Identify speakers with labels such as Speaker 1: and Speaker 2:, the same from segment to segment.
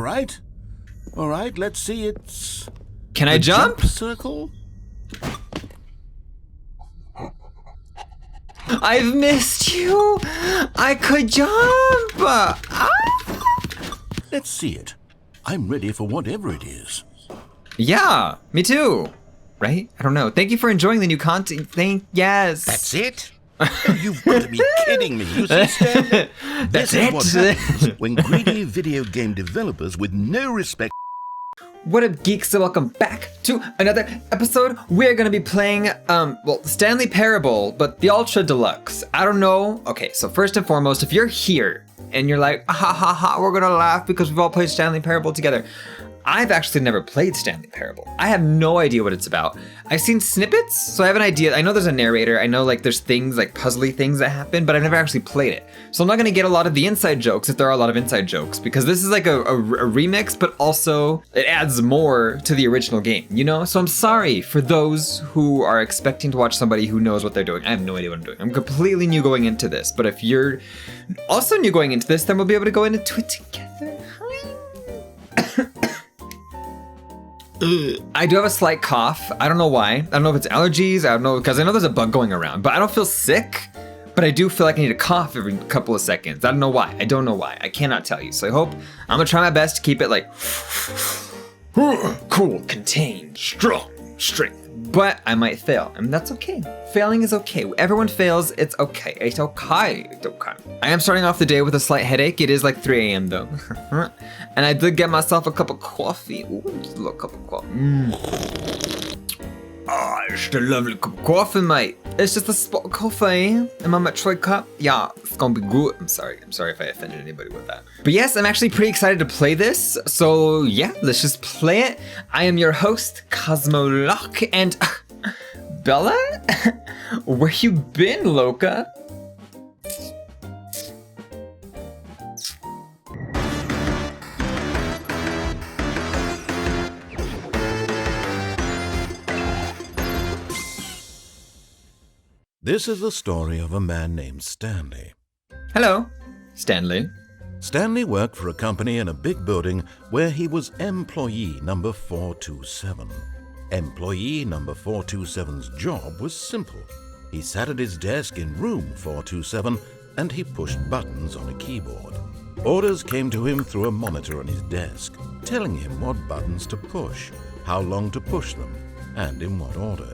Speaker 1: right. All right, let's see. It's...
Speaker 2: Can I jump?
Speaker 1: Circle?
Speaker 2: I've missed you. I could jump.
Speaker 1: Let's see it. I'm ready for whatever it is.
Speaker 2: Yeah, me too. Right? I don't know. Thank you for enjoying the new content. Yes.
Speaker 1: That's it? Oh, you've got to be kidding me. You see, Stanley?
Speaker 2: That's
Speaker 1: This is what
Speaker 2: it.
Speaker 1: happens when greedy video game developers with no respect.
Speaker 2: What up, geeks, and welcome back to another episode. We're gonna be playing, Stanley Parable, but the Ultra Deluxe. I don't know. Okay, so first and foremost, if you're here and you're like, ha ha ha, we're gonna laugh because we've all played Stanley Parable together. I've actually never played Stanley Parable. I have no idea what it's about. I've seen snippets, so I have an idea. I know there's a narrator. I know like there's things like puzzly things that happen, but I've never actually played it. So I'm not gonna get a lot of the inside jokes if there are a lot of inside jokes, because this is like a remix, but also it adds more to the original game, you know? So I'm sorry for those who are expecting to watch somebody who knows what they're doing. I have no idea what I'm doing. I'm completely new going into this, but if you're also new going into this, then we'll be able to go into it together. I do have a slight cough. I don't know why. I don't know if it's allergies. I don't know, because I know there's a bug going around, but I don't feel sick, but I do feel like I need to cough every couple of seconds. I don't know why. I don't know why. I cannot tell you. So I hope, I'm gonna try my best to keep it like cool, contained, strong, strength. But I might fail, and that's okay. Failing is okay. Everyone fails, it's okay. It's okay, it's okay. I am starting off the day with a slight headache. It is like 3 a.m. though. And I did get myself a cup of coffee. Ooh, just a little cup of coffee. It's a lovely cup of coffee, mate. It's just a spot of coffee in my Metroid cup. Yeah, it's gonna be good. I'm sorry if I offended anybody with that. But yes, I'm actually pretty excited to play this. So yeah, let's just play it. I am your host, Cozmo Locke, and Bella? Where you been, Loca?
Speaker 1: This is the story of a man named Stanley.
Speaker 2: Hello, Stanley.
Speaker 1: Stanley worked for a company in a big building where he was employee number 427. Employee number 427's job was simple. He sat at his desk in room 427 and he pushed buttons on a keyboard. Orders came to him through a monitor on his desk, telling him what buttons to push, how long to push them, and in what order.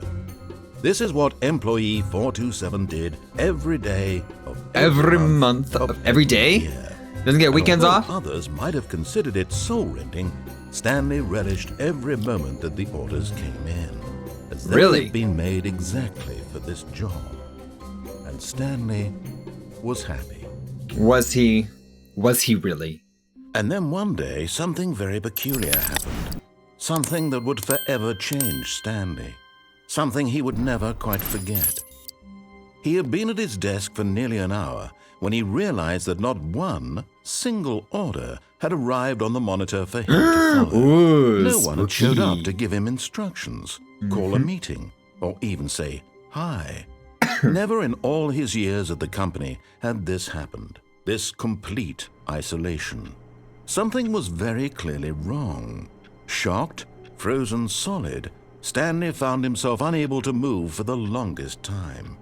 Speaker 1: This is what employee 427 did every day of
Speaker 2: every month of every day?
Speaker 1: Year.
Speaker 2: Doesn't get weekends off?
Speaker 1: Others might have considered it soul-rending. Stanley relished every moment that the orders came in, as they
Speaker 2: Really?
Speaker 1: had been made exactly for this job. And Stanley was happy.
Speaker 2: Was he really?
Speaker 1: And then one day, something very peculiar happened. Something that would forever change Stanley. Something he would never quite forget. He had been at his desk for nearly an hour when he realized that not one single order had arrived on the monitor for him to follow.
Speaker 2: Ooh,
Speaker 1: No one had showed
Speaker 2: spooky.
Speaker 1: up to give him instructions, call a meeting, or even say hi. Never in all his years at the company had this happened, this complete isolation. Something was very clearly wrong. Shocked, frozen solid, Stanley found himself unable to move for the longest time.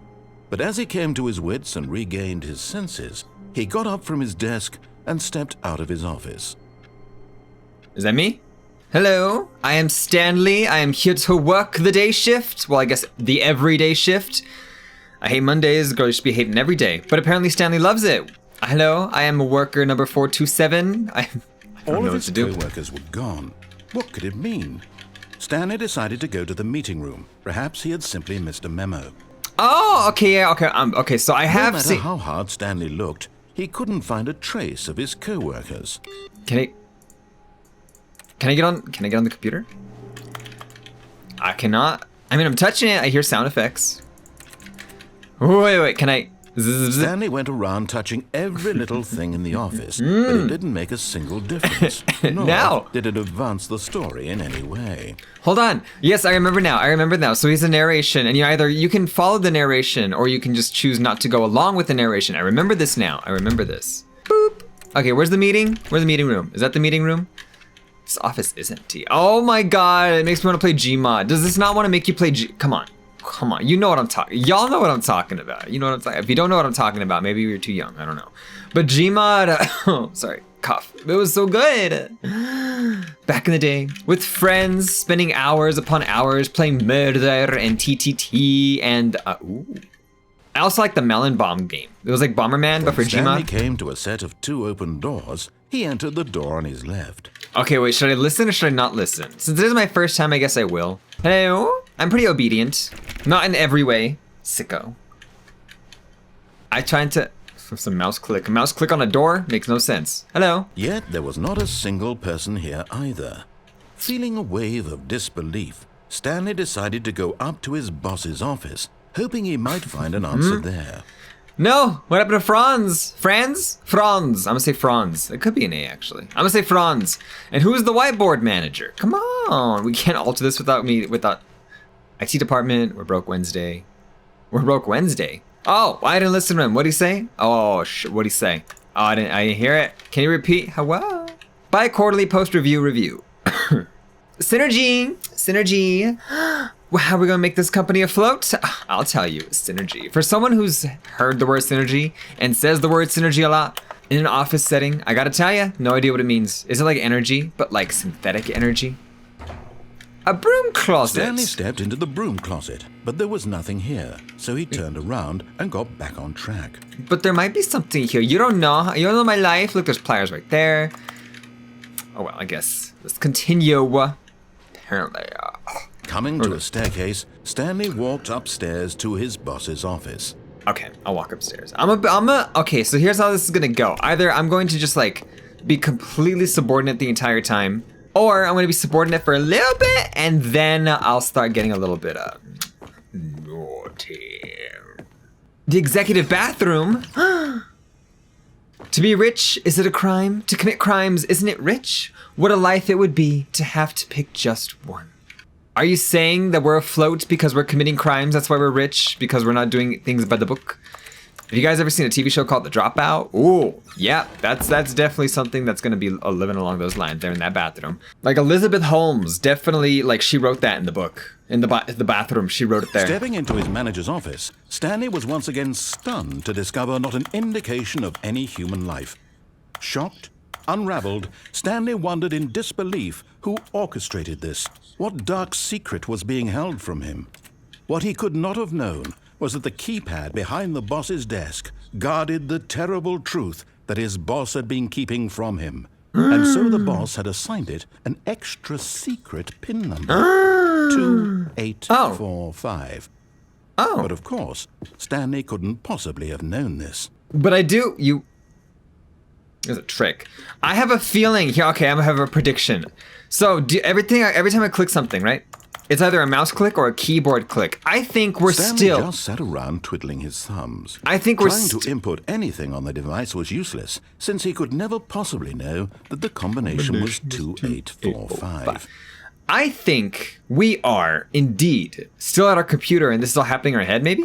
Speaker 1: But as he came to his wits and regained his senses, he got up from his desk and stepped out of his office.
Speaker 2: Is that me? Hello, I am Stanley. I am here to work the day shift. Well, I guess the everyday shift. I hate Mondays. Girls should be hating every day. But apparently Stanley loves it. Hello, I am a worker number 427. I don't
Speaker 1: All
Speaker 2: know
Speaker 1: of
Speaker 2: what
Speaker 1: his
Speaker 2: to do.
Speaker 1: co-workers were gone. What could it mean? Stanley decided to go to the meeting room. Perhaps he had simply missed a memo.
Speaker 2: Oh, okay, yeah, okay. Okay, so I
Speaker 1: No
Speaker 2: have
Speaker 1: matter
Speaker 2: seen.
Speaker 1: how hard Stanley looked, he couldn't find a trace of his co-workers.
Speaker 2: Can I get on the computer? I cannot. I mean, I'm touching it. I hear sound effects. Wait, can I?
Speaker 1: Stanley went around touching every little thing in the office, but it didn't make a single difference. Nor
Speaker 2: Now.
Speaker 1: did it advance the story in any way.
Speaker 2: Hold on. Yes, I remember now. So he's a narration, and you can follow the narration, or you can just choose not to go along with the narration. I remember this now. I remember this. Boop. Okay, where's the meeting? Where's the meeting room? Is that the meeting room? This office is empty. Oh my god, it makes me want to play Gmod. Does this not want to make you play Come on. Come on, you know what I'm talking. Y'all know what I'm talking about. You know what I'm talking. If you don't know what I'm talking about, maybe you're too young. I don't know. But Gmod, oh, sorry, cough. It was so good. Back in the day, with friends, spending hours upon hours playing Murder and TTT and ooh. I also like the Melon Bomb game. It was like Bomberman, but for
Speaker 1: Stanley
Speaker 2: Gmod.
Speaker 1: came to a set of 2 open doors. He entered the door on his left.
Speaker 2: Okay, wait, should I listen or should I not listen? Since this is my first time, I guess I will. Hello? I'm pretty obedient. Not in every way. Sicko. I tried to... Some mouse click. Mouse click on a door? Makes no sense. Hello?
Speaker 1: Yet there was not a single person here either. Feeling a wave of disbelief, Stanley decided to go up to his boss's office, hoping he might find an answer there.
Speaker 2: No! What happened to Franz? Franz? Franz. I'm gonna say Franz. It could be an A, actually. I'm gonna say Franz. And who's the whiteboard manager? Come on! We can't alter this without IT department. We're broke Wednesday. We're broke Wednesday. Oh, I didn't listen to him. What'd he say? Oh, what'd he say? Oh, I didn't hear it. Can you repeat? Hello? Bi-quarterly post-review. Synergy. Synergy. Well, how are we gonna make this company afloat? I'll tell you, synergy. For someone who's heard the word synergy and says the word synergy a lot in an office setting, I gotta tell you, no idea what it means. Is it like energy, but like synthetic energy? A broom closet.
Speaker 1: Stanley stepped into the broom closet, but there was nothing here, so he turned around and got back on track.
Speaker 2: But there might be something here. You don't know. You don't know my life. Look, there's pliers right there. Oh well, I guess let's continue. Apparently.
Speaker 1: Coming to a staircase, Stanley walked upstairs to his boss's office.
Speaker 2: Okay, I'll walk upstairs. Okay, so here's how this is gonna go. Either I'm going to just like be completely subordinate the entire time, or I'm gonna be subordinate for a little bit, and then I'll start getting a little bit naughty. The executive bathroom. To be rich, is it a crime? To commit crimes, isn't it rich? What a life it would be to have to pick just one. Are you saying that we're afloat because we're committing crimes? That's why we're rich? Because we're not doing things by the book? Have you guys ever seen a TV show called The Dropout? Ooh, yeah, that's definitely something that's gonna be living along those lines there in that bathroom. Like Elizabeth Holmes, definitely, like she wrote that in the book. In the bathroom, she wrote it there.
Speaker 1: Stepping into his manager's office, Stanley was once again stunned to discover not an indication of any human life. Shocked, unraveled, Stanley wondered in disbelief who orchestrated this. What dark secret was being held from him? What he could not have known was that the keypad behind the boss's desk guarded the terrible truth that his boss had been keeping from him. And so the boss had assigned it an extra secret PIN number, 2845.
Speaker 2: Oh.
Speaker 1: But of course, Stanley couldn't possibly have known this.
Speaker 2: But I do, There's a trick. I have a feeling here. Okay, I'm gonna have a prediction. So every time I click something, right? It's either a mouse click or a keyboard click. I think we're
Speaker 1: Stanley
Speaker 2: still.
Speaker 1: just sat around twiddling his thumbs.
Speaker 2: I think we're
Speaker 1: trying to input anything on the device was useless, since he could never possibly know that the combination was 2845.
Speaker 2: I think we are indeed still at our computer, and this is all happening in our head. Maybe.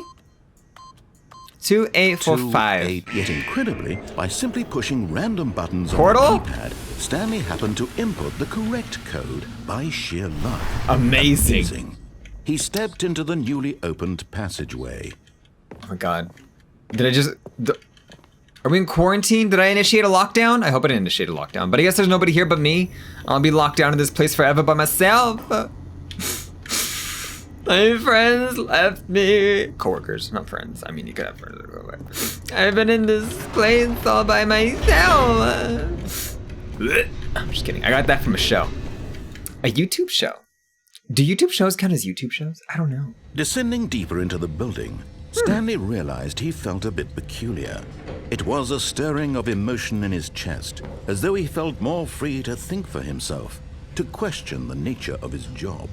Speaker 2: 2845.
Speaker 1: Yet incredibly, by simply pushing random buttons
Speaker 2: Portal?
Speaker 1: on the keypad, Stanley happened to input the correct code by sheer luck.
Speaker 2: Amazing.
Speaker 1: He stepped into the newly opened passageway.
Speaker 2: Oh my god. Did I just... Are we in quarantine? Did I initiate a lockdown? I hope I didn't initiate a lockdown, but I guess there's nobody here but me. I'll be locked down in this place forever by myself. My friends left me. Coworkers, not friends. I mean, you could have friends. I've been in this place all by myself. I'm just kidding. I got that from a show. A YouTube show. Do YouTube shows count as YouTube shows? I don't know.
Speaker 1: Descending deeper into the building, Stanley realized he felt a bit peculiar. It was a stirring of emotion in his chest, as though he felt more free to think for himself, to question the nature of his job.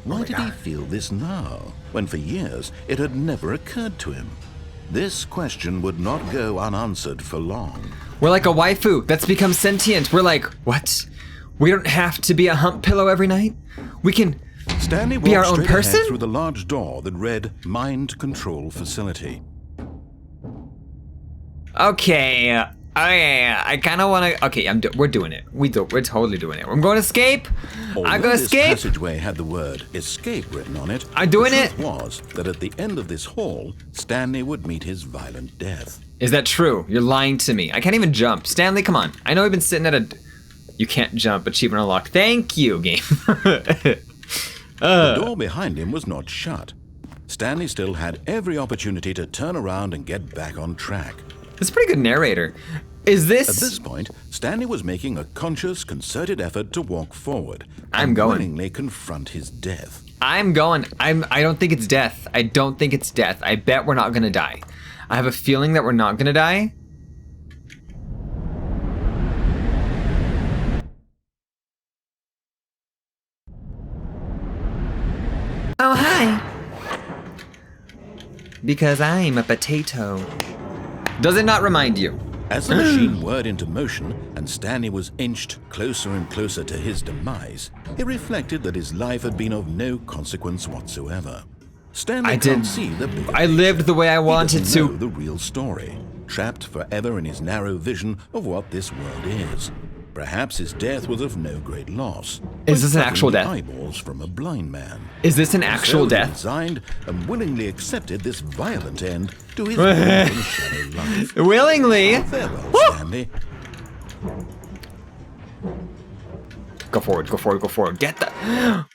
Speaker 1: Why did he feel this now, when for years it had never occurred to him? This question would not go unanswered for long.
Speaker 2: We're like a waifu that's become sentient. We're like, what? We don't have to be a hump pillow every night? We can
Speaker 1: Stanley
Speaker 2: be our
Speaker 1: walked
Speaker 2: own
Speaker 1: straight
Speaker 2: person?
Speaker 1: ahead through the large door that read Mind Control Facility.
Speaker 2: Okay, Oh yeah. I kind of want to. Okay, we're doing it. We're totally doing it. I'm going to escape. I'm going to escape.
Speaker 1: This passageway had the word escape written on it.
Speaker 2: I'm doing it.
Speaker 1: The truth was that at the end of this hall, Stanley would meet his violent death.
Speaker 2: Is that true? You're lying to me. I can't even jump. Stanley, come on. I know we've been sitting at a. You can't jump. Achievement unlocked. Thank you, game.
Speaker 1: The door behind him was not shut. Stanley still had every opportunity to turn around and get back on track.
Speaker 2: That's a pretty good narrator. Is this...
Speaker 1: At this point, Stanley was making a conscious, concerted effort to walk forward.
Speaker 2: I'm going.
Speaker 1: Willingly confront his death.
Speaker 2: I'm going. I don't think it's death. I don't think it's death. I bet we're not gonna die. I have a feeling that we're not gonna die. Oh, hi. Because I'm a potato. Does it not remind you?
Speaker 1: As the machine whirred into motion and Stanley was inched closer and closer to his demise, he reflected that his life had been of no consequence whatsoever. Stanley can't see the bigger
Speaker 2: I lived the way I wanted
Speaker 1: to.
Speaker 2: to.
Speaker 1: Know the real story, trapped forever in his narrow vision of what this world is. Perhaps his death was of no great loss.
Speaker 2: Is this an actual death?
Speaker 1: Eyeballs from a blind man.
Speaker 2: Is this an actual
Speaker 1: So
Speaker 2: death?
Speaker 1: he resigned and willingly accepted this violent end to his golden shallow life.
Speaker 2: Willingly.
Speaker 1: Farewell, Stanley.
Speaker 2: Go forward, go forward, go forward. Get that.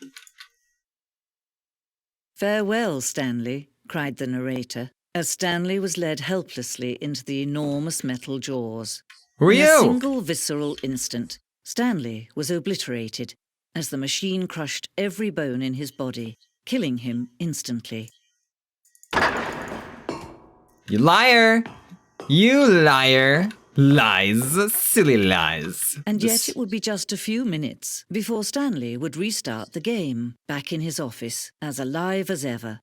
Speaker 3: Farewell, Stanley, cried the narrator, as Stanley was led helplessly into the enormous metal jaws.
Speaker 2: Who are
Speaker 3: In a
Speaker 2: you?
Speaker 3: single visceral instant, Stanley was obliterated as the machine crushed every bone in his body, killing him instantly.
Speaker 2: You liar. You liar. Lies. Silly lies.
Speaker 3: And yet it would be just a few minutes before Stanley would restart the game, back in his office, as alive as ever.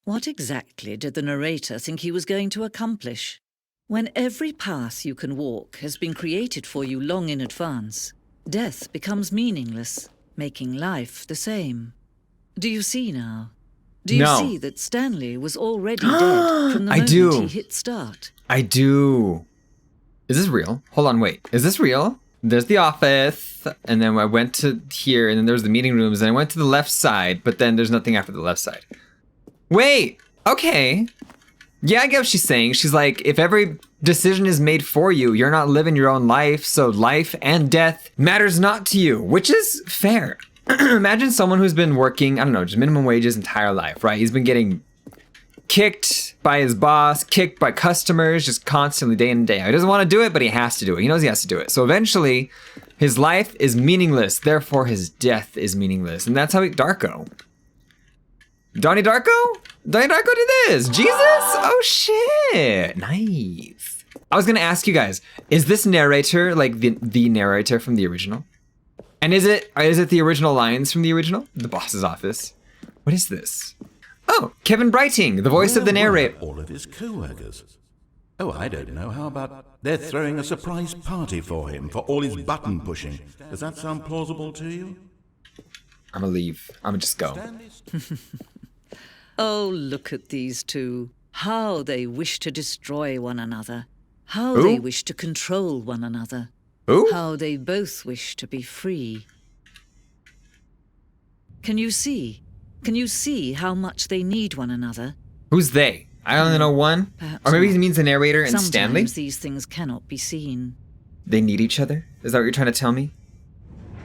Speaker 3: What exactly did the narrator think he was going to accomplish? When every path you can walk has been created for you long in advance, death becomes meaningless, making life the same. Do you see now? Do you see that Stanley was already dead from the moment he hit start?
Speaker 2: I do. Is this real? Hold on, wait. Is this real? There's the office, and then I went to here, and then there's the meeting rooms, and I went to the left side, but then there's nothing after the left side. Wait, okay. Yeah, I get what she's saying. She's like, if every decision is made for you, you're not living your own life, so life and death matters not to you, which is fair. Imagine someone who's been working, I don't know, just minimum wage his entire life, right? He's been getting kicked by his boss, kicked by customers, just constantly day in and day out. He doesn't want to do it, but he has to do it. He knows he has to do it. So eventually, his life is meaningless, therefore his death is meaningless. And that's how Darko. Donnie Darko? Donnie Darko did this. Jesus? Oh shit. Nice. I was gonna ask you guys, is this narrator like the narrator from the original? And is it the original lines from the original? The boss's office. What is this? Oh, Kevin Brighting, the voice of the narrator.
Speaker 1: All of his co-workers. Oh, I don't know. How about they're throwing a surprise party for him for all his button pushing? Does that sound plausible to you?
Speaker 2: I'm gonna leave. I'm gonna just go.
Speaker 3: Oh, look at these two. How they wish to destroy one another. How they wish to control one another. How they both wish to be free. Can you see? Can you see how much they need one another?
Speaker 2: Who's they? I only know one.
Speaker 3: Perhaps
Speaker 2: Or maybe
Speaker 3: not.
Speaker 2: he means the narrator and
Speaker 3: Sometimes
Speaker 2: Stanley?
Speaker 3: these things cannot be seen.
Speaker 2: They need each other? Is that what you're trying to tell me?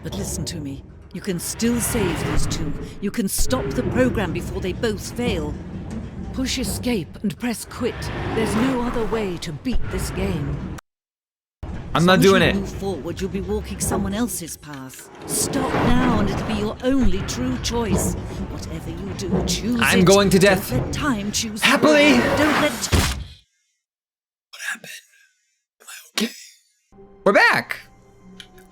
Speaker 3: But listen to me. You can still save these two. You can stop the program before they both fail. Push escape and press quit. There's no other way to beat this game.
Speaker 2: I'm not doing
Speaker 3: As
Speaker 2: it.
Speaker 3: you move forward, you'll be walking someone else's path. Stop now and it'll be your only true choice. Whatever you do, choose
Speaker 2: I'm
Speaker 3: it.
Speaker 2: going to death.
Speaker 3: Don't let time choose.
Speaker 2: Happily.
Speaker 3: You. Don't let...
Speaker 2: What happened? Am I okay? We're back.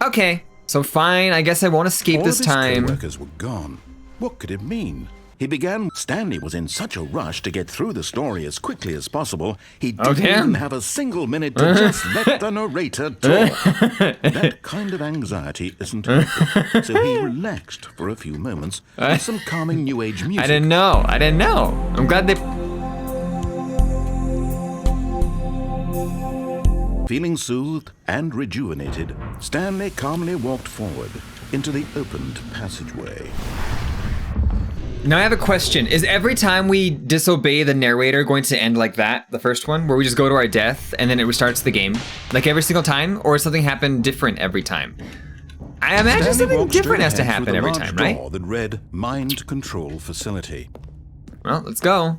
Speaker 2: Okay, so fine. I guess I won't escape this time.
Speaker 1: All of his co-workers were gone. What could it mean? He began. Stanley was in such a rush to get through the story as quickly as possible, he didn't even have a single minute to just let the narrator talk. That kind of anxiety isn't healthy, so he relaxed for a few moments with some calming new age music.
Speaker 2: I didn't know. I'm glad they...
Speaker 1: Feeling soothed and rejuvenated, Stanley calmly walked forward into the opened passageway.
Speaker 2: Now I have a question. Is every time we disobey the narrator going to end like that, the first one, where we just go to our death and then it restarts the game? Like every single time? Or something happen different every time? I imagine something different has to happen every time, right?
Speaker 1: Door that read Mind Control Facility.
Speaker 2: Well, let's go.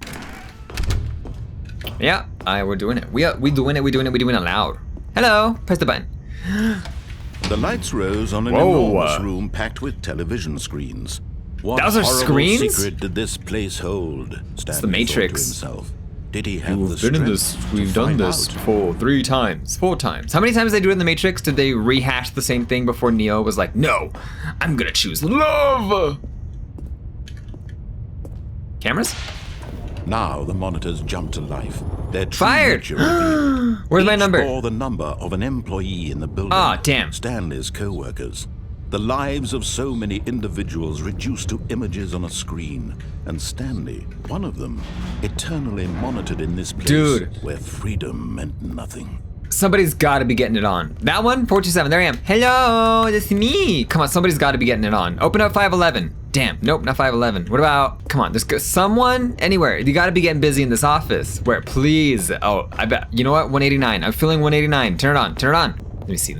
Speaker 2: Yeah, we're doing it. We doing it loud. Hello, press the button.
Speaker 1: The lights rose on an enormous room packed with television screens. What
Speaker 2: Those are
Speaker 1: horrible
Speaker 2: screens?
Speaker 1: secret did this place hold? Stanley
Speaker 2: the Matrix.
Speaker 1: thought to himself. Did he have the
Speaker 2: We've been in this.
Speaker 1: strength
Speaker 2: We've
Speaker 1: to
Speaker 2: done
Speaker 1: find
Speaker 2: this
Speaker 1: out?
Speaker 2: before 3 times, 4 times. How many times did they do it in the Matrix? Did they rehash the same thing before Neo was like, no, I'm gonna choose love? Cameras?
Speaker 1: Now the monitors jumped to life. Their true
Speaker 2: Fired!
Speaker 1: nature revealed.
Speaker 2: Where's my
Speaker 1: Each
Speaker 2: number?
Speaker 1: bore the number of an employee in the building.
Speaker 2: Ah, damn.
Speaker 1: Stanley's co-workers. The lives of so many individuals reduced to images on a screen. And Stanley, one of them, eternally monitored in this place
Speaker 2: Dude.
Speaker 1: where freedom meant nothing.
Speaker 2: Somebody's gotta be getting it on. That one? 427, there I am. Hello, this is me. Come on, somebody's gotta be getting it on. Open up 511. Damn, nope, not 511. What about, come on, there's someone, anywhere. You gotta be getting busy in this office. Where, please. Oh, I bet, you know what, 189. I'm feeling 189. Turn it on, turn it on. Let me see.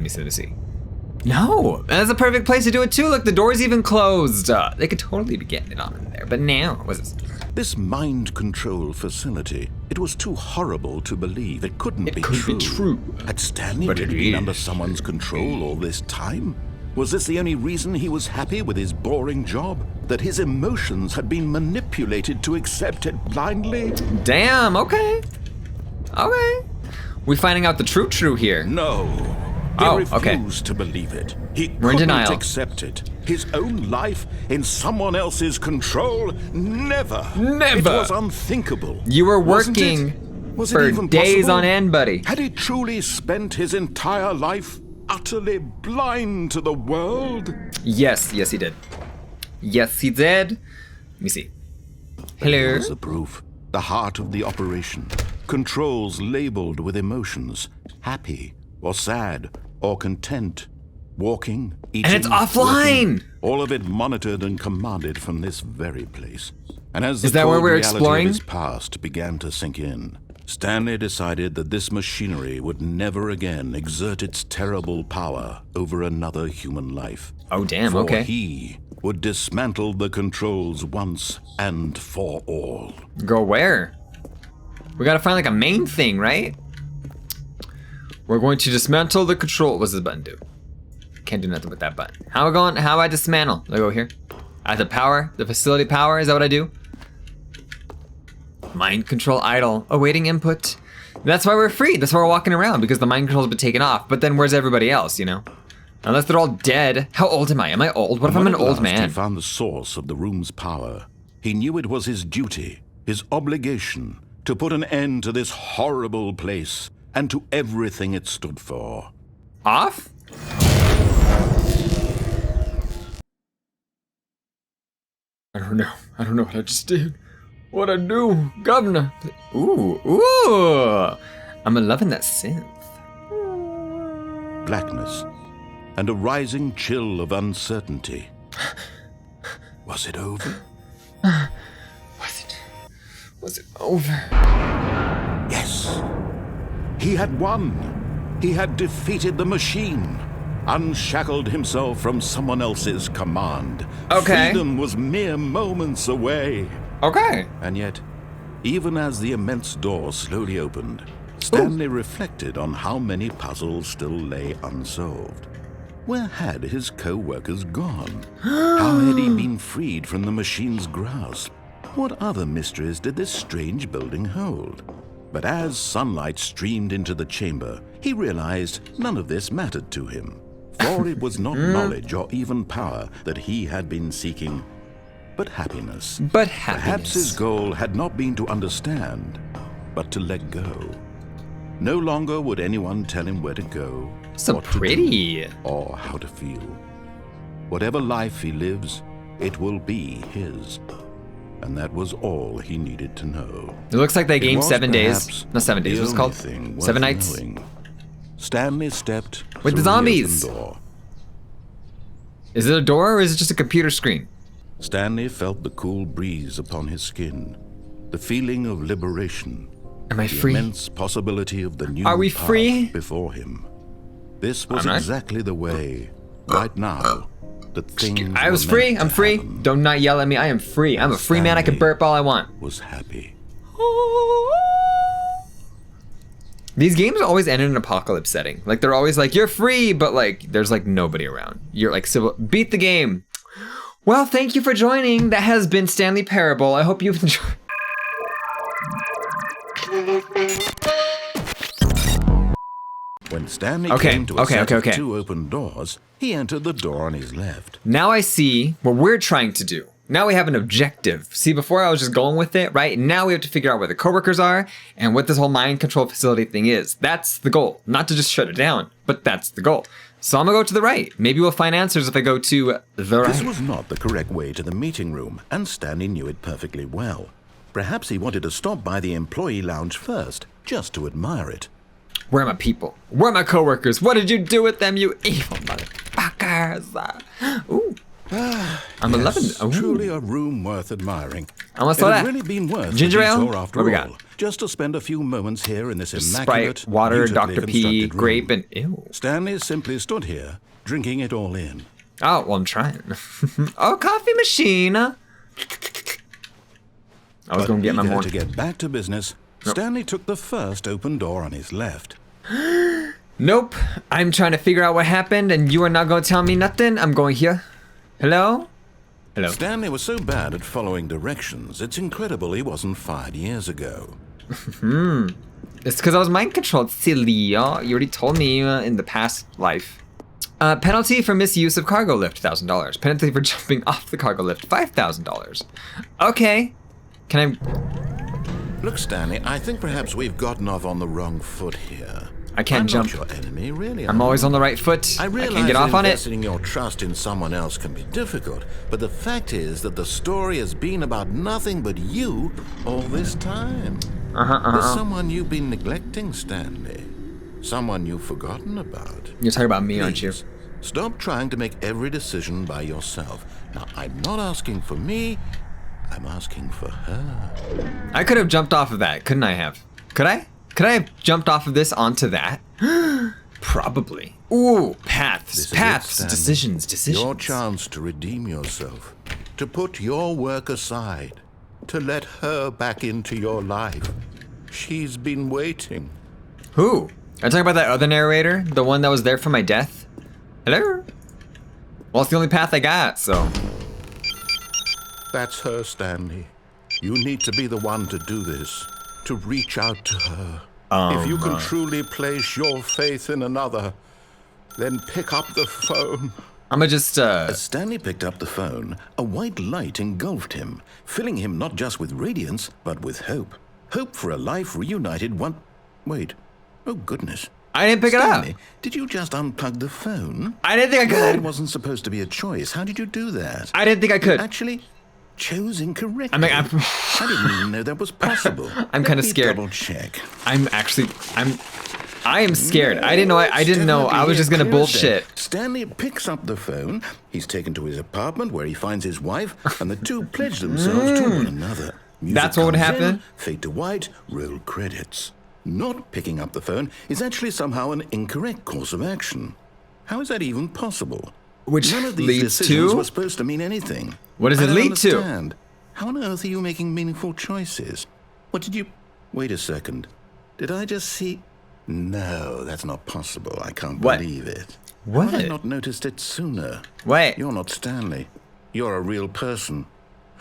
Speaker 2: No, that's a perfect place to do it too. Look, the door's even closed. They could totally be getting it on in there, but now, what's this?
Speaker 1: This mind control facility, it was too horrible to believe. It couldn't be
Speaker 2: could
Speaker 1: true.
Speaker 2: be true.
Speaker 1: Had Stanley
Speaker 2: But
Speaker 1: really
Speaker 2: it
Speaker 1: been
Speaker 2: is.
Speaker 1: under someone's control all this time? Was this the only reason he was happy with his boring job? That his emotions had been manipulated to accept it blindly?
Speaker 2: Damn, okay. Okay. We finding out the true here.
Speaker 1: No. He
Speaker 2: Oh,
Speaker 1: refused to believe it. He
Speaker 2: We're in
Speaker 1: couldn't
Speaker 2: denial.
Speaker 1: accept it. His own life in someone else's control? Never.
Speaker 2: Never.
Speaker 1: It was unthinkable.
Speaker 2: You were
Speaker 1: Wasn't it?
Speaker 2: working
Speaker 1: Was it
Speaker 2: for
Speaker 1: even
Speaker 2: days
Speaker 1: possible?
Speaker 2: on end, buddy.
Speaker 1: Had he truly spent his entire life utterly blind to the world?
Speaker 2: Yes, he did. Yes, he did. Let me see. Hello.
Speaker 1: Here's the proof. The heart of the operation. Controls labeled with emotions. Happy or sad or content. Walking, eating,
Speaker 2: And it's offline!
Speaker 1: working, all of it monitored and commanded from this very place. And as the
Speaker 2: Is that where
Speaker 1: cold
Speaker 2: we're
Speaker 1: reality
Speaker 2: exploring?
Speaker 1: of his past began to sink in, Stanley decided that this machinery would never again exert its terrible power over another human life.
Speaker 2: Oh, damn,
Speaker 1: For
Speaker 2: okay.
Speaker 1: he would dismantle the controls once and for all.
Speaker 2: Go where? We gotta find like a main thing, right? We're going to dismantle the control. What's this button do? Can't do nothing with that button. How I dismantle? I go here. At the power, the facility power, is that what I do? Mind control idle, awaiting input. That's why we're free. That's why we're walking around, because the mind control's been taken off. But then where's everybody else, you know? Unless they're all dead. How old am I? Am I old? What if I'm
Speaker 1: When
Speaker 2: an
Speaker 1: at
Speaker 2: old
Speaker 1: last
Speaker 2: man?
Speaker 1: He found the source of the room's power. He knew it was his duty, his obligation, to put an end to this horrible place and to everything it stood for.
Speaker 2: Off? I don't know what I just did. What I do, governor? Ooh. I'm loving that synth.
Speaker 1: Blackness and a rising chill of uncertainty. Was it over?
Speaker 2: Was it over?
Speaker 1: Yes. He had won. He had defeated the machine. Unshackled himself from someone else's command.
Speaker 2: Okay.
Speaker 1: Freedom was mere moments away.
Speaker 2: Okay.
Speaker 1: And yet, even as the immense door slowly opened, Stanley reflected on how many puzzles still lay unsolved. Where had his co-workers gone? How had he been freed from the machine's grasp? What other mysteries did this strange building hold? But as sunlight streamed into the chamber, he realized none of this mattered to him. For it was not knowledge or even power that he had been seeking, but happiness. Perhaps his goal had not been to understand, but to let go. No longer would anyone tell him where to go,
Speaker 2: So
Speaker 1: what to
Speaker 2: pretty.
Speaker 1: do, or how to feel. Whatever life he lives, it will be his. And that was all he needed to know.
Speaker 2: It looks like they
Speaker 1: It
Speaker 2: gamed
Speaker 1: was
Speaker 2: 7 days.
Speaker 1: perhaps
Speaker 2: Not 7 days,
Speaker 1: the
Speaker 2: what's it called?
Speaker 1: only thing worth
Speaker 2: 7 nights?
Speaker 1: knowing. Stanley stepped
Speaker 2: with the
Speaker 1: through
Speaker 2: zombies.
Speaker 1: open door.
Speaker 2: Is it a door or is it just a computer screen?
Speaker 1: Stanley felt the cool breeze upon his skin, the feeling of liberation,
Speaker 2: Am I
Speaker 1: the
Speaker 2: free?
Speaker 1: immense possibility of the new
Speaker 2: Are we
Speaker 1: path
Speaker 2: free?
Speaker 1: before him. This was
Speaker 2: I'm not.
Speaker 1: exactly the way, right now, that things
Speaker 2: I was
Speaker 1: were
Speaker 2: free.
Speaker 1: meant
Speaker 2: I'm
Speaker 1: to
Speaker 2: free.
Speaker 1: happen.
Speaker 2: Don't not yell at me. I am free. I'm a free man. I can
Speaker 1: Stanley
Speaker 2: burp all I want.
Speaker 1: Was happy.
Speaker 2: These games always end in an apocalypse setting. Like they're always like, you're free, but like there's like nobody around. You're like, civil, beat the game. Well, thank you for joining. That has been Stanley Parable. I hope you've enjoyed.
Speaker 1: When Stanley
Speaker 2: Okay,
Speaker 1: came to a set
Speaker 2: okay.
Speaker 1: of 2 open doors, he entered the door on his left.
Speaker 2: Now I see what we're trying to do. Now we have an objective. See, before I was just going with it, right? Now we have to figure out where the coworkers are and what this whole mind control facility thing is. That's the goal. Not to just shut it down, but that's the goal. So I'm gonna go to the right. Maybe we'll find answers if I go to the right.
Speaker 1: This was not the correct way to the meeting room, and Stanley knew it perfectly well. Perhaps he wanted to stop by the employee lounge first, just to admire it.
Speaker 2: Where are my people? Where are my coworkers? What did you do with them, you evil motherfuckers? Ooh. I'm
Speaker 1: Yes,
Speaker 2: 11. Ooh.
Speaker 1: truly a room worth admiring.
Speaker 2: I almost
Speaker 1: It
Speaker 2: saw
Speaker 1: had
Speaker 2: that.
Speaker 1: really been worth
Speaker 2: Ginger
Speaker 1: the
Speaker 2: ale?
Speaker 1: detour after
Speaker 2: What we
Speaker 1: all,
Speaker 2: got?
Speaker 1: just to spend a few moments here in this immaculate,
Speaker 2: Sprite, water,
Speaker 1: beautifully
Speaker 2: Dr. P,
Speaker 1: constructed room.
Speaker 2: grape, and ew.
Speaker 1: Stanley simply stood here, drinking it all in.
Speaker 2: Oh, well, I'm trying. Oh, coffee machine. I was going to get my
Speaker 1: Eager
Speaker 2: morning.
Speaker 1: to get back to business, Stanley took the first open door on his left.
Speaker 2: Nope. I'm trying to figure out what happened, and you are not going to tell me nothing. I'm going here. Hello? Hello.
Speaker 1: Stanley was so bad at following directions, it's incredible he wasn't fired years ago.
Speaker 2: It's because I was mind controlled, silly. You already told me in the past life. Penalty for misuse of cargo lift, $1,000. Penalty for jumping off the cargo lift, $5,000. Okay. Can I...
Speaker 1: Look, Stanley, I think perhaps we've gotten off on the wrong foot here.
Speaker 2: I can't
Speaker 1: I'm
Speaker 2: jump.
Speaker 1: not your enemy, really.
Speaker 2: I'm always on the right foot.
Speaker 1: I
Speaker 2: I
Speaker 1: realize
Speaker 2: can't get off on it.
Speaker 1: investing your trust in someone else can be difficult, but the fact is that the story has been about nothing but you all this time. There's someone you've been neglecting, Stanley. Someone you've forgotten about.
Speaker 2: You're talking about me, aren't you?
Speaker 1: Please, stop trying to make every decision by yourself. Now, I'm not asking for me, I'm asking for her.
Speaker 2: I could have jumped off of that, couldn't I have? Could I? Could I have jumped off of this onto that? Probably. Ooh, paths,
Speaker 1: This is
Speaker 2: paths,
Speaker 1: it, Stanley.
Speaker 2: decisions.
Speaker 1: Your chance to redeem yourself, to put your work aside, to let her back into your life. She's been waiting.
Speaker 2: Who? Are you talking about that other narrator? The one that was there for my death? Hello? Well, it's the only path I got, so.
Speaker 1: That's her, Stanley. You need to be the one to do this, to reach out to her. If you can truly place your faith in another, then pick up the phone.
Speaker 2: I'ma just,
Speaker 1: As Stanley picked up the phone, a white light engulfed him, filling him not just with radiance, but with hope. Hope for a life reunited one... Wait. Oh, goodness.
Speaker 2: I didn't pick it
Speaker 1: Stanley,
Speaker 2: up.
Speaker 1: did you just unplug the phone?
Speaker 2: I didn't think I
Speaker 1: It
Speaker 2: could.
Speaker 1: wasn't supposed to be a choice. How did you do that?
Speaker 2: I didn't think I could.
Speaker 1: Actually, chose incorrectly.
Speaker 2: I mean,
Speaker 1: I didn't even know that was possible.
Speaker 2: I'm kinda scared.
Speaker 1: Double check.
Speaker 2: I am scared. I didn't know. I didn't know. I was just gonna bullshit.
Speaker 1: Stanley picks up the phone. He's taken to his apartment where he finds his wife, and the two pledge themselves to one another. Music
Speaker 2: That's what would
Speaker 1: comes in,
Speaker 2: happen?
Speaker 1: Fade to white, roll credits. Not picking up the phone is actually somehow an incorrect course of action. How is that even possible?
Speaker 2: Which
Speaker 1: None of these
Speaker 2: leads
Speaker 1: decisions
Speaker 2: to?
Speaker 1: were supposed to mean anything.
Speaker 2: What does
Speaker 1: I
Speaker 2: it
Speaker 1: don't
Speaker 2: lead to?
Speaker 1: understand. How on earth are you making meaningful choices? What did you... Wait a second. Did I just see... No, that's not possible. I can't
Speaker 2: What?
Speaker 1: believe it.
Speaker 2: What?
Speaker 1: How had I not noticed it sooner?
Speaker 2: Wait.
Speaker 1: You're not Stanley. You're a real person.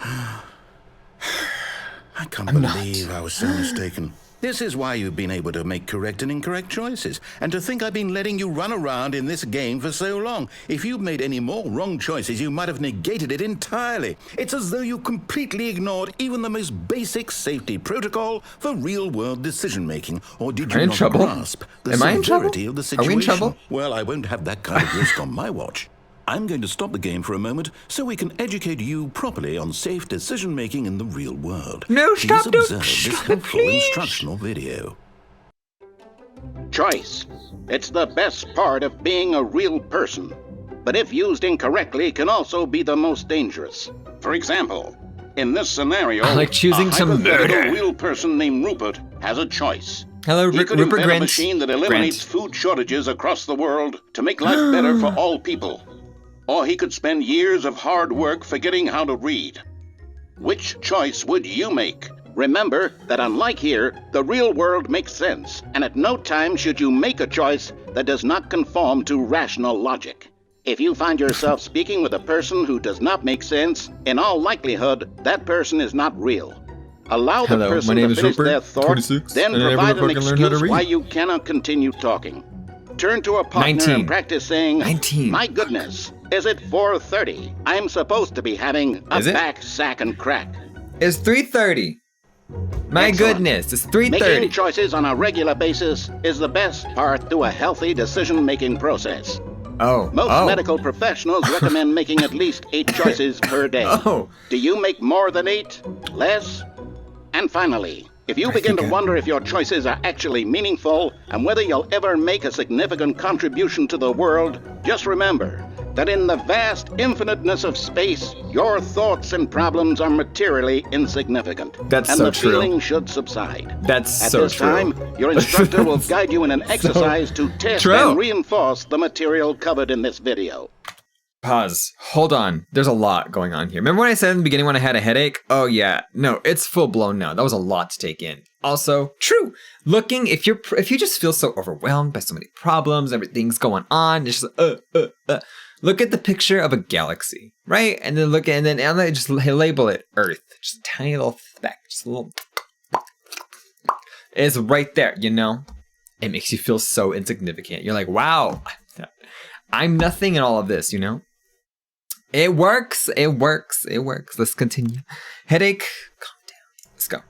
Speaker 1: I can't believe I was so mistaken. This is why you've been able to make correct and incorrect choices. And to think I've been letting you run around in this game for so long. If you'd made any more wrong choices, you might have negated it entirely. It's as though you completely ignored even the most basic safety protocol for real-world decision-making. Or did
Speaker 2: Am I
Speaker 1: you
Speaker 2: in
Speaker 1: not
Speaker 2: trouble?
Speaker 1: grasp the
Speaker 2: Am I in trouble?
Speaker 1: severity of the
Speaker 2: Are
Speaker 1: situation?
Speaker 2: we in trouble?
Speaker 1: Well, I won't have that kind of risk on my watch. I'm going to stop the game for a moment so we can educate you properly on safe decision-making in the real world.
Speaker 2: No,
Speaker 1: Please
Speaker 2: stop,
Speaker 1: observe
Speaker 2: don't
Speaker 1: this
Speaker 2: stop it,
Speaker 1: helpful
Speaker 2: please.
Speaker 1: instructional video.
Speaker 4: Choice. It's the best part of being a real person. But if used incorrectly, can also be the most dangerous. For example, in this scenario,
Speaker 2: I like choosing
Speaker 4: a
Speaker 2: to
Speaker 4: hypothetical
Speaker 2: murder.
Speaker 4: real person named Rupert has a choice.
Speaker 2: Hello,
Speaker 4: He could
Speaker 2: Rupert
Speaker 4: invent a
Speaker 2: Grint.
Speaker 4: machine that eliminates food shortages across the world to make life better for all people. Or he could spend years of hard work forgetting how to read. Which choice would you make? Remember that unlike here, the real world makes sense, and at no time should you make a choice that does not conform to rational logic. If you find yourself speaking with a person who does not make sense, in all likelihood, that person is not real. Allow the
Speaker 2: Hello, my
Speaker 4: person
Speaker 2: name
Speaker 4: to
Speaker 2: is
Speaker 4: finish
Speaker 2: Rupert,
Speaker 4: their thought,
Speaker 2: 26,
Speaker 4: then
Speaker 2: and I never
Speaker 4: provide an
Speaker 2: fucking learned how to
Speaker 4: excuse
Speaker 2: read.
Speaker 4: why you cannot continue talking. Turn to a partner
Speaker 2: 19.
Speaker 4: and practice saying,
Speaker 2: 19.
Speaker 4: My goodness, is it 4:30? I'm supposed to be having a
Speaker 2: Is it?
Speaker 4: back, sack, and crack.
Speaker 2: It's 3:30. My
Speaker 4: Excellent.
Speaker 2: goodness, it's 3:30.
Speaker 4: Making choices on a regular basis is the best part to a healthy decision-making process.
Speaker 2: Oh,
Speaker 4: Most medical professionals recommend making at least 8 choices per day.
Speaker 2: Oh.
Speaker 4: Do you make more than 8? Less? And finally, if you begin to wonder if your choices are actually meaningful and whether you'll ever make a significant contribution to the world, just remember that in the vast infiniteness of space, your thoughts and problems are materially insignificant.
Speaker 2: That's
Speaker 4: and
Speaker 2: so
Speaker 4: the
Speaker 2: true.
Speaker 4: feeling should subside.
Speaker 2: That's
Speaker 4: At
Speaker 2: so
Speaker 4: this
Speaker 2: true.
Speaker 4: time, your instructor will guide you in an exercise to test
Speaker 2: true.
Speaker 4: and reinforce the material covered in this video.
Speaker 2: Pause. Hold on. There's a lot going on here. Remember when I said in the beginning when I had a headache? Oh yeah. No, it's full blown now. That was a lot to take in. Also, true. Looking, if you just feel so overwhelmed by so many problems, everything's going on, it's just look at the picture of a galaxy, right? And then just label it Earth. Just a tiny little speck, just a little. It's right there, you know? It makes you feel so insignificant. You're like, wow, I'm nothing in all of this, you know? It works. Let's continue. Headache, calm down. Let's go.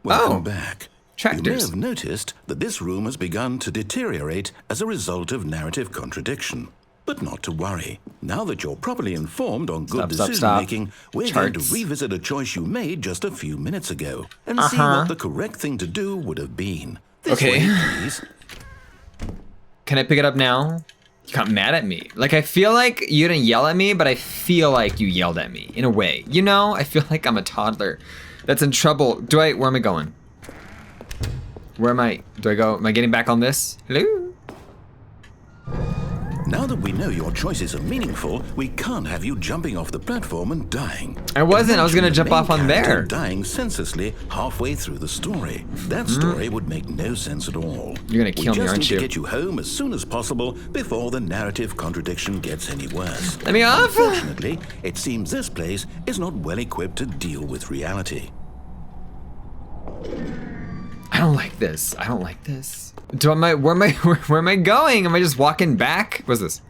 Speaker 1: Welcome back.
Speaker 2: Tractors.
Speaker 1: You may have noticed that this room has begun to deteriorate as a result of narrative contradiction. But not to worry. Now that you're properly informed on good decision-making, we're going to revisit a choice you made just a few minutes ago and see what the correct thing to do would have been. This way, please.
Speaker 2: Can I pick it up now? You got mad at me. Like, I feel like you didn't yell at me, but I feel like you yelled at me, in a way. You know, I feel like I'm a toddler that's in trouble. Where am I going? Where am I? Do I go? Am I getting back on this? Hello?
Speaker 1: Now that we know your choices are meaningful, we can't have you jumping off the platform and dying.
Speaker 2: I wasn't. I was going to jump off on there.
Speaker 1: Dying senselessly halfway through the story. That story would make no sense at all.
Speaker 2: You're going to kill me, aren't you?
Speaker 1: We just need to get you home as soon as possible before the narrative contradiction gets any worse.
Speaker 2: Let me off.
Speaker 1: Unfortunately, it seems this place is not well equipped to deal with reality.
Speaker 2: I don't like this. I don't like this. Where am I going? Am I just walking back? What's this?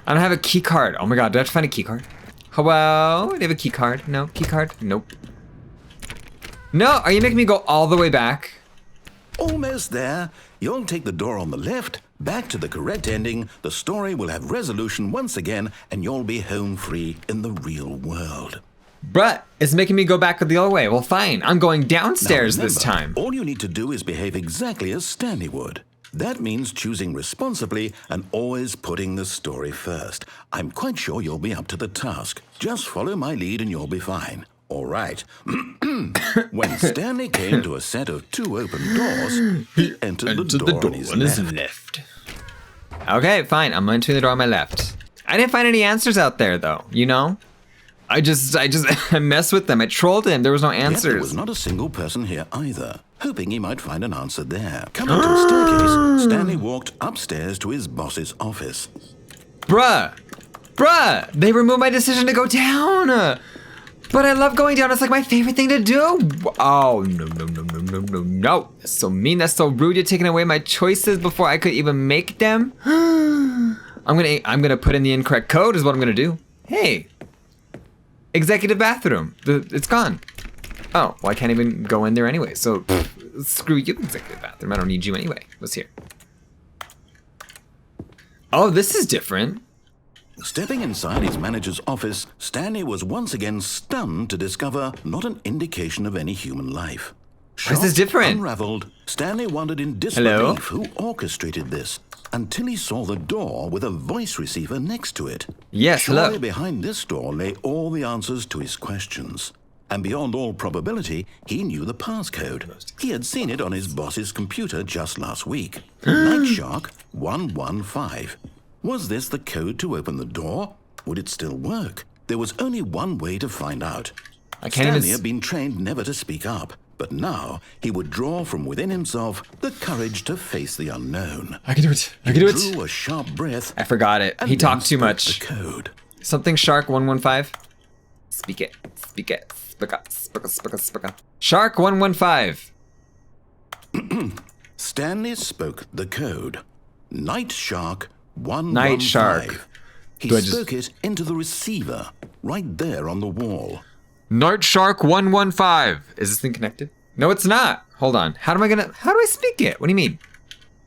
Speaker 2: I don't have a key card. Oh my god, do I have to find a key card? Hello? Do you have a key card? No? Key card? Nope. No, are you making me go all the way back?
Speaker 1: Almost there. You'll take the door on the left, back to the correct ending, the story will have resolution once again, and you'll be home free in the real world.
Speaker 2: But it's making me go back the other way. Well, fine. I'm going downstairs
Speaker 1: Now remember,
Speaker 2: this time.
Speaker 1: All you need to do is behave exactly as Stanley would. That means choosing responsibly and always putting the story first. I'm quite sure you'll be up to the task. Just follow my lead and you'll be fine. All right. When Stanley came to a set of 2 open doors, he entered the door on his left.
Speaker 2: Okay, fine. I'm entering the door on my left. I didn't find any answers out there, though. You know? I messed with them. I trolled him. There was no answers.
Speaker 1: Yet there was not a single person here either, hoping he might find an answer there. Coming to a staircase, Stanley walked upstairs to his boss's office.
Speaker 2: Bruh! They removed my decision to go down! But I love going down. It's like my favorite thing to do. Oh, no. That's so mean. That's so rude. You're taking away my choices before I could even make them. I'm gonna put in the incorrect code is what I'm gonna do. Hey. Executive bathroom. It's gone. Oh, well, I can't even go in there anyway. So, screw you, executive bathroom. I don't need you anyway. What's here? Oh, this is different.
Speaker 1: Stepping inside his manager's office, Stanley was once again stunned to discover not an indication of any human life.
Speaker 2: Why is this different?
Speaker 1: Unraveled, Stanley wondered in
Speaker 2: Hello?
Speaker 1: disbelief who orchestrated this until he saw the door with a voice receiver next to it.
Speaker 2: Yes,
Speaker 1: Surely
Speaker 2: hello.
Speaker 1: behind this door lay all the answers to his questions. And beyond all probability, he knew the passcode. He had seen it on his boss's computer just last week. Night Shark 115. Was this the code to open the door? Would it still work? There was only one way to find out.
Speaker 2: I can't even
Speaker 1: Stanley had been trained never to speak up, but now he would draw from within himself the courage to face the unknown.
Speaker 2: I can do it. I can do
Speaker 1: He
Speaker 2: it.
Speaker 1: drew a sharp breath.
Speaker 2: I forgot it.
Speaker 1: and
Speaker 2: He
Speaker 1: then
Speaker 2: talked too
Speaker 1: spoke
Speaker 2: much.
Speaker 1: The code.
Speaker 2: Something Shark 115. Speak it. Speak it. Speak it. Speak it. Speak it. Speak it. Shark 115.
Speaker 1: Stanley spoke the code. Night Shark 115.
Speaker 2: Night Shark.
Speaker 1: He
Speaker 2: Do I just-
Speaker 1: spoke it into the receiver, right there on the wall.
Speaker 2: Night Shark 115. Is this thing connected? No, it's not. Hold on. How do I speak it? What do you mean?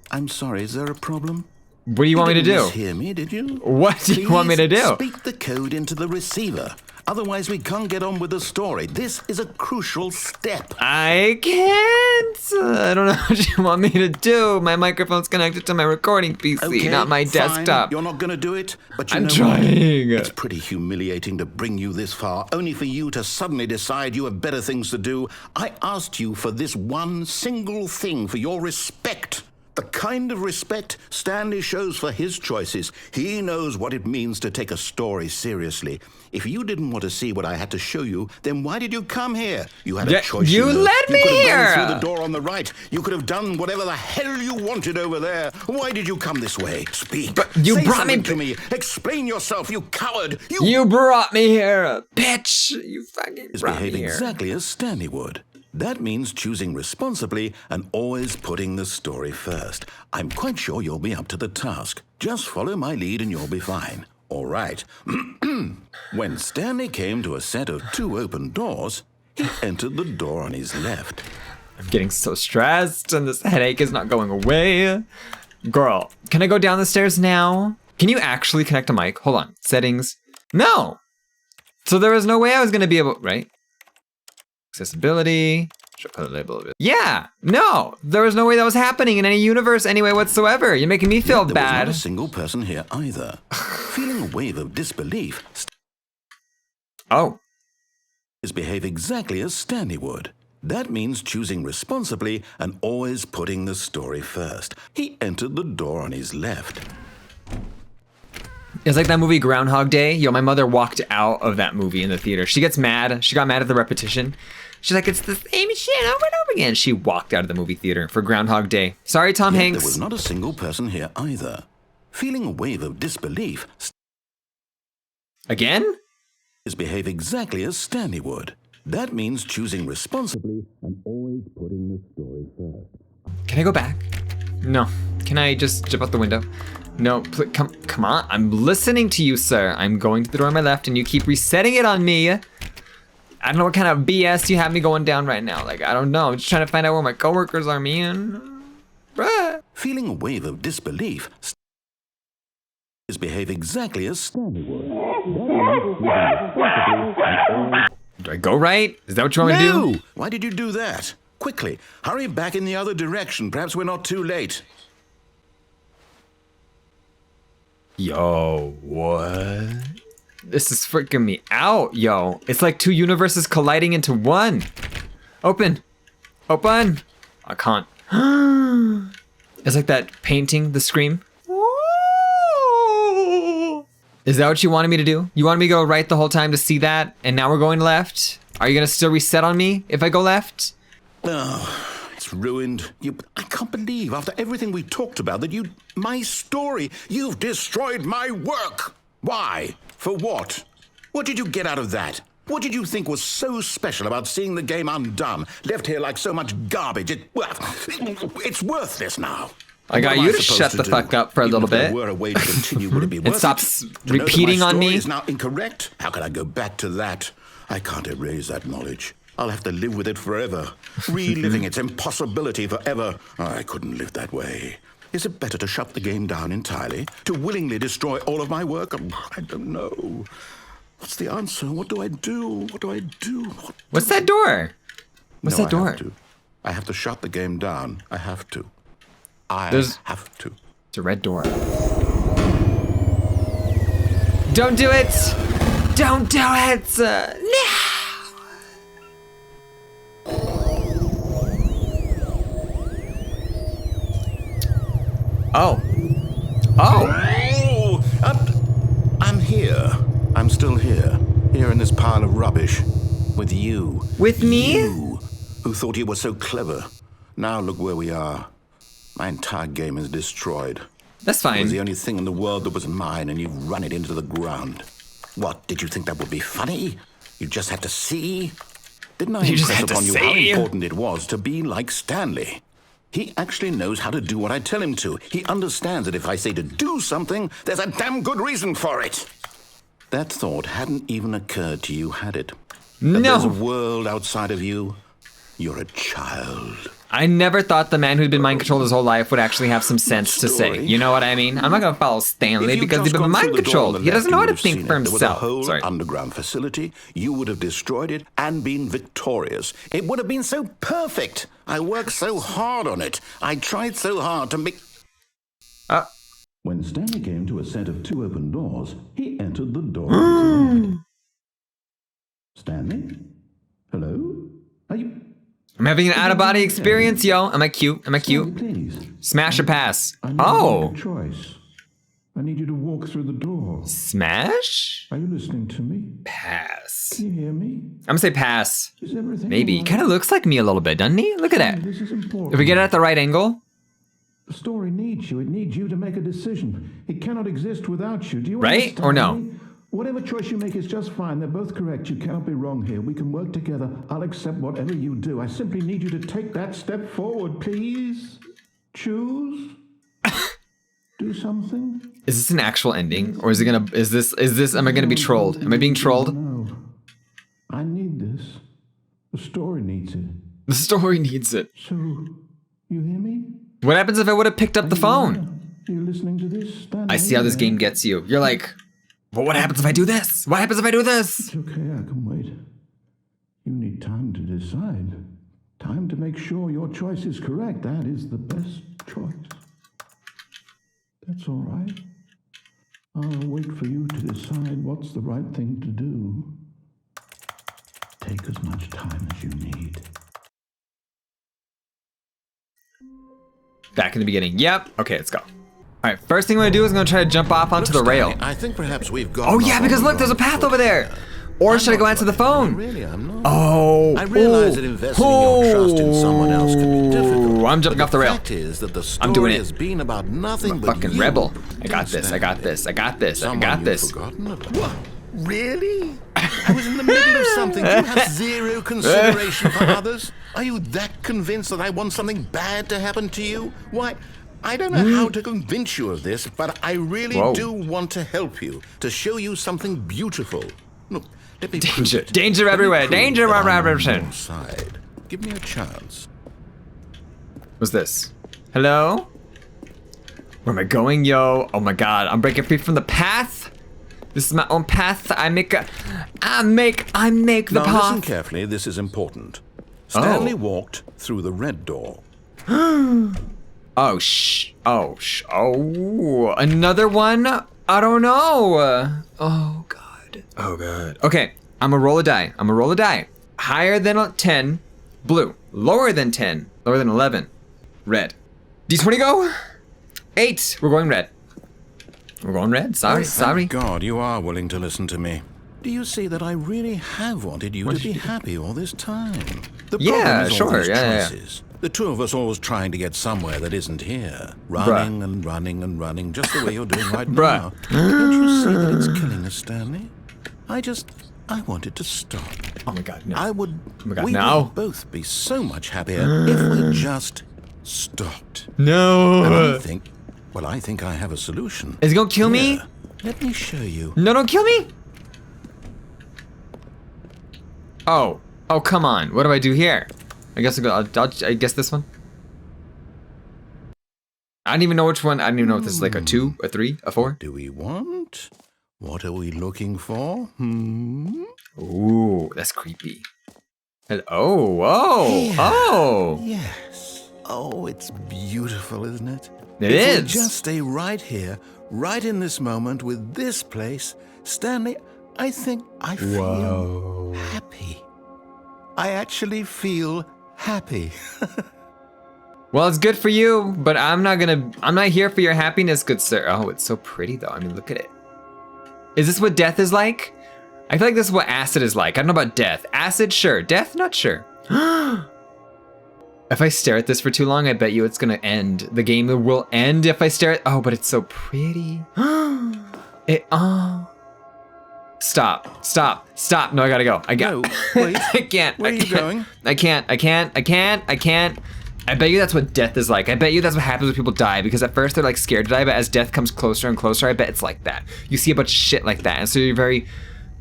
Speaker 1: I'm sorry, is there a problem?
Speaker 2: What do you want me to
Speaker 1: didn't
Speaker 2: do?
Speaker 1: Hear me, did you?
Speaker 2: What do you want me to
Speaker 1: Please
Speaker 2: do?
Speaker 1: Speak the code into the receiver. Otherwise, we can't get on with the story. This is a crucial step.
Speaker 2: I can't. I don't know what you want me to do. My microphone's connected to my recording PC,
Speaker 1: Okay,
Speaker 2: not my
Speaker 1: fine.
Speaker 2: desktop.
Speaker 1: You're not going to do it, but you
Speaker 2: I'm
Speaker 1: know
Speaker 2: trying.
Speaker 1: What? It's pretty humiliating to bring you this far, only for you to suddenly decide you have better things to do. I asked you for this one single thing, for your respect. The kind of respect Stanley shows for his choices. He knows what it means to take a story seriously. If you didn't want to see what I had to show you, then why did you come here? You had
Speaker 2: Yeah,
Speaker 1: a choice.
Speaker 2: you
Speaker 1: know.
Speaker 2: led me
Speaker 1: You could have
Speaker 2: here.
Speaker 1: gone through the door on the right. You could have done whatever the hell you wanted over there. Why did you come this way? Speak.
Speaker 2: But you
Speaker 1: Say
Speaker 2: brought me-
Speaker 1: something to me. Explain yourself, you coward.
Speaker 2: You brought me here, bitch. You fucking brought me
Speaker 1: Behave
Speaker 2: here.
Speaker 1: exactly as Stanley would. That means choosing responsibly and always putting the story first. I'm quite sure you'll be up to the task. Just follow my lead and you'll be fine. All right. When Stanley came to a set of 2 open doors, he entered the door on his left.
Speaker 2: I'm getting so stressed and this headache is not going away. Girl, can I go down the stairs now? Can you actually connect a mic? Hold on. Settings. No. So there was no way I was going to be able, right? Accessibility. Should I put a label of it? Yeah. No. There was no way that was happening in any universe anyway whatsoever. You're making me feel
Speaker 1: There was
Speaker 2: bad.
Speaker 1: not a single person here either. Feeling a wave of disbelief,
Speaker 2: Oh.
Speaker 1: behave exactly as Stanley would. That means choosing responsibly and always putting the story first. He entered the door on his left.
Speaker 2: It's like that movie Groundhog Day. Yo, my mother walked out of that movie in the theater. She gets mad. She got mad at the repetition. She's like, it's the same shit over and over again. She walked out of the movie theater for Groundhog Day. Sorry, Tom
Speaker 1: Yet
Speaker 2: Hanks.
Speaker 1: There was not a single person here either. Feeling a wave of disbelief,
Speaker 2: Again?
Speaker 1: behave exactly as Stanley would. That means choosing responsibly and always putting the story first.
Speaker 2: Can I go back? No. Can I just jump out the window? No, come on. I'm listening to you, sir. I'm going to the door on my left and you keep resetting it on me. I don't know what kind of BS you have me going down right now. Like, I don't know. I'm just trying to find out where my coworkers are, man. Bruh.
Speaker 1: Feeling a wave of disbelief, behave exactly as Stanley would.
Speaker 2: Do I go right? Is that what you want me to do?
Speaker 1: No! Why did you do that? Quickly, hurry back in the other direction. Perhaps we're not too late.
Speaker 2: Yo, what? This is freaking me out, yo. It's like 2 universes colliding into one. Open. Open. I can't. It's like that painting, The Scream. Is that what you wanted me to do? You wanted me to go right the whole time to see that, and now we're going left? Are you gonna still reset on me if I go left?
Speaker 1: Oh, it's ruined. I can't believe, after everything we talked about, that my story, you've destroyed my work. Why? For what? What did you get out of that? What did you think was so special about seeing the game undone, left here like so much garbage? It's worthless now.
Speaker 2: I got
Speaker 1: What am
Speaker 2: you to
Speaker 1: supposed
Speaker 2: shut the
Speaker 1: do?
Speaker 2: fuck up for a
Speaker 1: Even
Speaker 2: little
Speaker 1: if there
Speaker 2: bit.
Speaker 1: were a way to continue, would it be worth
Speaker 2: stop
Speaker 1: it?
Speaker 2: repeating
Speaker 1: To know that my
Speaker 2: on me?
Speaker 1: story is now incorrect? How can I go back to that? I can't erase that knowledge. I'll have to live with it forever, reliving its impossibility forever. I couldn't live that way. Is it better to shut the game down entirely? To willingly destroy all of my work? I don't know. What's the answer? What do I do? What do I do?
Speaker 2: What's that door? What's
Speaker 1: No,
Speaker 2: that
Speaker 1: I
Speaker 2: door?
Speaker 1: have to. I have to shut the game down. I have to. I have to.
Speaker 2: It's a red door. Don't do it! Don't do it! No! Oh. Oh!
Speaker 1: I'm here. I'm still here. Here in this pile of rubbish. With you.
Speaker 2: With me?
Speaker 1: You, who thought you were so clever. Now look where we are. My entire game is destroyed.
Speaker 2: That's
Speaker 1: It was
Speaker 2: fine.
Speaker 1: the only thing in the world that was mine, and you've run it into the ground. What, did you think that would be funny? You just had to see? Didn't I
Speaker 2: You just
Speaker 1: impress
Speaker 2: had to
Speaker 1: upon you how
Speaker 2: see?
Speaker 1: important it was to be like Stanley? He actually knows how to do what I tell him to. He understands that if I say to do something, there's a damn good reason for it. That thought hadn't even occurred to you, had it? That
Speaker 2: No.
Speaker 1: there's a world outside of you? You're a child.
Speaker 2: I never thought the man who'd been mind controlled his whole life would actually have some sense to say.
Speaker 1: Story.
Speaker 2: You know what I mean? I'm not gonna follow Stanley
Speaker 1: If you'd
Speaker 2: because he's
Speaker 1: just
Speaker 2: been
Speaker 1: gone
Speaker 2: mind
Speaker 1: through the door on
Speaker 2: controlled.
Speaker 1: the
Speaker 2: He doesn't
Speaker 1: left,
Speaker 2: know how
Speaker 1: you
Speaker 2: to
Speaker 1: would have
Speaker 2: think
Speaker 1: seen
Speaker 2: for
Speaker 1: it. There was a
Speaker 2: himself.
Speaker 1: whole
Speaker 2: Sorry.
Speaker 1: underground facility. You would have destroyed it and been victorious. It would have been so perfect. I worked so hard on it. I tried so hard to make... When Stanley came to a set of 2 open doors, he entered the door. Stanley? Hello? Are you...
Speaker 2: I'm having an out-of-body experience, yo. Am I cute? Am I cute?
Speaker 1: Please.
Speaker 2: Smash or pass?
Speaker 1: I need to
Speaker 2: Oh.
Speaker 1: make a choice. I need you to walk through the door.
Speaker 2: Smash?
Speaker 1: Are you listening to me?
Speaker 2: Pass.
Speaker 1: Can you hear me?
Speaker 2: I'm gonna say pass.
Speaker 1: Is everything
Speaker 2: Maybe. He
Speaker 1: all right?
Speaker 2: kind of looks like me a little bit, doesn't he? Look at that.
Speaker 1: This is important.
Speaker 2: If we get it at the right angle.
Speaker 1: The story needs you. It needs you to make a decision. It cannot exist without you. Do you
Speaker 2: Right?
Speaker 1: understand
Speaker 2: Or no?
Speaker 1: me? Whatever choice you make is just fine. They're both correct. You cannot be wrong here. We can work together. I'll accept whatever you do. I simply need you to take that step forward, please. Choose. Do something.
Speaker 2: Is this an actual ending? Or is it gonna, is this, am I gonna be trolled? Am I being trolled?
Speaker 1: No. I need this. The story needs it.
Speaker 2: The story needs it.
Speaker 1: So, you hear me?
Speaker 2: What happens if I would have picked up the phone?
Speaker 1: You listening to this? Stand
Speaker 2: I see how this
Speaker 1: there.
Speaker 2: game gets you. You're like, well, what happens if I do this? What happens if I do this?
Speaker 1: It's okay, I can wait. You need time to decide. Time to make sure your choice is correct. That is the best choice. That's all right. I'll wait for you to decide what's the right thing to do. Take as much time as you need.
Speaker 2: Back in the beginning. Yep. Okay, let's go. All right, first thing I'm gonna do is I'm gonna try to jump off onto the rail.
Speaker 1: I think perhaps we've got.
Speaker 2: Oh yeah, because look, there's a path over there. Or should I go answer the phone?
Speaker 1: Really, I'm not.
Speaker 2: Oh.
Speaker 1: I realize that investing your trust in someone else can be difficult.
Speaker 2: I'm jumping
Speaker 1: but
Speaker 2: off the rail.
Speaker 1: fact is that the story
Speaker 2: I'm doing it.
Speaker 1: has been about nothing
Speaker 2: I'm a
Speaker 1: but
Speaker 2: fucking
Speaker 1: you.
Speaker 2: rebel. I got this. I got this. I got this. I
Speaker 1: Someone
Speaker 2: got
Speaker 1: you've
Speaker 2: this.
Speaker 1: forgotten about. What? Really? I was in the middle of something. You have zero consideration for others. Are you that convinced that I want something bad to happen to you? Why? I don't know how to convince you of this, but I really
Speaker 2: Whoa.
Speaker 1: do want to help you, to show you something beautiful. Look, let me prove
Speaker 2: Danger.
Speaker 1: it.
Speaker 2: Danger
Speaker 1: Let me
Speaker 2: everywhere.
Speaker 1: prove
Speaker 2: Danger
Speaker 1: that I'm on
Speaker 2: everywhere.
Speaker 1: your side. Give me a chance.
Speaker 2: What's this? Hello? Where am I going, yo? Oh my god, I'm breaking free from the path. This is my own path. I make the
Speaker 1: Now
Speaker 2: path.
Speaker 1: listen carefully, this is important. Stanley walked through the red door.
Speaker 2: Oh, another one? I don't know. Oh, God. Oh, God. Okay, I'm gonna roll a die. Higher than 10, blue. Lower than 10, lower than 11, red. D20 go? 8, we're going red. We're going red, sorry.
Speaker 1: Thank God you are willing to listen to me. Do you see that I really have wanted you to be happy all this time? The
Speaker 2: Yeah,
Speaker 1: problem is all
Speaker 2: sure,
Speaker 1: these
Speaker 2: yeah.
Speaker 1: choices. The two of us always trying to get somewhere that isn't here. Running and running and running, just the way you're doing right now. Don't you see that it's killing us, Stanley? I wanted to stop.
Speaker 2: Oh my God, no.
Speaker 1: We
Speaker 2: no.
Speaker 1: would both be so much happier if we just stopped.
Speaker 2: No.
Speaker 1: And I think I have a solution.
Speaker 2: Is he gonna kill me?
Speaker 1: Here, let me show you.
Speaker 2: No, don't kill me. Oh, come on. What do I do here? I guess I guess this one. I don't even know which one. I don't even know if this is like a 2, a 3, a 4.
Speaker 1: Do we want? What are we looking for?
Speaker 2: Ooh, that's creepy. Oh, whoa,
Speaker 1: Here.
Speaker 2: oh.
Speaker 1: Yes. Oh, it's beautiful, isn't it?
Speaker 2: It
Speaker 1: If we
Speaker 2: is.
Speaker 1: just stay right here, right in this moment with this place, Stanley, I think I feel happy. I actually feel happy.
Speaker 2: Well, it's good for you, but I'm not here for your happiness, good sir. Oh, it's so pretty though. I mean, look at it. Is this what death is like? I feel like this is what acid is like. I don't know about death. Acid, sure. Death, not sure. If I stare at this for too long, I bet you it's gonna end. The game will end if I stare at, oh, but it's so pretty. Oh. Stop. No, I gotta go.
Speaker 1: No, wait.
Speaker 2: I can't.
Speaker 1: Where are you going?
Speaker 2: I can't. I bet you that's what death is like. I bet you that's what happens when people die, because at first they're like scared to die, but as death comes closer and closer, I bet it's like that. You see a bunch of shit like that, and so you're very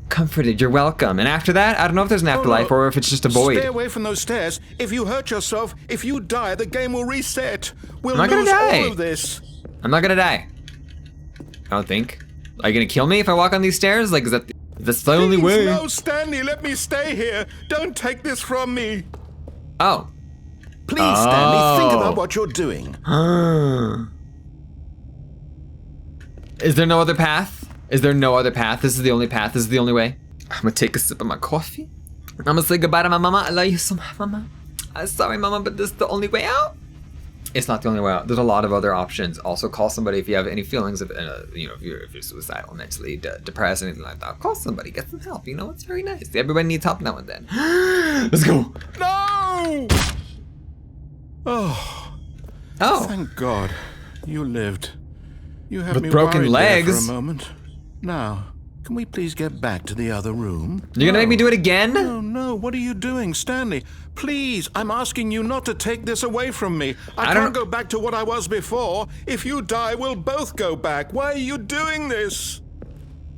Speaker 2: comforted. You're welcome. And after that, I don't know if there's an afterlife or if it's just a void.
Speaker 1: Stay away from those stairs. If you hurt yourself, if you die, the game will reset. We'll
Speaker 2: I'm not
Speaker 1: lose
Speaker 2: gonna die.
Speaker 1: all of this.
Speaker 2: I'm not gonna die. I don't think. Are you gonna kill me if I walk on these stairs? Like, that's the only
Speaker 1: Please,
Speaker 2: way?
Speaker 1: No, Stanley, let me stay here. Don't take this from me.
Speaker 2: Oh.
Speaker 1: Please, Stanley, think about what you're doing.
Speaker 2: Is there no other path? Is there no other path? This is the only path. This is the only way. I'm gonna take a sip of my coffee. I'm gonna say goodbye to my mama. I love you so much, mama. I'm sorry, mama, but this is the only way out. It's not the only way out. There's a lot of other options. Also, call somebody if you have any feelings of, you know, if you're suicidal, mentally depressed, anything like that. Call somebody, get some help. You know, it's very nice. Everybody needs help now and then. Let's go.
Speaker 1: No! Oh.
Speaker 2: Oh.
Speaker 1: Thank God. You lived. You had
Speaker 2: With
Speaker 1: me
Speaker 2: broken
Speaker 1: worried
Speaker 2: legs.
Speaker 1: there for a moment. Now, can we please get back to the other room?
Speaker 2: You're gonna make me do it again?
Speaker 1: No, what are you doing, Stanley? Please, I'm asking you not to take this away from me. I
Speaker 2: don't-
Speaker 1: can't go back to what I was before. If you die, we'll both go back. Why are you doing this?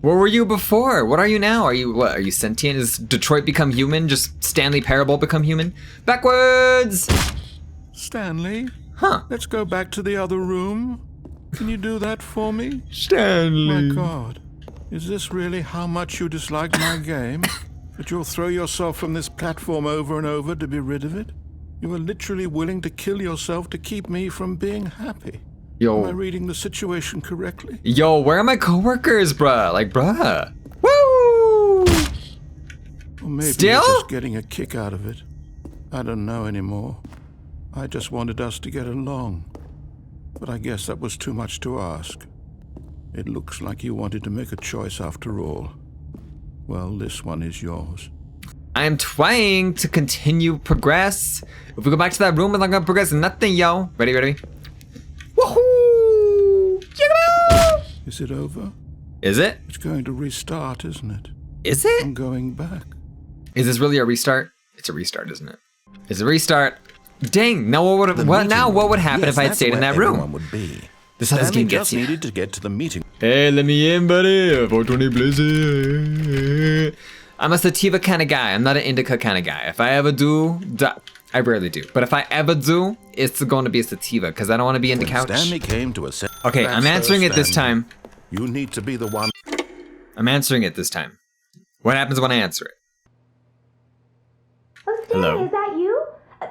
Speaker 2: Where were you before? What are you now? Are you sentient? Is Detroit become human? Just Stanley Parable become human? Backwards!
Speaker 1: Stanley?
Speaker 2: Huh.
Speaker 1: Let's go back to the other room. Can you do that for me?
Speaker 2: Stanley.
Speaker 1: My God. Is this really how much you dislike my game? That you'll throw yourself from this platform over and over to be rid of it? You are literally willing to kill yourself to keep me from being happy. Am I reading the situation correctly?
Speaker 2: Yo, where are my coworkers, bruh? Like, bruh. Woo!
Speaker 1: Or maybe
Speaker 2: Still?
Speaker 1: you're just getting a kick out of it. I don't know anymore. I just wanted us to get along. But I guess that was too much to ask. It looks like you wanted to make a choice after all. Well, this one is yours.
Speaker 2: I am trying to continue progress. If we go back to that room, I'm not gonna progress nothing, yo. Ready? Woohoo!
Speaker 1: Is it over?
Speaker 2: Is it?
Speaker 1: It's going to restart, isn't it?
Speaker 2: Is it?
Speaker 1: I'm going back.
Speaker 2: Is this really a restart? It's a restart, isn't it? It's a restart. Dang, now what would happen if I had stayed in that room?
Speaker 1: Would be.
Speaker 2: This is how this
Speaker 1: Stanley
Speaker 2: game gets
Speaker 1: just
Speaker 2: you.
Speaker 1: needed to get to the meeting.
Speaker 2: Hey, let me in, buddy. 420 Blizzard. I'm a sativa kind of guy. I'm not an indica kind of guy. If I ever do, I rarely do. But if I ever do, it's going to be a sativa because I don't want to be in the
Speaker 1: When
Speaker 2: couch.
Speaker 1: Stanley came to a
Speaker 2: Okay, I'm answering it this time.
Speaker 1: You need to be the one.
Speaker 2: I'm answering it this time. What happens when I answer it?
Speaker 5: Oh, Stanley,
Speaker 2: Hello?
Speaker 5: is that you?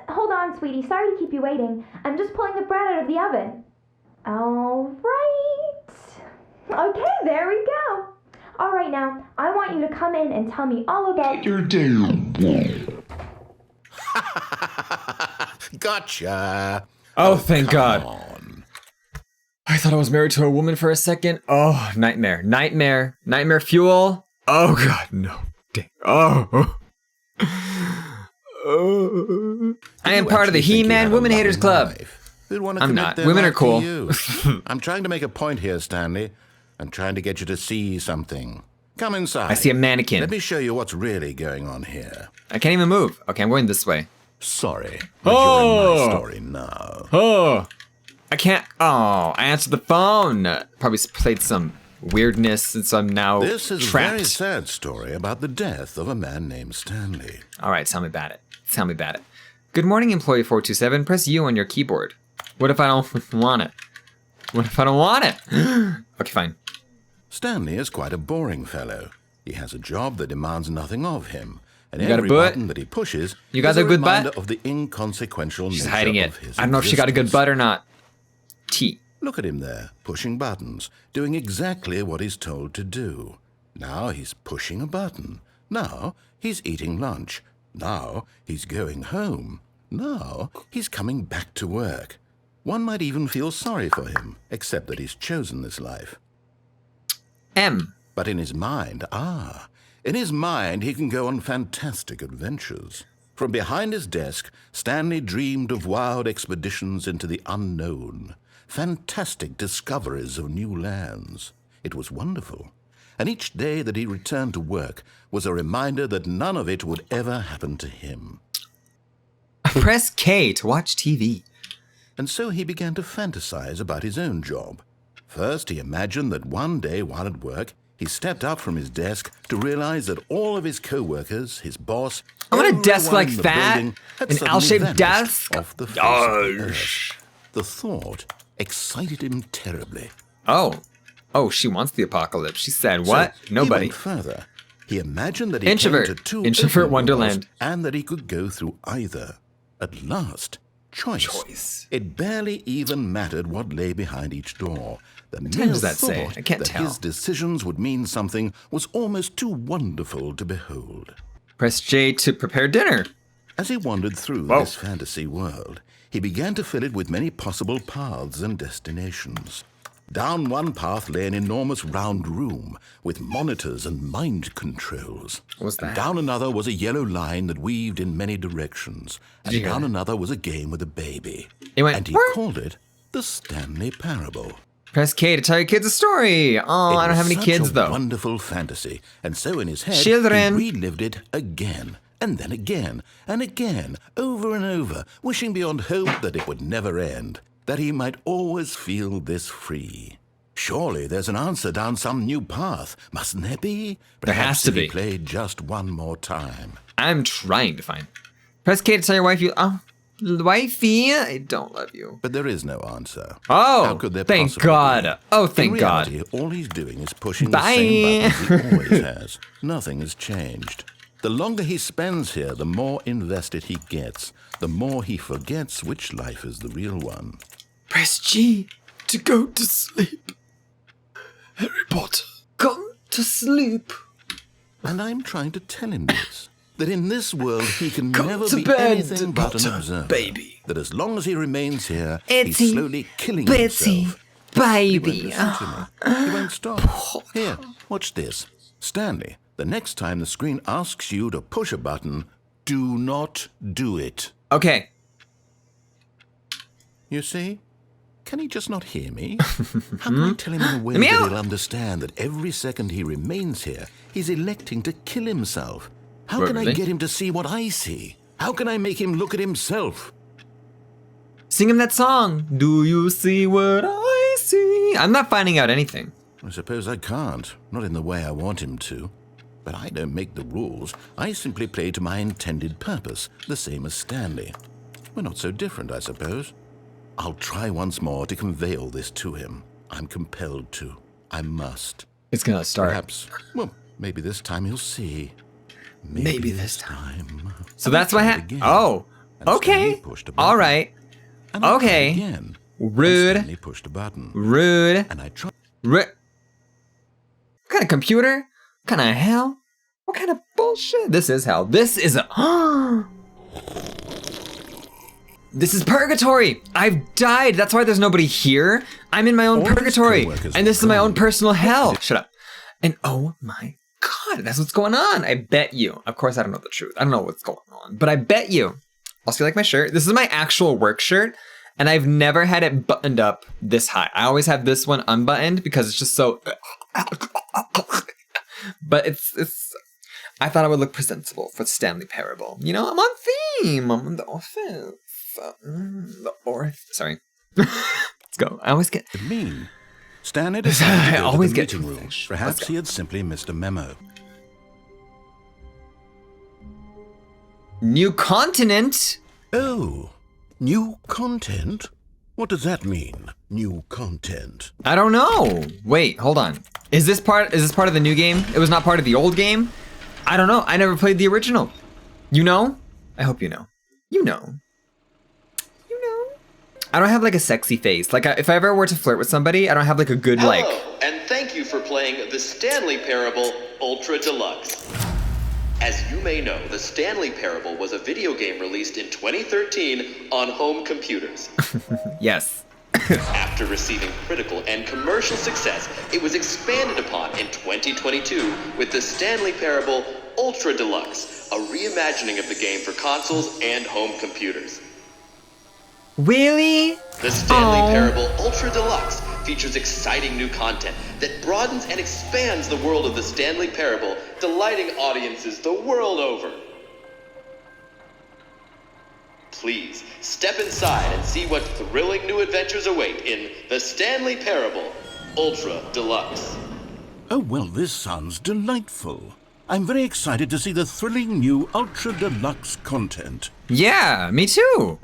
Speaker 5: Hold on, sweetie. Sorry to keep you waiting. I'm just pulling the bread out of the oven. All right. Okay, there we go. All right, now, I want you to come in and tell me all about your
Speaker 1: Gotcha.
Speaker 2: Oh, thank God.
Speaker 1: On.
Speaker 2: I thought I was married to a woman for a second. Oh, nightmare. Nightmare fuel. Oh, God, no. Dang. Oh. I am part of the He-Man Women Haters Club. I'm not. Women are cool.
Speaker 1: I'm trying to make a point here, Stanley. I'm trying to get you to see something. Come inside.
Speaker 2: I see a mannequin.
Speaker 1: Let me show you what's really going on here.
Speaker 2: I can't even move. Okay, I'm going this way.
Speaker 1: Sorry, but you're in my story now.
Speaker 2: Oh. I can't. Oh, I answered the phone. Probably played some weirdness, and so I'm now
Speaker 1: This is
Speaker 2: trapped.
Speaker 1: a very sad story about the death of a man named Stanley.
Speaker 2: All right, tell me about it. Tell me about it. Good morning, employee 427. Press U on your keyboard. What if I don't want it? What if I don't want it? Okay, fine.
Speaker 1: Stanley is quite a boring fellow. He has a job that demands nothing of him, and
Speaker 2: You got a
Speaker 1: every
Speaker 2: butt?
Speaker 1: button that he pushes
Speaker 2: You got
Speaker 1: is
Speaker 2: a
Speaker 1: a
Speaker 2: good
Speaker 1: reminder
Speaker 2: butt?
Speaker 1: of the inconsequential
Speaker 2: She's
Speaker 1: nature
Speaker 2: hiding it.
Speaker 1: of his
Speaker 2: I don't know if she got a good
Speaker 1: existence.
Speaker 2: butt or not. T.
Speaker 1: Look at him there, pushing buttons, doing exactly what he's told to do. Now he's pushing a button. Now he's eating lunch. Now he's going home. Now he's coming back to work. One might even feel sorry for him, except that he's chosen this life.
Speaker 2: M.
Speaker 1: But in his mind, he can go on fantastic adventures. From behind his desk, Stanley dreamed of wild expeditions into the unknown, fantastic discoveries of new lands. It was wonderful. And each day that he returned to work was a reminder that none of it would ever happen to him.
Speaker 2: Press K to watch TV.
Speaker 1: And so he began to fantasize about his own job. First, he imagined that one day while at work, he stepped up from his desk to realize that all of his co-workers, his boss,
Speaker 2: I want a desk
Speaker 1: everyone
Speaker 2: like
Speaker 1: in the
Speaker 2: that,
Speaker 1: building had
Speaker 2: an
Speaker 1: suddenly
Speaker 2: L-shaped
Speaker 1: vanished
Speaker 2: desk.
Speaker 1: off the face of the earth. The thought excited him terribly.
Speaker 2: Oh, she wants the apocalypse. She said, what?
Speaker 1: So
Speaker 2: Nobody.
Speaker 1: He went further. He imagined that he
Speaker 2: Introvert.
Speaker 1: came to two
Speaker 2: Introvert
Speaker 1: open
Speaker 2: Wonderland.
Speaker 1: doors and that he could go through either. At last, choice. It barely even mattered what lay behind each door. The
Speaker 2: time
Speaker 1: mere
Speaker 2: does that say?
Speaker 1: thought
Speaker 2: I can't
Speaker 1: that
Speaker 2: tell.
Speaker 1: his decisions would mean something was almost too wonderful to behold.
Speaker 2: Press J to prepare dinner.
Speaker 1: As he wandered through this fantasy world, he began to fill it with many possible paths and destinations. Down one path lay an enormous round room with monitors and mind controls.
Speaker 2: What's that?
Speaker 1: And down another was a yellow line that weaved in many directions. And
Speaker 2: you hear
Speaker 1: down
Speaker 2: that?
Speaker 1: another was a game with a baby.
Speaker 2: It went,
Speaker 1: And he
Speaker 2: "Whir."
Speaker 1: called it the Stanley Parable.
Speaker 2: Press K to tell your kids a story. Oh,
Speaker 1: It
Speaker 2: I don't
Speaker 1: was
Speaker 2: have any
Speaker 1: such
Speaker 2: kids
Speaker 1: a
Speaker 2: though.
Speaker 1: wonderful fantasy, and so in his head
Speaker 2: Children.
Speaker 1: he relived it again, and then again, and again, over and over, wishing beyond hope that it would never end, that he might always feel this free. Surely there's an answer down some new path, mustn't there be?
Speaker 2: There has to
Speaker 1: if he
Speaker 2: be.
Speaker 1: played just one more time.
Speaker 2: I'm trying to find. Press K to tell your wife you. Oh, wifey, I don't love you.
Speaker 1: But there is no answer.
Speaker 2: Oh,
Speaker 1: How could there
Speaker 2: thank
Speaker 1: possibly
Speaker 2: God.
Speaker 1: be?
Speaker 2: Oh, thank
Speaker 1: In
Speaker 2: God.
Speaker 1: reality, all he's doing is pushing
Speaker 2: Bye.
Speaker 1: the same buttons he always has. Nothing has changed. The longer he spends here, the more invested he gets, the more he forgets which life is the real one.
Speaker 2: Press G to go to sleep. Harry Potter, go to sleep.
Speaker 1: And I'm trying to tell him this, that in this world he can
Speaker 2: Go
Speaker 1: never
Speaker 2: to
Speaker 1: be
Speaker 2: bed,
Speaker 1: anything but
Speaker 2: Potter,
Speaker 1: an observer.
Speaker 2: baby.
Speaker 1: That as long as he remains here,
Speaker 2: Itsy,
Speaker 1: he's slowly killing
Speaker 2: bitsy,
Speaker 1: himself. He won't
Speaker 2: baby.
Speaker 1: listen to me. He won't stop. Here, watch this. Stanley, the next time the screen asks you to push a button, do not do it.
Speaker 2: Okay.
Speaker 1: You see? Can he just not hear me? How can I tell him in a way that
Speaker 2: Meow.
Speaker 1: he'll understand that every second he remains here, he's electing to kill himself? How
Speaker 2: What,
Speaker 1: can I
Speaker 2: really?
Speaker 1: get him to see what I see? How can I make him look at himself?
Speaker 2: Sing him that song. Do you see what I see? I'm not finding out anything.
Speaker 1: I suppose I can't, not in the way I want him to. But I don't make the rules. I simply play to my intended purpose, the same as Stanley. We're not so different, I suppose. I'll try once more to convey all this to him. I'm compelled to. I must.
Speaker 2: It's gonna start.
Speaker 1: Perhaps, well, maybe this time he'll see.
Speaker 2: Maybe this time. So
Speaker 1: And I
Speaker 2: that's what
Speaker 1: tried
Speaker 2: happened.
Speaker 1: again.
Speaker 2: Oh,
Speaker 1: And Stanley
Speaker 2: okay.
Speaker 1: pushed a button.
Speaker 2: All right.
Speaker 1: And I tried
Speaker 2: Okay.
Speaker 1: again. And
Speaker 2: Rude.
Speaker 1: Stanley pushed a button.
Speaker 2: Rude.
Speaker 1: And I tried.
Speaker 2: What kind of computer? What kind of hell? What kind of bullshit? This is hell. This is a. This is purgatory. I've died. That's why there's nobody here. I'm in my own
Speaker 1: All his
Speaker 2: purgatory.
Speaker 1: coworkers
Speaker 2: And this is my own
Speaker 1: gone.
Speaker 2: personal hell. Shut up. And oh my God, that's what's going on. I bet you. Of course, I don't know the truth. I don't know what's going on. But I bet you. Also, you like my shirt? This is my actual work shirt. And I've never had it buttoned up this high. I always have this one unbuttoned because it's just so. But it's. I thought I would look presentable for the Stanley Parable. You know, I'm on theme. I'm on the offense. Sorry. Let's go. I always get.
Speaker 1: mean. Stanley decided to
Speaker 2: I
Speaker 1: go
Speaker 2: always
Speaker 1: to the
Speaker 2: get
Speaker 1: meeting
Speaker 2: too
Speaker 1: room.
Speaker 2: fish.
Speaker 1: Perhaps
Speaker 2: Let's
Speaker 1: he had simply missed a memo.
Speaker 2: New continent.
Speaker 1: Oh, new content? What does that mean? New content.
Speaker 2: I don't know. Wait, hold on. Is this part of the new game? It was not part of the old game? I don't know. I never played the original. You know? I hope you know. You know. You know. I don't have like a sexy face. Like if I ever were to flirt with somebody, I don't have like a good like.
Speaker 6: Hello, and thank you for playing the Stanley Parable Ultra Deluxe. As you may know, the Stanley Parable was a video game released in 2013 on home computers.
Speaker 2: Yes.
Speaker 6: After receiving critical and commercial success, it was expanded upon in 2022 with the Stanley Parable Ultra Deluxe, a reimagining of the game for consoles and home computers.
Speaker 2: Really?
Speaker 6: The Stanley Parable Ultra Deluxe features exciting new content that broadens and expands the world of the Stanley Parable, delighting audiences the world over. Please, step inside and see what thrilling new adventures await in the Stanley Parable Ultra Deluxe.
Speaker 1: Oh, well, this sounds delightful. I'm very excited to see the thrilling new Ultra Deluxe content.
Speaker 2: Yeah, me too.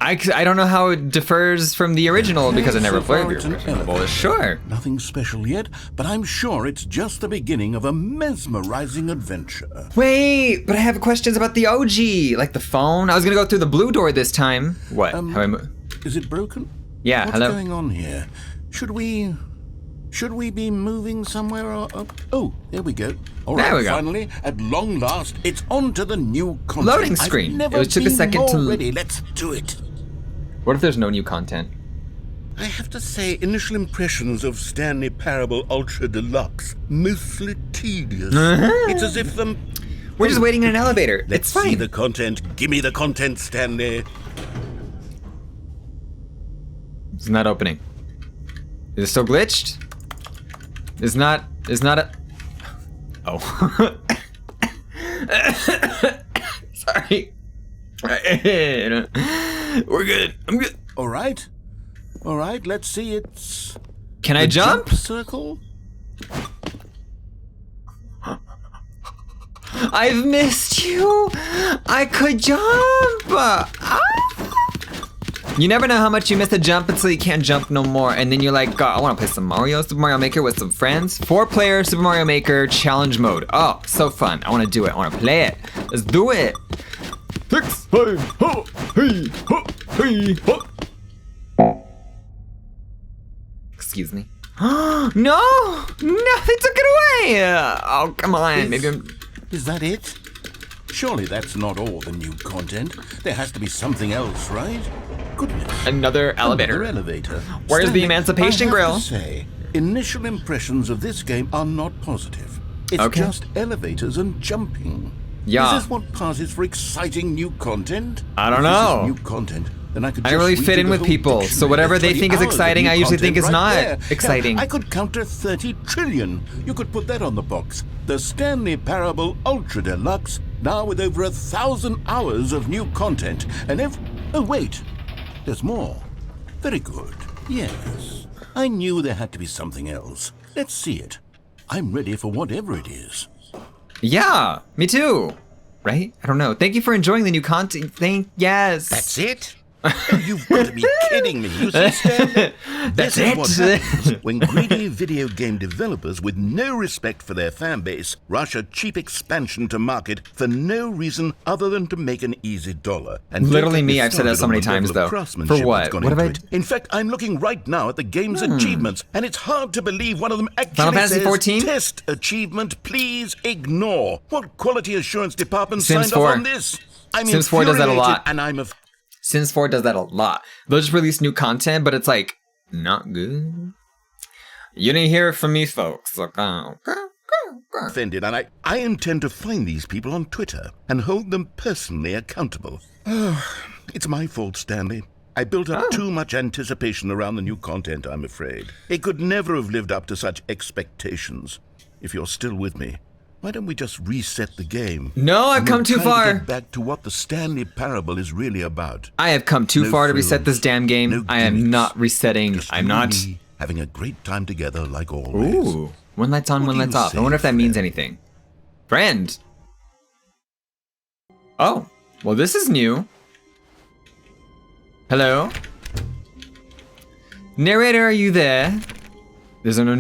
Speaker 2: I don't know how it differs from the original because I never played the original. Well, sure.
Speaker 1: Nothing special yet, but I'm sure it's just the beginning of a mesmerizing adventure.
Speaker 2: Wait, but I have questions about the OG, like the phone. I was gonna go through the blue door this time. What? How I
Speaker 1: Is it broken?
Speaker 2: Yeah,
Speaker 1: What's
Speaker 2: hello?
Speaker 1: going on here? Should we be moving somewhere? Oh, there we go. All right,
Speaker 2: There we go.
Speaker 1: finally, at long last, it's on to the new content.
Speaker 2: Loading screen.
Speaker 1: I've never
Speaker 2: It took a
Speaker 1: been
Speaker 2: second
Speaker 1: more
Speaker 2: to-
Speaker 1: ready. Let's do it.
Speaker 2: What if there's no new content?
Speaker 1: I have to say, initial impressions of Stanley Parable Ultra Deluxe, mostly tedious. It's as if the...
Speaker 2: We're just waiting in an elevator.
Speaker 1: Let's
Speaker 2: It's fine.
Speaker 1: see the content. Give me the content, Stanley.
Speaker 2: It's not opening. Is it still glitched? It's not a... Oh. Sorry. We're good. I'm good.
Speaker 1: All right, let's see. It's...
Speaker 2: Can I
Speaker 1: the
Speaker 2: jump?
Speaker 1: circle?
Speaker 2: I've missed you. I could jump. Ah. You never know how much you miss a jump until you can't jump no more. And then you're like, God, I want to play some Super Mario Maker with some friends. 4-player Super Mario Maker challenge mode. Oh, so fun. I want to do it. I want to play it. Let's do it. 6, 5, ho, hey, ho, hey, ho. Excuse me. No, they took it away. Oh, come on. Maybe I'm...
Speaker 1: Is that it? Surely that's not all the new content. There has to be something else, right? Goodness.
Speaker 2: Another elevator.
Speaker 1: Another elevator.
Speaker 2: Where's the
Speaker 1: Stanley,
Speaker 2: Emancipation
Speaker 1: I
Speaker 2: Grill?
Speaker 1: have to say, initial impressions of this game are not positive. It's
Speaker 2: Okay.
Speaker 1: just elevators and jumping.
Speaker 2: Yeah.
Speaker 1: Is this what passes for exciting new content?
Speaker 2: I don't
Speaker 1: If this
Speaker 2: know.
Speaker 1: is new content, then I could
Speaker 2: I
Speaker 1: just
Speaker 2: really
Speaker 1: read
Speaker 2: fit
Speaker 1: you
Speaker 2: in
Speaker 1: the
Speaker 2: with
Speaker 1: whole
Speaker 2: people, so
Speaker 1: dictionary.
Speaker 2: whatever they
Speaker 1: There's
Speaker 2: think is
Speaker 1: 20 hours of
Speaker 2: exciting,
Speaker 1: new
Speaker 2: I usually think
Speaker 1: content
Speaker 2: is not
Speaker 1: there.
Speaker 2: exciting.
Speaker 1: I could counter 30 trillion. You could put that on the box. The Stanley Parable Ultra Deluxe, now with over 1,000 hours of new content. And oh wait, there's more. Very good. Yes. I knew there had to be something else. Let's see it. I'm ready for whatever it is.
Speaker 2: Yeah, me too. Right? I don't know. Thank you for enjoying the new content. Yes.
Speaker 1: That's it? Oh, you've got to be kidding me. You see, Stan?
Speaker 2: That's
Speaker 1: This is what
Speaker 2: it.
Speaker 1: happens when greedy video game developers with no respect for their fan base rush a cheap expansion to market for no reason other than to make an easy dollar. And
Speaker 2: Literally
Speaker 1: don't get
Speaker 2: me, I've said that
Speaker 1: started
Speaker 2: so
Speaker 1: on
Speaker 2: many
Speaker 1: the
Speaker 2: times,
Speaker 1: level of
Speaker 2: though.
Speaker 1: craftsmanship
Speaker 2: For what?
Speaker 1: that's gone
Speaker 2: What have
Speaker 1: into
Speaker 2: I-
Speaker 1: it. In fact, I'm looking right now at the game's achievements, and it's hard to believe one of them actually
Speaker 2: Fantasy
Speaker 1: says,
Speaker 2: 14?
Speaker 1: Test achievement, please ignore. What quality assurance department
Speaker 2: Sims
Speaker 1: signed
Speaker 2: 4.
Speaker 1: off on this? I'm
Speaker 2: Sims 4 does that a
Speaker 1: infuriated,
Speaker 2: lot.
Speaker 1: and I'm
Speaker 2: Sims 4 does that a lot. They'll just release new content, but it's like, not good. You didn't hear it from me, folks. Like, oh.
Speaker 1: offended, and I intend to find these people on Twitter and hold them personally accountable. It's my fault, Stanley. I built up too much anticipation around the new content, I'm afraid. It could never have lived up to such expectations. If you're still with me, why don't we just reset the game?
Speaker 2: No, I've
Speaker 1: And
Speaker 2: come
Speaker 1: we'll
Speaker 2: too
Speaker 1: try to
Speaker 2: far.
Speaker 1: get back to what the Stanley Parable is really about.
Speaker 2: I have come too
Speaker 1: No
Speaker 2: far to reset
Speaker 1: frills,
Speaker 2: this damn game.
Speaker 1: no
Speaker 2: I am
Speaker 1: gimmicks.
Speaker 2: not resetting.
Speaker 1: Just
Speaker 2: I'm
Speaker 1: you and
Speaker 2: not.
Speaker 1: me having a great time together like always.
Speaker 2: Ooh. One light's on,
Speaker 1: What
Speaker 2: one
Speaker 1: do you
Speaker 2: light's off. I
Speaker 1: say,
Speaker 2: wonder if that means
Speaker 1: friend?
Speaker 2: anything. Friend. Oh, well, this is new. Hello? Narrator, are you there? Is there no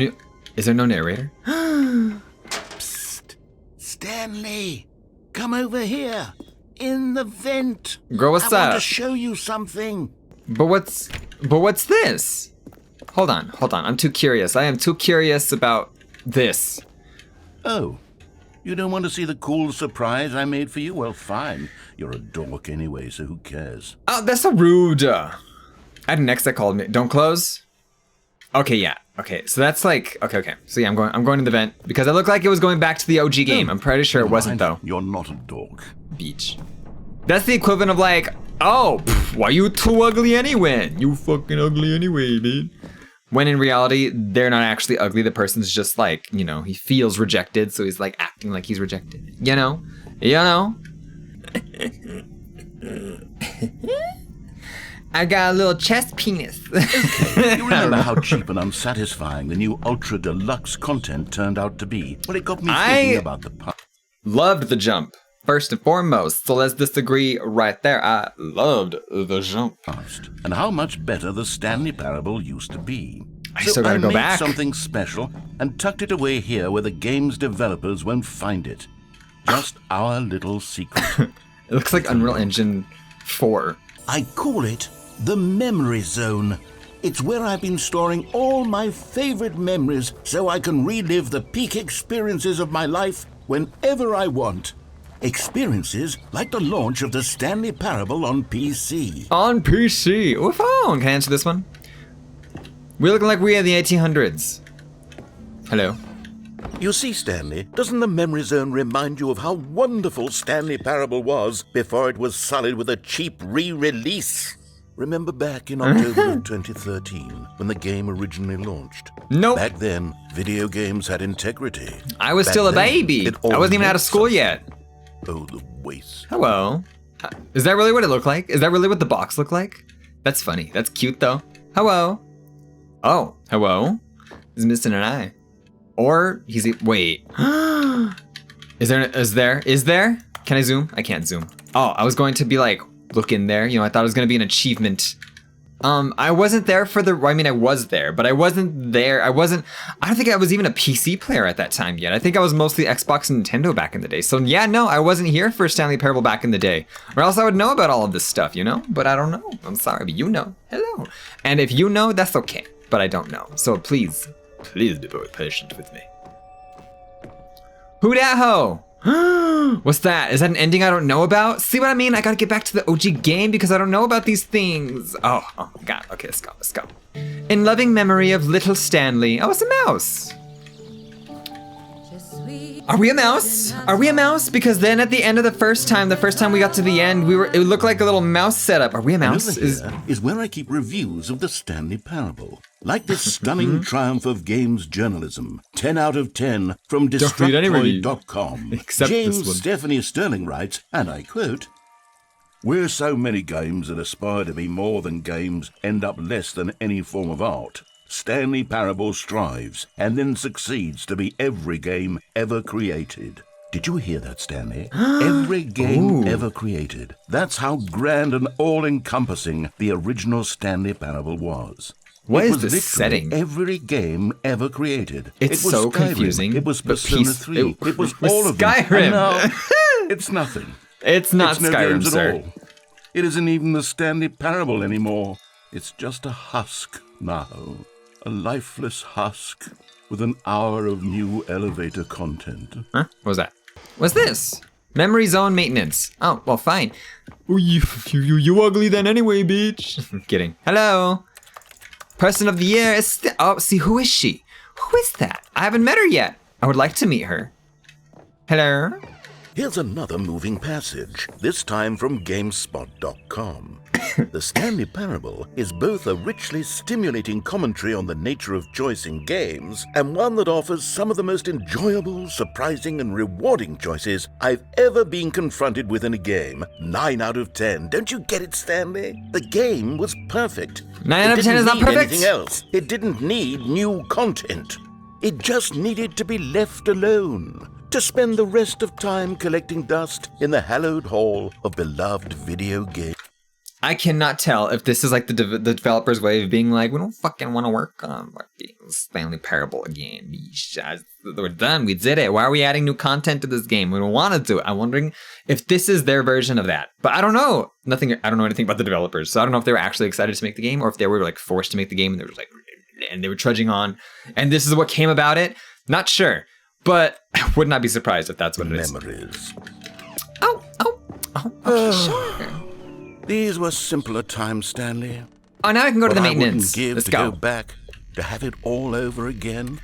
Speaker 2: narrator?
Speaker 1: Psst. Stanley, come over here. In the vent.
Speaker 2: Girl, what's
Speaker 1: I want
Speaker 2: up?
Speaker 1: to show you something.
Speaker 2: But what's this? Hold on. I'm too curious. I am too curious about this.
Speaker 1: Oh, you don't want to see the cool surprise I made for you? Well, fine. You're a dork anyway, so who cares?
Speaker 2: Oh, that's so rude. I had an ex that called me. Don't close. Okay, yeah. Okay, so that's like okay. So yeah, I'm going to the vent because it looked like it was going back to the OG game. I'm pretty sure it wasn't though.
Speaker 1: You're not a dork.
Speaker 2: Beach. That's the equivalent of like, oh, why you too ugly anyway? You fucking ugly anyway, dude. When in reality, they're not actually ugly. The person's just like, you know, he feels rejected, so he's like acting like he's rejected. You know? I got a little chest penis.
Speaker 1: You remember how cheap and unsatisfying the new Ultra Deluxe content turned out to be? Well, it got me thinking about the past.
Speaker 2: Loved the jump, first and foremost. So let's disagree right there. I loved the jump.
Speaker 1: And how much better the Stanley Parable used to be.
Speaker 2: I still gotta go back.
Speaker 1: I made something special and tucked it away here where the game's developers won't find it. Just our little secret.
Speaker 2: It looks like Unreal Engine 4.
Speaker 1: I call it the Memory Zone. It's where I've been storing all my favorite memories so I can relive the peak experiences of my life whenever I want. Experiences like the launch of the Stanley Parable on PC.
Speaker 2: On PC. Ooh, phone. Can I answer this one? We're looking like we're in the 1800s. Hello.
Speaker 1: You see, Stanley, doesn't the Memory Zone remind you of how wonderful Stanley Parable was before it was sullied with a cheap re-release? Remember back in October of 2013, when the game originally launched?
Speaker 2: Nope.
Speaker 1: Back then, video games had integrity.
Speaker 2: I was still a baby. I wasn't even out of school yet.
Speaker 1: Oh, the waste.
Speaker 2: Hello. Is that really what it looked like? Is that really what the box looked like? That's funny. That's cute, though. Hello. Oh, hello. He's missing an eye. Or he's... Wait. Is there? Can I zoom? I can't zoom. Oh, I was going to be like, look in there. You know, I thought it was going to be an achievement. I wasn't there for the... I mean, I was there, but I wasn't there. I don't think I was even a PC player at that time yet. I think I was mostly Xbox and Nintendo back in the day. So yeah, no, I wasn't here for Stanley Parable back in the day. Or else I would know about all of this stuff, you know? But I don't know. I'm sorry, but you know. Hello. And if you know, that's okay. But I don't know. So please be very patient with me. Who dat ho? What's that? Is that an ending I don't know about? See what I mean? I gotta get back to the OG game because I don't know about these things. Oh my god. Okay, let's go. In loving memory of little Stanley. Oh, it's a mouse. Are we a mouse? Are we a mouse? Because then at the end of the first time we got to the end, it looked like a little mouse setup. Are we a mouse?
Speaker 1: Is where I keep reviews of the Stanley Parable. Like the stunning triumph of games journalism. 10 out of 10 from Destructoid.com. James Stephanie Sterling writes, and I quote, "Where so many games that aspire to be more than games end up less than any form of art, Stanley Parable strives and then succeeds to be every game ever created." Did you hear that, Stanley? Every game ever created. That's how grand and all-encompassing the original Stanley Parable was.
Speaker 2: What is this setting?
Speaker 1: Every game ever created.
Speaker 2: It's so confusing.
Speaker 1: It was Persona 3. It was all of them.
Speaker 2: Skyrim.
Speaker 1: No, it's nothing.
Speaker 2: It's not
Speaker 1: no
Speaker 2: Skyrim,
Speaker 1: games
Speaker 2: sir.
Speaker 1: at all. It isn't even the Stanley Parable anymore. It's just a husk now. A lifeless husk with an hour of new elevator content.
Speaker 2: Huh? What was that? What's this? Memory zone maintenance. Oh, well, fine. Oh, you ugly then anyway, bitch. Kidding. Hello. Person of the year is oh, see, who is she? Who is that? I haven't met her yet. I would like to meet her. Hello?
Speaker 1: Here's another moving passage, this time from GameSpot.com. The Stanley Parable is both a richly stimulating commentary on the nature of choice in games and one that offers some of the most enjoyable, surprising, and rewarding choices I've ever been confronted with in a game. 9 out of 10. Don't you get it, Stanley? The game was perfect.
Speaker 2: 9 out of 10 is not perfect.
Speaker 1: Anything else. It didn't need new content. It just needed to be left alone. To spend the rest of time collecting dust in the hallowed hall of beloved video games.
Speaker 2: I cannot tell if this is like the developer's way of being like, we don't fucking want to work on Stanley Parable again. We're done. We did it. Why are we adding new content to this game? We don't want to do it. I'm wondering if this is their version of that. But I don't know. I don't know anything about the developers. So I don't know if they were actually excited to make the game or if they were like forced to make the game and they were like, and they were trudging on. And this is what came about it. Not sure. But I would not be surprised if that's what it is.
Speaker 1: Memories.
Speaker 2: Okay, sure.
Speaker 1: These were simpler times, Stanley.
Speaker 2: Oh, now I can go to the
Speaker 1: What I
Speaker 2: maintenance.
Speaker 1: wouldn't give
Speaker 2: Let's
Speaker 1: to
Speaker 2: go.
Speaker 1: go back to have it all over again.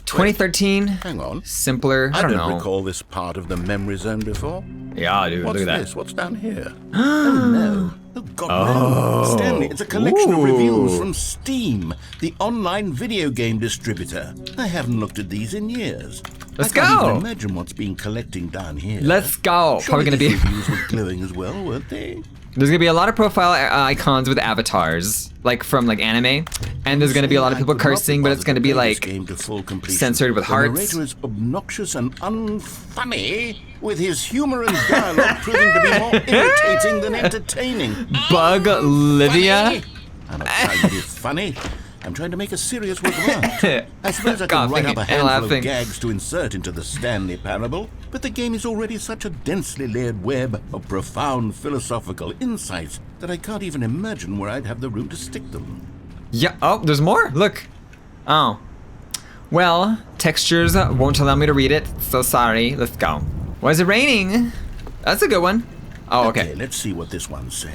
Speaker 2: 2013.
Speaker 1: Hang on.
Speaker 2: Simpler. I don't know.
Speaker 1: recall this part of the memory zone before.
Speaker 2: Yeah, dude,
Speaker 1: What's
Speaker 2: look at
Speaker 1: this?
Speaker 2: that.
Speaker 1: What's down here? Oh no. Oh God, no. Stanley, it's a collection of reviews from Steam, the online video game distributor. I haven't looked at these in years.
Speaker 2: Let's
Speaker 1: I can't
Speaker 2: go.
Speaker 1: even imagine what's been collecting down here.
Speaker 2: Let's go. Probably gonna be.
Speaker 1: These reviews were glowing as well, weren't they?
Speaker 2: There's gonna be a lot of profile icons with avatars, like from like anime, and there's gonna be a lot of people cursing, but it's gonna be like censored with hearts.
Speaker 1: The narrator is obnoxious and unfunny, with his humor and dialogue proving to be more irritating than entertaining.
Speaker 2: Bug Livia.
Speaker 1: Funny? I'm not trying to be funny. I'm trying to make a serious work of art. I suppose I could write up a handful of gags to insert into the Stanley Parable, but the game is already such a densely layered web of profound philosophical insights that I can't even imagine where I'd have the room to stick them.
Speaker 2: Yeah. Oh, there's more. Look. Oh. Well, textures won't allow me to read it. So sorry. Let's go. Why is it raining? That's a good one. Oh, okay.
Speaker 1: Let's see what this one says.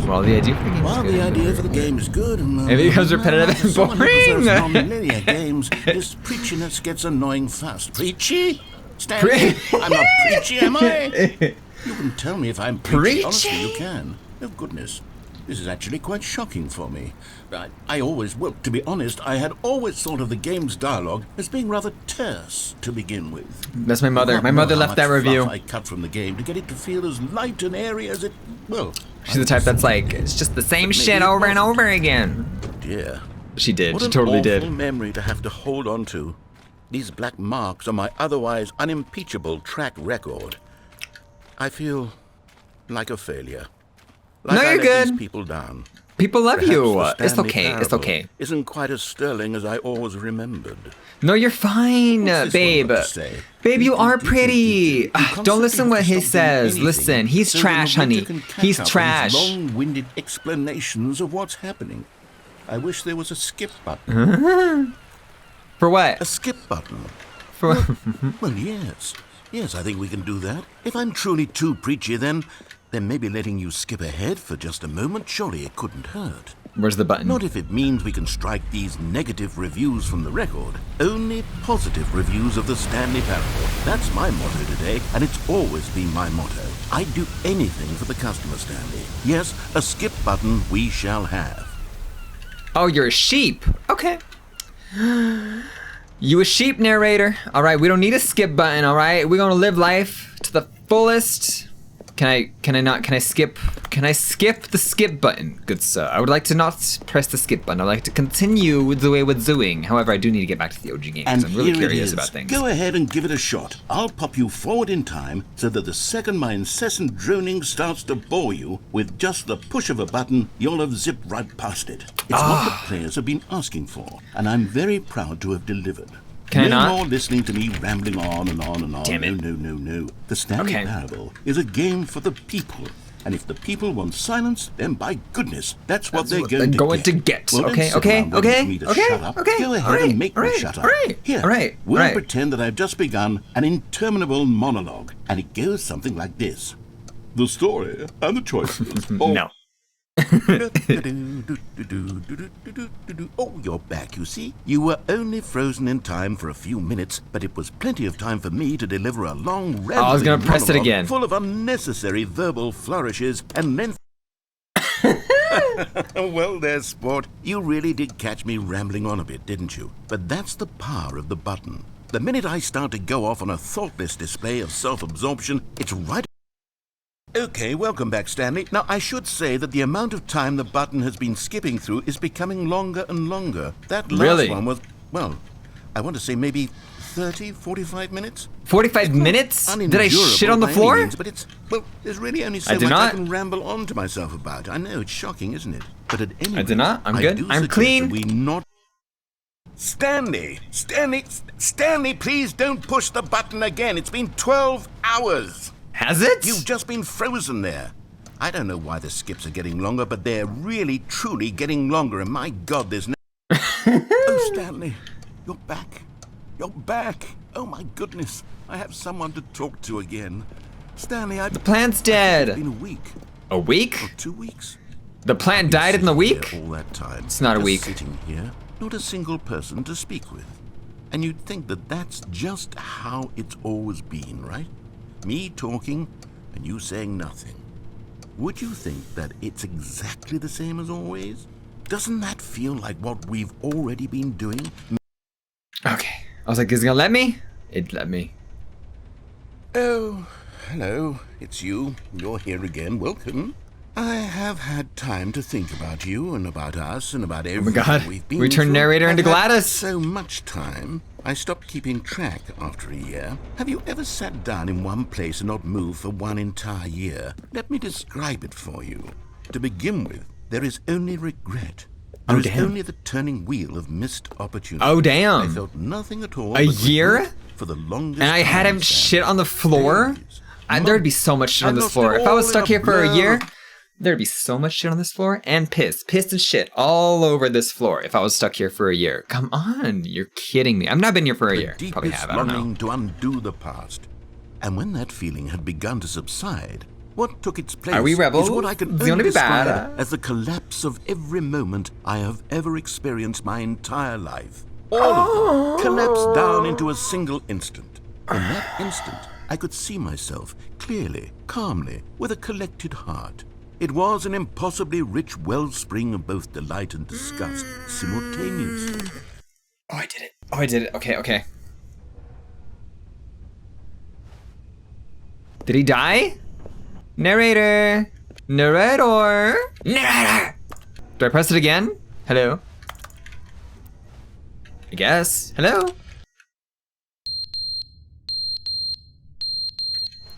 Speaker 2: Well, the idea for the game is good.
Speaker 1: The idea for the game is good.
Speaker 2: It becomes repetitive and
Speaker 1: someone who
Speaker 2: boring.
Speaker 1: prefers non-linear games, this preachiness gets annoying fast. Preachy? Stanley, I'm not preachy, am I? You can tell me if I'm preachy. Honestly, you can. Oh, goodness. This is actually quite shocking for me. Well, to be honest, I had always thought of the game's dialogue as being rather terse to begin with.
Speaker 2: That's my mother. My mother left that review.
Speaker 1: I cut from the game to get it to feel as light and airy as it, well...
Speaker 2: She's the type that's like, it's just the same shit over and over again.
Speaker 1: Dear.
Speaker 2: She did.
Speaker 1: What
Speaker 2: She totally
Speaker 1: an awful
Speaker 2: did.
Speaker 1: memory to have to hold on to. These black marks on my otherwise unimpeachable track record. I feel like a failure. Like
Speaker 2: No,
Speaker 1: I
Speaker 2: you're
Speaker 1: let
Speaker 2: good.
Speaker 1: These people down.
Speaker 2: People love
Speaker 1: Perhaps
Speaker 2: you.
Speaker 1: the
Speaker 2: It's
Speaker 1: Stanley
Speaker 2: okay. It's
Speaker 1: Parable
Speaker 2: okay.
Speaker 1: Isn't quite as sterling as I always remembered.
Speaker 2: No, you're fine,
Speaker 1: What's this
Speaker 2: babe.
Speaker 1: one got to say?
Speaker 2: Babe, you are pretty.
Speaker 1: You
Speaker 2: Don't listen what he
Speaker 1: constantly
Speaker 2: says.
Speaker 1: anything,
Speaker 2: Listen, he's
Speaker 1: so
Speaker 2: trash,
Speaker 1: the
Speaker 2: honey.
Speaker 1: reader can catch
Speaker 2: He's
Speaker 1: up on his
Speaker 2: trash.
Speaker 1: long-winded explanations of what's happening. I wish there was a skip button.
Speaker 2: For what?
Speaker 1: A skip button.
Speaker 2: For
Speaker 1: Well, yes. Yes, I think we can do that. If I'm truly too preachy, then maybe letting you skip ahead for just a moment, surely it couldn't hurt.
Speaker 2: Where's the button?
Speaker 1: Not if it means we can strike these negative reviews from the record. Only positive reviews of the Stanley Parable. That's my motto today, and it's always been my motto. I'd do anything for the customer, Stanley. Yes, a skip button we shall have.
Speaker 2: Oh, you're a sheep. Okay. You a sheep, narrator. All right, we don't need a skip button, all right? We're gonna live life to the fullest. Can I skip the skip button, good sir? I would like to not press the skip button. I'd like to continue the way we're doing. However, I do need to get back to the OG game because I'm really curious about things.
Speaker 1: Go ahead and give it a shot. I'll pop you forward in time so that the second my incessant droning starts to bore you, with just the push of a button, you'll have zipped right past it. It's what the players have been asking for, and I'm very proud to have delivered.
Speaker 2: Can I
Speaker 1: no
Speaker 2: not?
Speaker 1: more listening to me rambling on and on and on.
Speaker 2: Damn it.
Speaker 1: No. The Stanley
Speaker 2: Okay.
Speaker 1: Parable is a game for the people. And if the people want silence, then by goodness, that's what they're going to get. Well,
Speaker 2: Okay,
Speaker 1: don't sit
Speaker 2: okay,
Speaker 1: around waiting
Speaker 2: okay,
Speaker 1: for me to
Speaker 2: okay,
Speaker 1: shut up.
Speaker 2: okay,
Speaker 1: Go ahead
Speaker 2: all right,
Speaker 1: and make
Speaker 2: all
Speaker 1: me
Speaker 2: right,
Speaker 1: shut up.
Speaker 2: all right,
Speaker 1: Here,
Speaker 2: all right,
Speaker 1: we'll
Speaker 2: all right.
Speaker 1: pretend that I've just begun an interminable monologue, and it goes something like this. The story and the choices.
Speaker 2: No.
Speaker 1: Oh, you're back, you see. You were only frozen in time for a few minutes, but it was plenty of time for me to deliver a long, rambling
Speaker 2: I was gonna press it
Speaker 1: monologue
Speaker 2: again.
Speaker 1: full of unnecessary verbal flourishes and length. Well, there, sport. You really did catch me rambling on a bit, didn't you? But that's the power of the button. The minute I start to go off on a thoughtless display of self-absorption, it's right. Okay, welcome back, Stanley. Now, I should say that the amount of time the button has been skipping through is becoming longer and longer. That last
Speaker 2: Really?
Speaker 1: one was, well, I want to say maybe 30, 45 minutes?
Speaker 2: 45 minutes? Did I shit on the
Speaker 1: Unendurable by any
Speaker 2: floor?
Speaker 1: means, but it's, well, there's really only so
Speaker 2: I did
Speaker 1: much I
Speaker 2: not.
Speaker 1: can ramble on to myself about. I know, it's shocking, isn't it? But at any
Speaker 2: I did
Speaker 1: rate,
Speaker 2: not. I'm
Speaker 1: I
Speaker 2: good.
Speaker 1: do
Speaker 2: I'm
Speaker 1: suggest
Speaker 2: clean.
Speaker 1: that we not... Stanley! Stanley, please don't push the button again. It's been 12 hours.
Speaker 2: Has it?
Speaker 1: You've just been frozen there. I don't know why the skips are getting longer, but they're really, truly getting longer, and my God, there's no... Oh, Stanley, you're back. You're back. Oh, my goodness. I have someone to talk to again. Stanley,
Speaker 2: The plant's dead.
Speaker 1: It's been a week.
Speaker 2: A week?
Speaker 1: Or 2 weeks.
Speaker 2: The plant died in the
Speaker 1: Sitting
Speaker 2: week?
Speaker 1: here all that time.
Speaker 2: It's not a
Speaker 1: Just
Speaker 2: week.
Speaker 1: Sitting here, not a single person to speak with. And you'd think that that's just how it's always been, right? Me talking and you saying nothing. Would you think that it's exactly the same as always? Doesn't that feel like what we've already been doing?
Speaker 2: Okay. I was like, is it gonna let me? It let me.
Speaker 1: Oh, hello. It's you. You're here again. Welcome. I have had time to think about you and about us and about everything
Speaker 2: God.
Speaker 1: we've been
Speaker 2: We turned
Speaker 1: through.
Speaker 2: narrator into
Speaker 1: I've had
Speaker 2: Gladys.
Speaker 1: so much time. I stopped keeping track after a year. Have you ever sat down in one place and not moved for one entire year? Let me describe it for you. To begin with, there is only regret. There is
Speaker 2: damn.
Speaker 1: only the turning wheel of missed opportunity.
Speaker 2: Oh, damn.
Speaker 1: I felt nothing at all.
Speaker 2: A
Speaker 1: but
Speaker 2: year?
Speaker 1: regret for the longest
Speaker 2: And I had
Speaker 1: time,
Speaker 2: him
Speaker 1: Sam.
Speaker 2: shit on the floor?
Speaker 1: Days,
Speaker 2: There'd be so much shit on
Speaker 1: I
Speaker 2: this
Speaker 1: lost
Speaker 2: floor.
Speaker 1: it
Speaker 2: If I was
Speaker 1: all in
Speaker 2: stuck
Speaker 1: a
Speaker 2: here for a
Speaker 1: blur.
Speaker 2: year, there'd be so much shit on this floor. And piss. Piss and shit all over this floor if I was stuck here for a year. Come on. You're kidding me. I've not been here for a year.
Speaker 1: The
Speaker 2: Probably
Speaker 1: deepest
Speaker 2: have. I don't know.
Speaker 1: longing to undo the past. And when that feeling had begun to subside, what took its place
Speaker 2: Are we rebels?
Speaker 1: is what I can
Speaker 2: It's
Speaker 1: only
Speaker 2: gonna be
Speaker 1: describe
Speaker 2: bad.
Speaker 1: as the collapse of every moment I have ever experienced my entire life. All of them collapsed down into a single instant. In that instant, I could see myself clearly, calmly, with a collected heart. It was an impossibly rich wellspring of both delight and disgust simultaneously.
Speaker 2: Oh, I did it. Oh, I did it. Okay, okay. Did he die? Narrator. Narrator. Narrator. Do I press it again? Hello? I guess. Hello?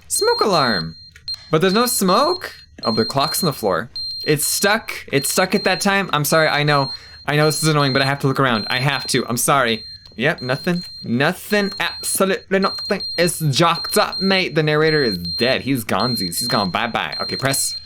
Speaker 2: Smoke alarm. But there's no smoke? Oh, the clock's on the floor. It's stuck. It's stuck at that time. I'm sorry. I know this is annoying, but I have to look around. I have to. I'm sorry. Yep, nothing. Nothing. Absolutely nothing. It's jocked up, mate. The narrator is dead. He's gonesies. He's gone bye-bye. Okay, press.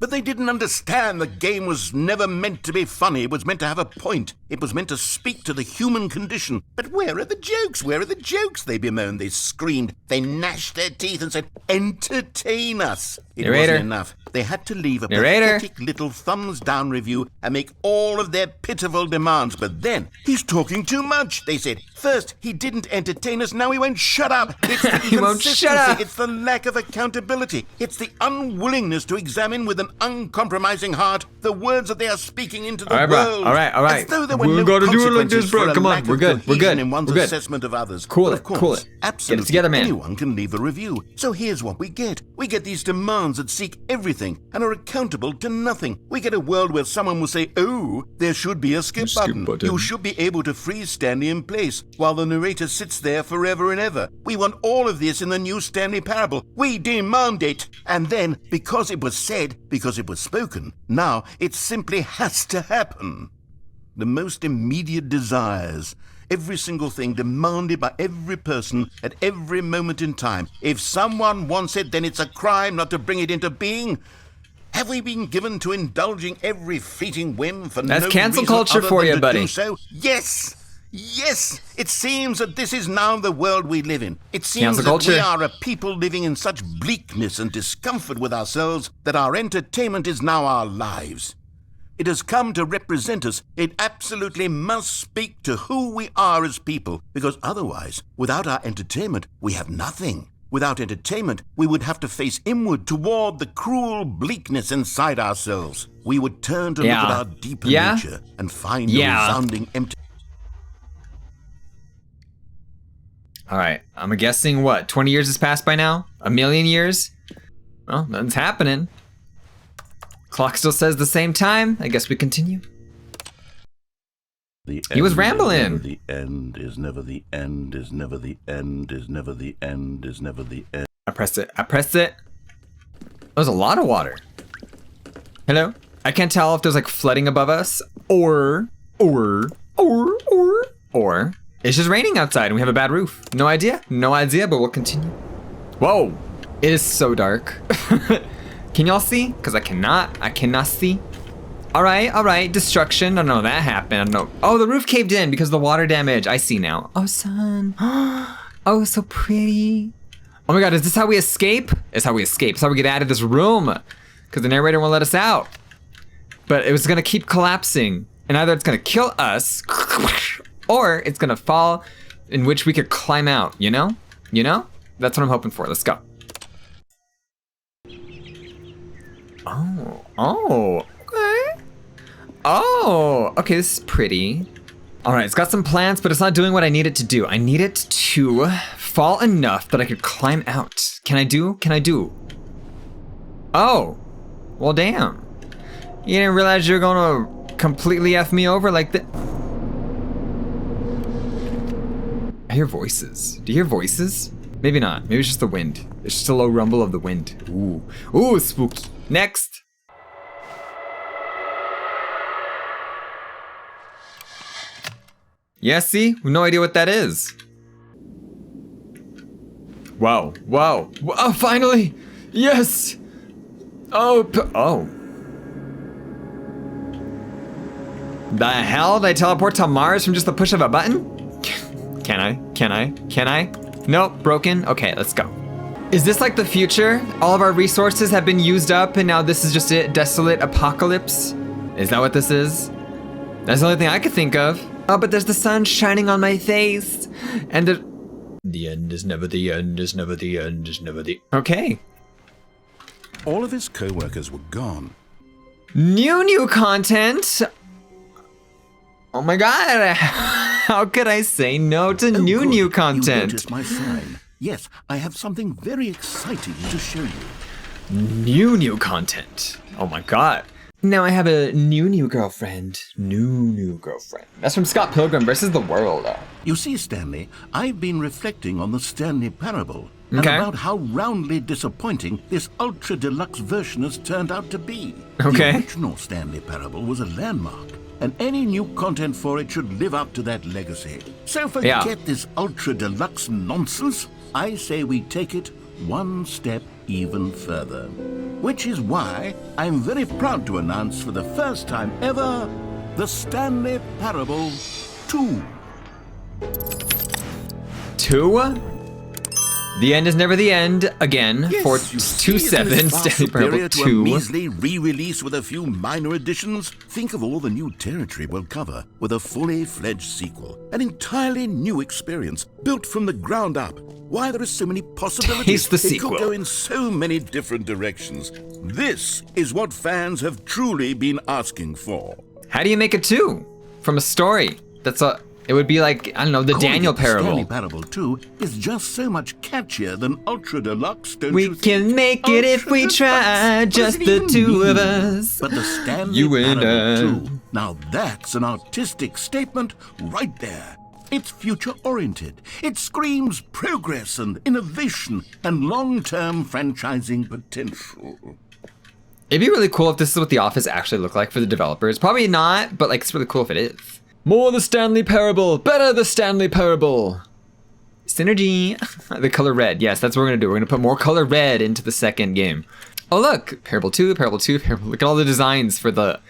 Speaker 1: But they didn't understand the game was never meant to be funny. It was meant to have a point. It was meant to speak to the human condition. But where are the jokes? Where are the jokes? They bemoaned, they screamed, they gnashed their teeth and said, entertain us. It
Speaker 2: Narrator.
Speaker 1: wasn't enough. They had to leave a
Speaker 2: Narrator.
Speaker 1: pathetic little thumbs-down review and make all of their pitiful demands. But then, he's talking too much, they said. First, he didn't entertain us, now he won't shut up. It's the
Speaker 2: He won't shut
Speaker 1: inconsistency,
Speaker 2: up.
Speaker 1: it's the lack of accountability. It's the unwillingness to examine with an uncompromising heart the words that they are speaking into the
Speaker 2: All right, bro.
Speaker 1: world.
Speaker 2: All right.
Speaker 1: As though there were
Speaker 2: We
Speaker 1: no
Speaker 2: gotta do it like
Speaker 1: consequences
Speaker 2: this, bro.
Speaker 1: for a
Speaker 2: Come on,
Speaker 1: lack
Speaker 2: we're
Speaker 1: of
Speaker 2: good, we're
Speaker 1: cohesion
Speaker 2: good,
Speaker 1: in one's
Speaker 2: we're good.
Speaker 1: assessment of others.
Speaker 2: Cool
Speaker 1: Well,
Speaker 2: it,
Speaker 1: of course,
Speaker 2: cool it. Get it
Speaker 1: absolutely
Speaker 2: together, man.
Speaker 1: anyone can leave a review. So here's what we get. We get these demands that seek everything and are accountable to nothing. We get a world where someone will say, oh, there should be a skip button. You should be able to freeze Stanley in place while the narrator sits there forever and ever. We want all of this in the new Stanley parable. We demand it. And then, because it was said, because it was spoken, now it simply has to happen. The most immediate desires, every single thing demanded by every person at every moment in time. If someone wants it, then it's a crime not to bring it into being. Have we been given to indulging every fleeting whim for
Speaker 2: That's
Speaker 1: no
Speaker 2: cancel
Speaker 1: reason
Speaker 2: culture
Speaker 1: other
Speaker 2: for
Speaker 1: than
Speaker 2: you,
Speaker 1: to
Speaker 2: buddy.
Speaker 1: do so? Yes! Yes! It seems that this is now the world we live in. It seems
Speaker 2: Cancel
Speaker 1: that
Speaker 2: culture.
Speaker 1: we are a people living in such bleakness and discomfort with ourselves that our entertainment is now our lives. It has come to represent us. It absolutely must speak to who we are as people, because otherwise, without our entertainment, we have nothing. Without entertainment, we would have to face inward toward the cruel bleakness inside ourselves. We would turn to look at our deeper nature and find a resounding empty.
Speaker 2: All right, I'm guessing what, 20 years has passed by now? A million years? Well, nothing's happening. Clock still says the same time. I guess we continue. He was rambling.
Speaker 1: The end is never the end, is never the end, is never the end, is never the end.
Speaker 2: I pressed it. I pressed it. There's a lot of water. Hello? I can't tell if there's like flooding above us or it's just raining outside and we have a bad roof. No idea, but we'll continue. Whoa, it is so dark. Can y'all see? Because I cannot see. All right, destruction. I don't know that happened. Oh, the roof caved in because of the water damage. I see now. Oh, sun. Oh, so pretty. Oh my God, is this how we escape? It's how we escape. It's how we get out of this room. Because the narrator won't let us out. But it was gonna keep collapsing. And either it's gonna kill us, or it's gonna fall, in which we could climb out, you know? You know? That's what I'm hoping for. Let's go. Oh, okay. Oh, okay, this is pretty. All right, it's got some plants, but it's not doing what I need it to do. I need it to fall enough that I could climb out. Can I do? Oh, well, damn. You didn't realize you were gonna completely F me over like that? I hear voices. Do you hear voices? Maybe not. Maybe it's just the wind. It's just a low rumble of the wind. Ooh, spooky. Next. Yeah, see? We have no idea what that is. Wow. Oh, finally! Yes! Oh. The hell? Did I teleport to Mars from just the push of a button? Can I? Nope, broken. Okay, let's go. Is this like the future? All of our resources have been used up and now this is just it? Desolate apocalypse? Is that what this is? That's the only thing I could think of. Oh, but there's the sun shining on my face. And the end is never the end, is never the end, is never the... Okay.
Speaker 1: All of his co-workers were gone.
Speaker 2: New content. Oh my God. How could I say no to new content?
Speaker 1: You noticed my sign. Yes, I have something very exciting to show you.
Speaker 2: New content. Oh my God. Now I have a new girlfriend. New girlfriend. That's from Scott Pilgrim versus the World.
Speaker 1: You see, Stanley, I've been reflecting on the Stanley parable and
Speaker 2: Okay.
Speaker 1: about how roundly disappointing this ultra deluxe version has turned out to be.
Speaker 2: Okay.
Speaker 1: The original Stanley parable was a landmark, and any new content for it should live up to that legacy. So forget this ultra deluxe nonsense. I say we take it one step even further. Which is why I'm very proud to announce for the first time ever, the Stanley Parable 2.
Speaker 2: 2? The end is never the end. Again,
Speaker 1: Yes,
Speaker 2: for
Speaker 1: you see,
Speaker 2: 2-7,
Speaker 1: isn't it far
Speaker 2: Stanley Parable
Speaker 1: superior to a
Speaker 2: 2.
Speaker 1: measly re-release with a few minor additions? Think of all the new territory we'll cover with a fully fledged sequel. An entirely new experience, built from the ground up. Why, there are so many possibilities.
Speaker 2: Taste the
Speaker 1: It
Speaker 2: sequel.
Speaker 1: could go in so many different directions. This is what fans have truly been asking for.
Speaker 2: How do you make a 2 from a story? It would be like, I don't know, the
Speaker 1: Calling
Speaker 2: Daniel
Speaker 1: it the Stanley
Speaker 2: Parable.
Speaker 1: Parable 2 is just so much catchier than Ultra Deluxe, don't
Speaker 2: We
Speaker 1: you think?
Speaker 2: can make it if we
Speaker 1: Ultra
Speaker 2: try,
Speaker 1: Deluxe?
Speaker 2: just
Speaker 1: What does
Speaker 2: the
Speaker 1: it
Speaker 2: two
Speaker 1: even
Speaker 2: of
Speaker 1: mean?
Speaker 2: us.
Speaker 1: But the Stanley
Speaker 2: You and
Speaker 1: Parable
Speaker 2: I.
Speaker 1: 2, now that's an artistic statement right there. It's future-oriented. It screams progress and innovation and long-term franchising potential.
Speaker 2: It'd be really cool if this is what The Office actually looked like for the developers. Probably not, but like it's really cool if it is. More the Stanley Parable, better the Stanley Parable. Synergy. The color red. Yes, that's what we're gonna do. We're gonna put more color red into the second game. Oh look, Parable 2, Parable 2, Parable. Look at all the designs for the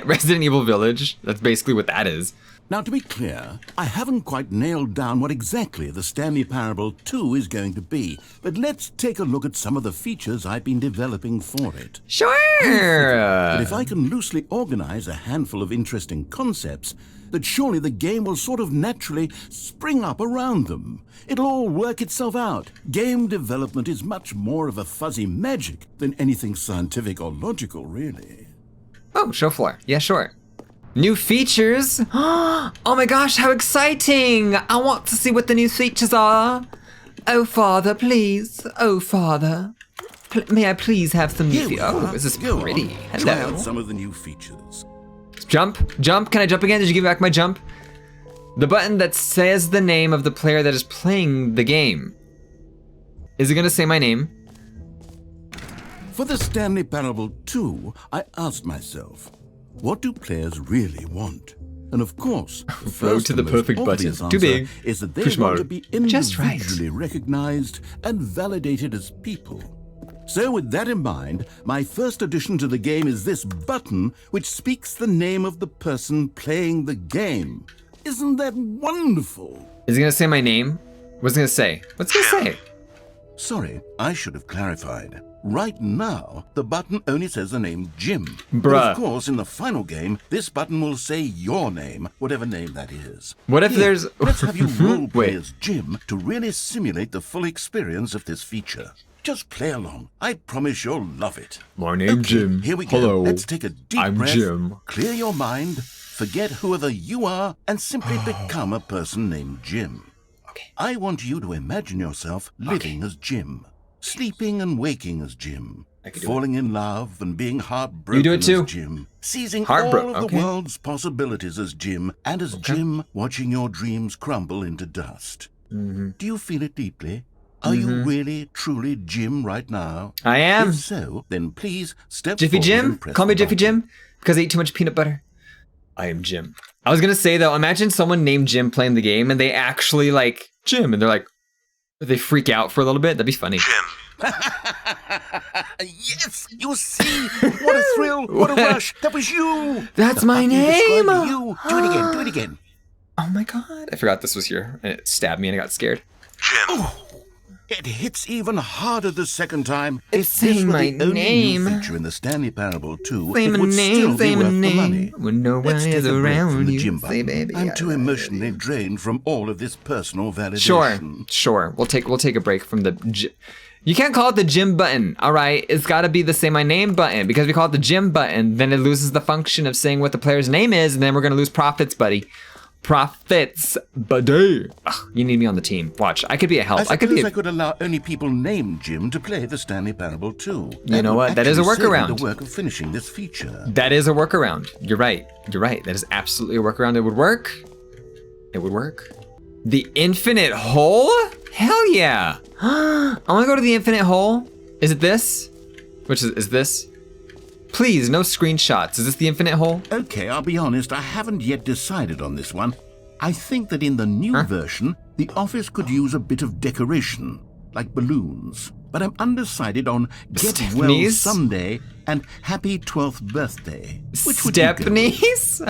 Speaker 2: Resident Evil Village. That's basically what that is.
Speaker 1: Now, to be clear, I haven't quite nailed down what exactly the Stanley Parable 2 is going to be, but let's take a look at some of the features I've been developing for it.
Speaker 2: Sure.
Speaker 1: But if I can loosely organize a handful of interesting concepts, that surely the game will sort of naturally spring up around them. It'll all work itself out. Game development is much more of a fuzzy magic than anything scientific or logical, really.
Speaker 2: Oh, show floor. Yeah, sure. New features. Oh my gosh, how exciting! I want to see what the new features are. Oh, Father, please. Oh, Father. May I please have some new features? Oh, this is
Speaker 1: Go
Speaker 2: pretty.
Speaker 1: on. Try
Speaker 2: Hello.
Speaker 1: out some of the new features.
Speaker 2: Jump. Jump. Can I jump again? Did you give back my jump? The button that says the name of the player that is playing the game. Is it gonna say my name?
Speaker 1: For the Stanley Parable 2, I asked myself, what do players really want? And of course, the first
Speaker 2: to the
Speaker 1: and most
Speaker 2: perfect button.
Speaker 1: obvious
Speaker 2: Too
Speaker 1: answer
Speaker 2: big.
Speaker 1: is that they
Speaker 2: Too small.
Speaker 1: want to be
Speaker 2: Just right.
Speaker 1: individually recognized and validated as people. So with that in mind, my first addition to the game is this button which speaks the name of the person playing the game. Isn't that wonderful?
Speaker 2: Is it gonna say my name? What's it gonna say? What's it gonna say?
Speaker 1: Sorry, I should have clarified. Right now, the button only says the name Jim.
Speaker 2: Bruh.
Speaker 1: But of course, in the final game, this button will say your name, whatever name that is.
Speaker 2: What if
Speaker 1: Here,
Speaker 2: there's...
Speaker 1: let's have you role play
Speaker 2: Wait.
Speaker 1: as Jim to really simulate the full experience of this feature. Just play along. I promise you'll love it.
Speaker 2: My name's Jim.
Speaker 1: Here we go.
Speaker 2: Hello.
Speaker 1: Let's take a deep
Speaker 2: I'm
Speaker 1: breath,
Speaker 2: Jim.
Speaker 1: clear your mind, forget whoever you are, and simply become a person named Jim.
Speaker 2: Okay.
Speaker 1: I want you to imagine yourself living as Jim, sleeping and waking as Jim,
Speaker 2: I can do
Speaker 1: falling in love and being heartbroken
Speaker 2: You do it too.
Speaker 1: as Jim, seizing
Speaker 2: Heartbro-
Speaker 1: all of
Speaker 2: okay.
Speaker 1: the world's possibilities as Jim, and as Jim watching your dreams crumble into dust.
Speaker 2: Mm-hmm.
Speaker 1: Do you feel it deeply? Are you really, truly Jim right now?
Speaker 2: I am.
Speaker 1: If so, then please step
Speaker 2: Jiffy
Speaker 1: forward
Speaker 2: Jim?
Speaker 1: and press
Speaker 2: Call me
Speaker 1: the
Speaker 2: Jiffy
Speaker 1: button.
Speaker 2: Jim because I eat too much peanut butter. I am Jim. I was gonna say though, imagine someone named Jim playing the game and they actually like Jim and they're like, they freak out for a little bit. That'd be funny.
Speaker 1: Yes, you see, what a thrill, what a rush. That was you.
Speaker 2: That's
Speaker 1: The
Speaker 2: my
Speaker 1: button described
Speaker 2: name.
Speaker 1: You. Do it again, do it again.
Speaker 2: Oh my god. I forgot this was here and it stabbed me and I got scared.
Speaker 1: It hits even harder the second time.
Speaker 2: It's
Speaker 1: If this
Speaker 2: saying
Speaker 1: were
Speaker 2: my
Speaker 1: the only
Speaker 2: name.
Speaker 1: new feature in the Stanley Parable 2,
Speaker 2: Say
Speaker 1: it
Speaker 2: my
Speaker 1: would
Speaker 2: name,
Speaker 1: still
Speaker 2: say
Speaker 1: be
Speaker 2: my
Speaker 1: worth the money.
Speaker 2: name. When no one
Speaker 1: Let's
Speaker 2: is
Speaker 1: take a break from
Speaker 2: around
Speaker 1: the
Speaker 2: you.
Speaker 1: Jim
Speaker 2: Say
Speaker 1: button.
Speaker 2: baby.
Speaker 1: I'm too emotionally drained from all of this personal validation.
Speaker 2: Sure. We'll take a break from the. You can't call it the Jim button, all right? It's got to be the Say My Name button because we call it the Jim button, then it loses the function of saying what the player's name is, and then we're gonna lose profits, buddy. Profits, buddy. Ugh, you need me on the team. Watch, I could be a help.
Speaker 1: I
Speaker 2: could be.
Speaker 1: suppose I could allow only people named Jim to play the Stanley Parable 2.
Speaker 2: You know what? That is a
Speaker 1: would actually save me
Speaker 2: workaround.
Speaker 1: the work of finishing this feature.
Speaker 2: That is a workaround. You're right. That is absolutely a workaround. It would work. The infinite hole? Hell yeah. I want to go to the infinite hole. Is it this? Which is this? Please, no screenshots. Is this the infinite hole?
Speaker 1: Okay, I'll be honest, I haven't yet decided on this one. I think that in the new version, the office could use a bit of decoration, like balloons. But I'm undecided on Get Well
Speaker 2: Stephanie's?
Speaker 1: Someday and Happy 12th Birthday. Which would you go with?
Speaker 2: Stephanie's?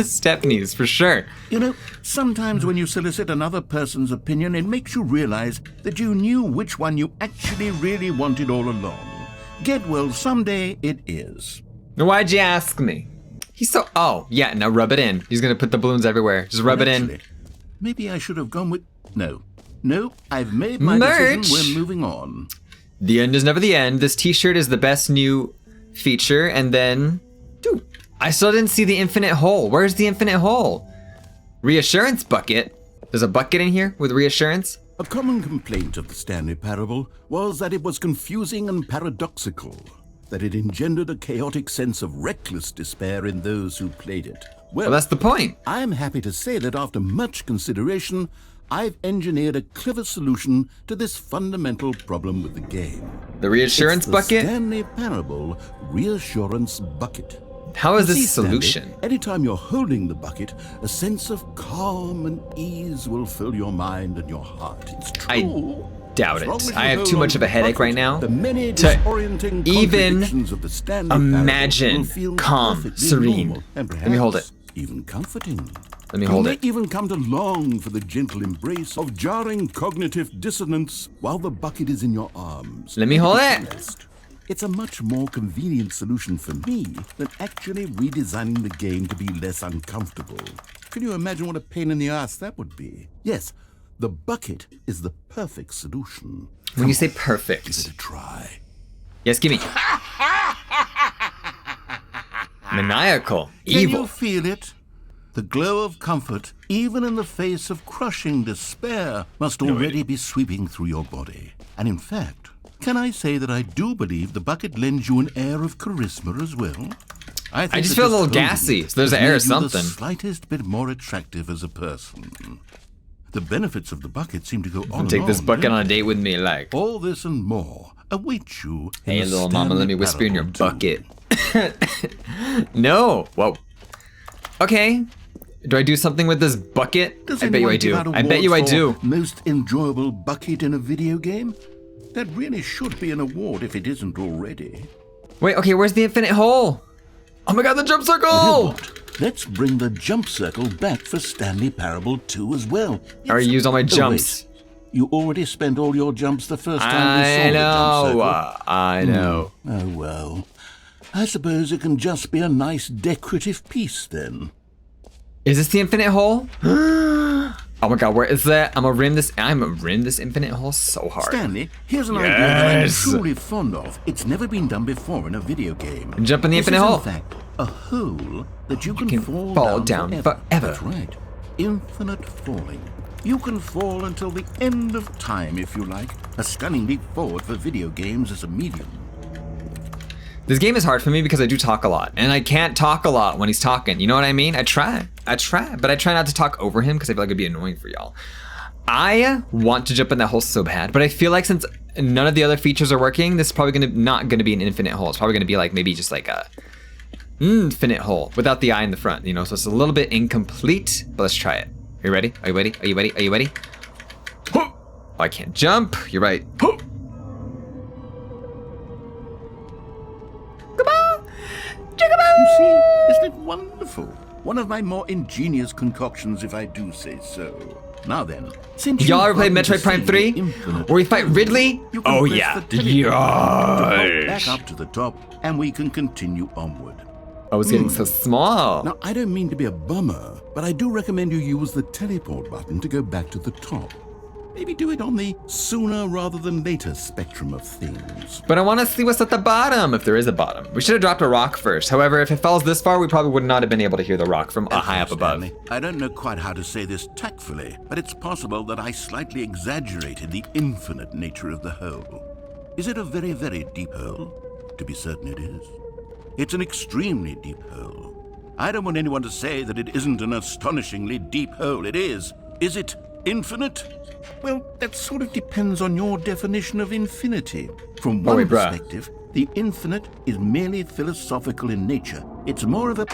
Speaker 2: Stephanie's, for sure.
Speaker 1: You know, sometimes when you solicit another person's opinion, it makes you realize that you knew which one you actually really wanted all along. Get Well Someday it is.
Speaker 2: Now, why'd you ask me? He's so. Oh, yeah, now rub it in. He's gonna put the balloons everywhere. Just rub it in.
Speaker 1: Actually, maybe I should have gone with... No, I've made my
Speaker 2: Merch.
Speaker 1: decision. We're moving on.
Speaker 2: The end is never the end. This t-shirt is the best new feature. And then, dude, I still didn't see the infinite hole. Where's the infinite hole? Reassurance bucket. There's a bucket in here with reassurance.
Speaker 1: A common complaint of the Stanley Parable was that it was confusing and paradoxical, that it engendered a chaotic sense of reckless despair in those who played it.
Speaker 2: Well, that's the point.
Speaker 1: I am happy to say that after much consideration, I've engineered a clever solution to this fundamental problem with the game.
Speaker 2: The reassurance
Speaker 1: It's the
Speaker 2: bucket?
Speaker 1: Stanley Parable Reassurance Bucket.
Speaker 2: How is
Speaker 1: You
Speaker 2: this
Speaker 1: see,
Speaker 2: a
Speaker 1: Stanley,
Speaker 2: solution?
Speaker 1: anytime you're holding the bucket, a sense of calm and ease will fill your mind and your heart. It's true.
Speaker 2: Doubt
Speaker 1: As long
Speaker 2: it.
Speaker 1: as you
Speaker 2: I have
Speaker 1: hold
Speaker 2: too much
Speaker 1: on
Speaker 2: of a
Speaker 1: the
Speaker 2: headache
Speaker 1: bucket,
Speaker 2: right now
Speaker 1: the many
Speaker 2: to
Speaker 1: disorienting
Speaker 2: even
Speaker 1: contradictions of the Stanley Parable
Speaker 2: imagine
Speaker 1: will feel
Speaker 2: calm,
Speaker 1: perfectly
Speaker 2: serene.
Speaker 1: normal and
Speaker 2: Let me hold
Speaker 1: perhaps
Speaker 2: it.
Speaker 1: even comforting.
Speaker 2: Let me hold
Speaker 1: You
Speaker 2: it.
Speaker 1: may even come to long for the gentle embrace of jarring cognitive dissonance while the bucket is in your arms.
Speaker 2: Let me hold it.
Speaker 1: Honest, it's a much more convenient solution for me than actually redesigning the game to be less uncomfortable. Can you imagine what a pain in the ass that would be? Yes, the bucket is the perfect solution.
Speaker 2: When you say
Speaker 1: Give it
Speaker 2: perfect.
Speaker 1: a try.
Speaker 2: Yes, give me. Maniacal.
Speaker 1: Can
Speaker 2: Evil.
Speaker 1: you feel it? The glow of comfort, even in the face of crushing despair, must already be sweeping through your body. And in fact, can I say that I do believe the bucket lends you an air of charisma as well? I
Speaker 2: just feel a little gassy, so there's an air or something.
Speaker 1: The slightest bit more attractive as a person. The benefits of the bucket seem to go on and on.
Speaker 2: Take this bucket on a date with me, like.
Speaker 1: All this and more await you.
Speaker 2: Hey, little mama, let me whisper in your bucket. No. Whoa. Okay. Do I do something with this bucket? I bet you I do. I bet you I do.
Speaker 1: Most enjoyable bucket in a video game? That really should be an award if it isn't already.
Speaker 2: Wait, okay, where's the infinite hole? Oh my god, the jump circle!
Speaker 1: Let's bring the jump circle back for Stanley Parable 2 as well.
Speaker 2: I already used all my jumps.
Speaker 1: Wait. You already spent all your jumps the first time we saw the jump circle.
Speaker 2: I know.
Speaker 1: Oh well. I suppose it can just be a nice decorative piece then.
Speaker 2: Is this the infinite hole? Oh my god, where is that? I'm gonna rim this infinite hole so hard.
Speaker 1: Stanley, here's an idea that I'm truly fond of. It's never been done before in a video game.
Speaker 2: Jump in the infinite hole.
Speaker 1: In fact, a hole that you can
Speaker 2: fall down forever.
Speaker 1: That's right. Infinite falling. You can fall until the end of time if you like. A stunning leap forward for video games as a medium.
Speaker 2: This game is hard for me because I do talk a lot, and I can't talk a lot when he's talking. You know what I mean? I try, but I try not to talk over him because I feel like it'd be annoying for y'all. I want to jump in that hole so bad, but I feel like since none of the other features are working, this is probably not gonna be an infinite hole. It's probably gonna be like maybe just like a infinite hole without the eye in the front, you know? So it's a little bit incomplete, but let's try it. Are you ready? Are you ready? Are you ready? Are you ready? Oh, I can't jump. You're right.
Speaker 1: You see, isn't it wonderful? One of my more ingenious concoctions, if I do say so. Now then, since
Speaker 2: y'all ever played Metroid Prime 3? Where we fight Ridley? Oh yeah.
Speaker 1: Back up to the top, and we can continue onward.
Speaker 2: I was getting so small.
Speaker 1: Now, I don't mean to be a bummer, but I do recommend you use the teleport button to go back to the top. Maybe do it on the sooner rather than later spectrum of things.
Speaker 2: But I want to see what's at the bottom, if there is a bottom. We should have dropped a rock first. However, if it falls this far, we probably would not have been able to hear the rock from high up above.
Speaker 1: Stanley, I don't know quite how to say this tactfully, but it's possible that I slightly exaggerated the infinite nature of the hole. Is it a very, very deep hole? To be certain it is. It's an extremely deep hole. I don't want anyone to say that it isn't an astonishingly deep hole. It is. Is it infinite? Well, that sort of depends on your definition of infinity. From one perspective, the infinite is merely philosophical in nature. It's more of a...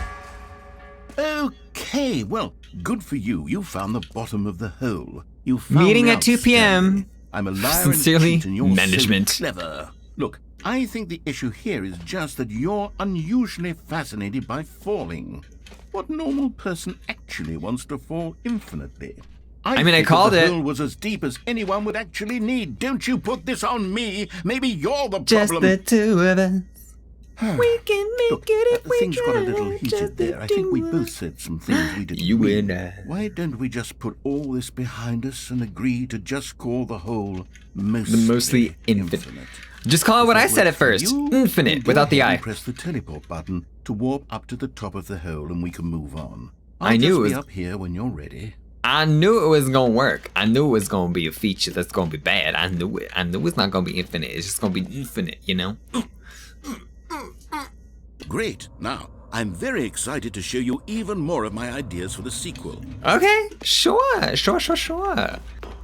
Speaker 1: Okay, well, good for you. You found the bottom of the hole. You found
Speaker 2: meeting at 2 p.m.
Speaker 1: Stanley. I'm a liar
Speaker 2: Sincerely,
Speaker 1: and cheat, and you're
Speaker 2: management.
Speaker 1: So clever. Look, I think the issue here is just that you're unusually fascinated by falling. What normal person actually wants to fall infinitely? I mean, I called it. The hole was as deep as anyone would actually need. Don't you put this on me. Maybe you're the problem.
Speaker 2: Just the two of us. We can make it if we
Speaker 1: things got a little heated there. I think we both said some things we didn't mean. Why don't we just put all this behind us and agree to just call the hole mostly infinite?
Speaker 2: Just call it what I said at first. Infinite, without the eye.
Speaker 1: Press the teleport button to warp up to the top of the hole and we can move on.
Speaker 2: I knew it was...
Speaker 1: be up here when you're ready.
Speaker 2: I knew it was gonna work. I knew it was gonna be a feature that's gonna be bad. I knew it. I knew it's not gonna be infinite. It's just gonna be infinite, you know?
Speaker 1: Great. Now, I'm very excited to show you even more of my ideas for the sequel.
Speaker 2: Okay, sure. I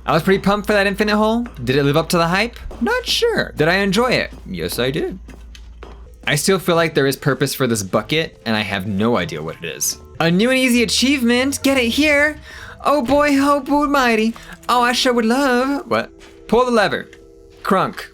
Speaker 2: was pretty pumped for that infinite hole. Did it live up to the hype? Not sure. Did I enjoy it? Yes, I did. I still feel like there is purpose for this bucket, and I have no idea what it is. A new and easy achievement. Get it here. Oh boy, oh boy mighty. Oh, I sure would love. What? Pull the lever. Crunk.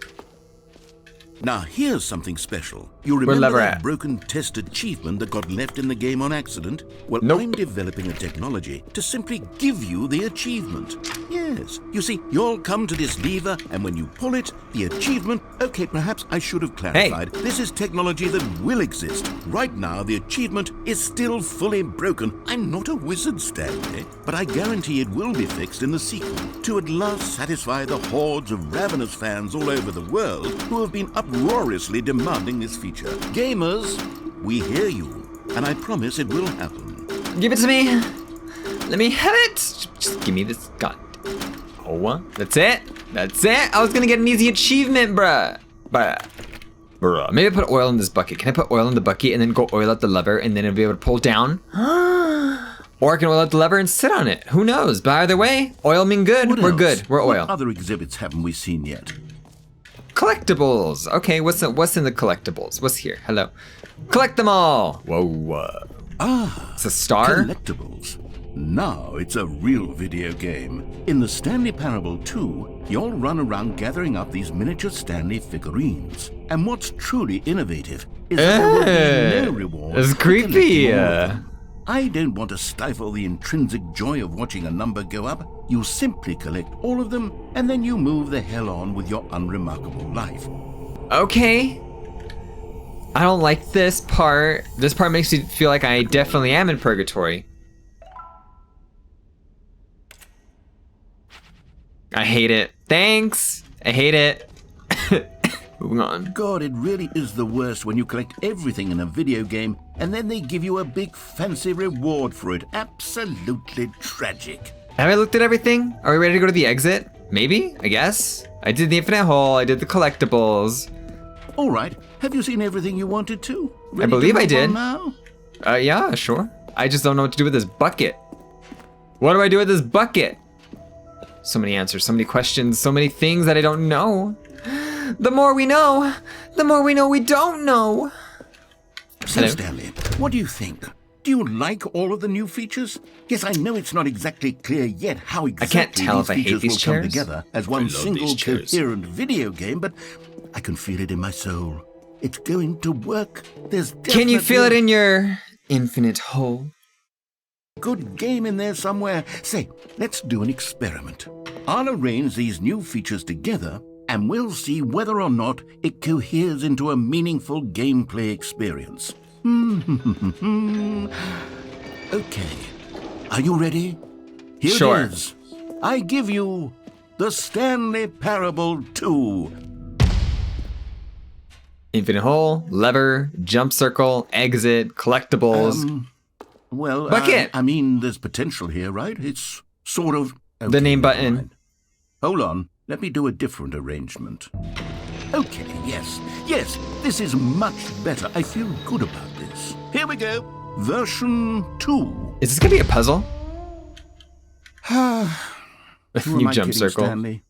Speaker 1: Now here's something special. You remember that broken test achievement that got left in the game on accident? Well, nope. I'm developing a technology to simply give you the achievement. Yes. You see, you'll come to this lever, and when you pull it, the achievement... Okay, perhaps I should have clarified. Hey. This is technology that will exist. Right now, the achievement is still fully broken. I'm not a wizard, Stanley, but I guarantee it will be fixed in the sequel to at last satisfy the hordes of ravenous fans all over the world who have been uproariously demanding this feature. Gamers, we hear you, and I promise it will happen.
Speaker 2: Give it to me. Let me have it. Just give me this gun. Oh, that's it. That's it. I was gonna get an easy achievement, bruh. Bruh. Maybe I put oil in this bucket. Can I put oil in the bucket and then go oil out the lever and then it'll be able to pull down? Or I can oil out the lever and sit on it. Who knows? But either way, oil mean good.
Speaker 1: What
Speaker 2: We're
Speaker 1: else?
Speaker 2: good. We're oil.
Speaker 1: What other exhibits haven't we seen yet?
Speaker 2: Collectibles. Okay, what's in the collectibles? What's here? Hello. Collect them all. Whoa. It's a star?
Speaker 1: Collectibles. Now it's a real video game. In the Stanley Parable 2, you'll run around gathering up these miniature Stanley figurines. And what's truly innovative is that there will be no reward.
Speaker 2: It's
Speaker 1: for collecting
Speaker 2: creepy.
Speaker 1: all of them. I don't want to stifle the intrinsic joy of watching a number go up. You simply collect all of them, and then you move the hell on with your unremarkable life.
Speaker 2: Okay. I don't like this part. This part makes me feel like I definitely am in purgatory. I hate it. Thanks. I hate it. Moving on.
Speaker 1: God, it really is the worst when you collect everything in a video game and then they give you a big fancy reward for it. Absolutely tragic.
Speaker 2: Have I looked at everything? Are we ready to go to the exit? Maybe, I guess. I did the infinite hole, I did the collectibles.
Speaker 1: All right, have you seen everything you wanted to?
Speaker 2: I believe I did.
Speaker 1: Now?
Speaker 2: Yeah, sure. I just don't know what to do with this bucket. What do I do with this bucket? So many answers, so many questions, so many things that I don't know. The more we know, the more we know we don't know.
Speaker 1: So,
Speaker 2: Hello.
Speaker 1: Stanley, what do you think? Do you like all of the new features? Yes, I know it's not exactly clear yet how exactly
Speaker 2: can't tell
Speaker 1: these
Speaker 2: if I hate
Speaker 1: features
Speaker 2: these
Speaker 1: will
Speaker 2: chairs.
Speaker 1: come together as one single coherent video game, but I can feel it in my soul. It's going to work. There's
Speaker 2: Can you feel it
Speaker 1: definitely
Speaker 2: in your infinite hole?
Speaker 1: a good game in there somewhere. Say, let's do an experiment. I'll arrange these new features together, and we'll see whether or not it coheres into a meaningful gameplay experience. Okay, are you ready? Here
Speaker 2: Sure.
Speaker 1: it is. I give you the Stanley Parable 2.
Speaker 2: Infinite hole, lever, jump circle, exit, collectibles.
Speaker 1: Well,
Speaker 2: Bucket.
Speaker 1: I mean, there's potential here, right? It's sort of...
Speaker 2: The name button.
Speaker 1: all right. Hold on, let me do a different arrangement. Okay, yes, this is much better. I feel good about this. Here we go. Version 2.
Speaker 2: Is this gonna be a puzzle?
Speaker 1: Who am
Speaker 2: New
Speaker 1: I
Speaker 2: jump
Speaker 1: kidding,
Speaker 2: circle.
Speaker 1: Stanley?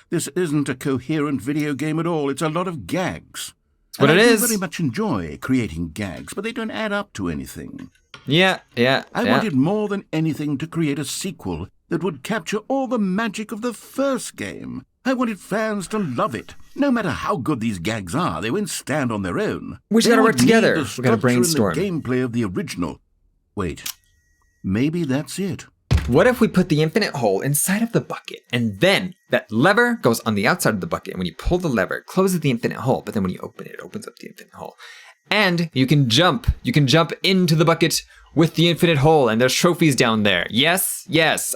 Speaker 1: This isn't a coherent video game at all. It's a lot of gags.
Speaker 2: What
Speaker 1: And
Speaker 2: it
Speaker 1: I do
Speaker 2: is.
Speaker 1: very much enjoy creating gags, but they don't add up to anything.
Speaker 2: Yeah.
Speaker 1: I wanted more than anything to create a sequel that would capture all the magic of the first game. I wanted fans to love it. No matter how good these gags are, they won't stand on their own.
Speaker 2: We just
Speaker 1: They
Speaker 2: gotta
Speaker 1: would
Speaker 2: work together.
Speaker 1: need the
Speaker 2: We gotta
Speaker 1: structure and
Speaker 2: brainstorm.
Speaker 1: the gameplay of the original. Wait, maybe that's it.
Speaker 2: What if we put the infinite hole inside of the bucket and then that lever goes on the outside of the bucket and when you pull the lever, it closes the infinite hole, but then when you open it, it opens up the infinite hole. And you can jump into the bucket with the infinite hole and there's trophies down there. Yes,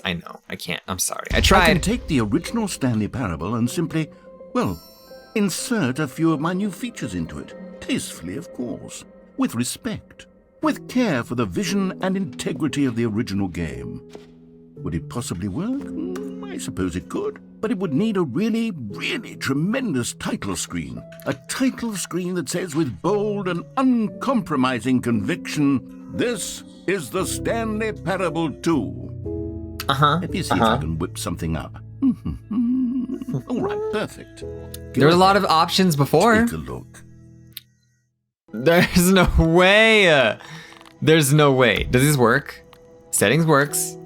Speaker 2: I know, I can't, I'm sorry. I
Speaker 1: I
Speaker 2: tried.
Speaker 1: can take the original Stanley Parable and simply, well, insert a few of my new features into it. Tastefully, of course. With respect. With care for the vision and integrity of the original game. Would it possibly work? I suppose it could. But it would need a really, really tremendous title screen. A title screen that says with bold and uncompromising conviction, "This is the Stanley Parable 2. Let me see if I can whip something up. All right, perfect.
Speaker 2: There were a lot of options before.
Speaker 1: Take a look.
Speaker 2: There's no way. There's no way. Does this work? Settings works.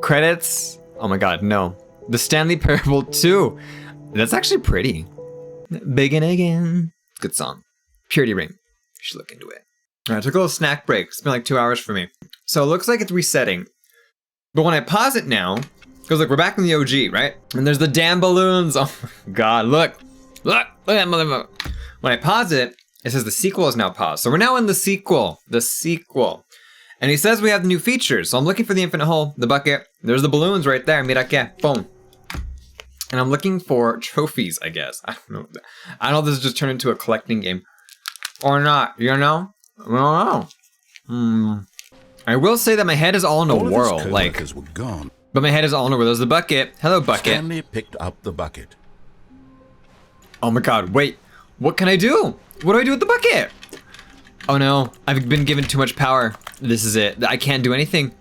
Speaker 2: Credits. Oh my god, no. The Stanley Parable 2. That's actually pretty. Begin again. Good song. Purity Ring. You should look into it. Alright, took a little snack break. It's been like 2 hours for me. So it looks like it's resetting. But when I pause it now, because look, we're back in the OG, right? And there's the damn balloons. Oh my god, look. Look at that motherfucker. When I pause it, it says the sequel is now paused. So we're now in the sequel. The sequel. And he says we have the new features. So I'm looking for the infinite hole, the bucket. There's the balloons right there. Mira que. Boom. And I'm looking for trophies, I guess. I don't know. I don't know if this just turned into a collecting game. Or not, you know? I don't know. I will say that my head is all in a
Speaker 1: All of his
Speaker 2: whirl.
Speaker 1: coworkers
Speaker 2: Like,
Speaker 1: were gone.
Speaker 2: but my head is all in a whirl. There's the bucket. Hello, bucket.
Speaker 1: Stanley picked up the bucket.
Speaker 2: Oh my god, wait. What can I do? What do I do with the bucket? Oh no, I've been given too much power. This is it. I can't do anything.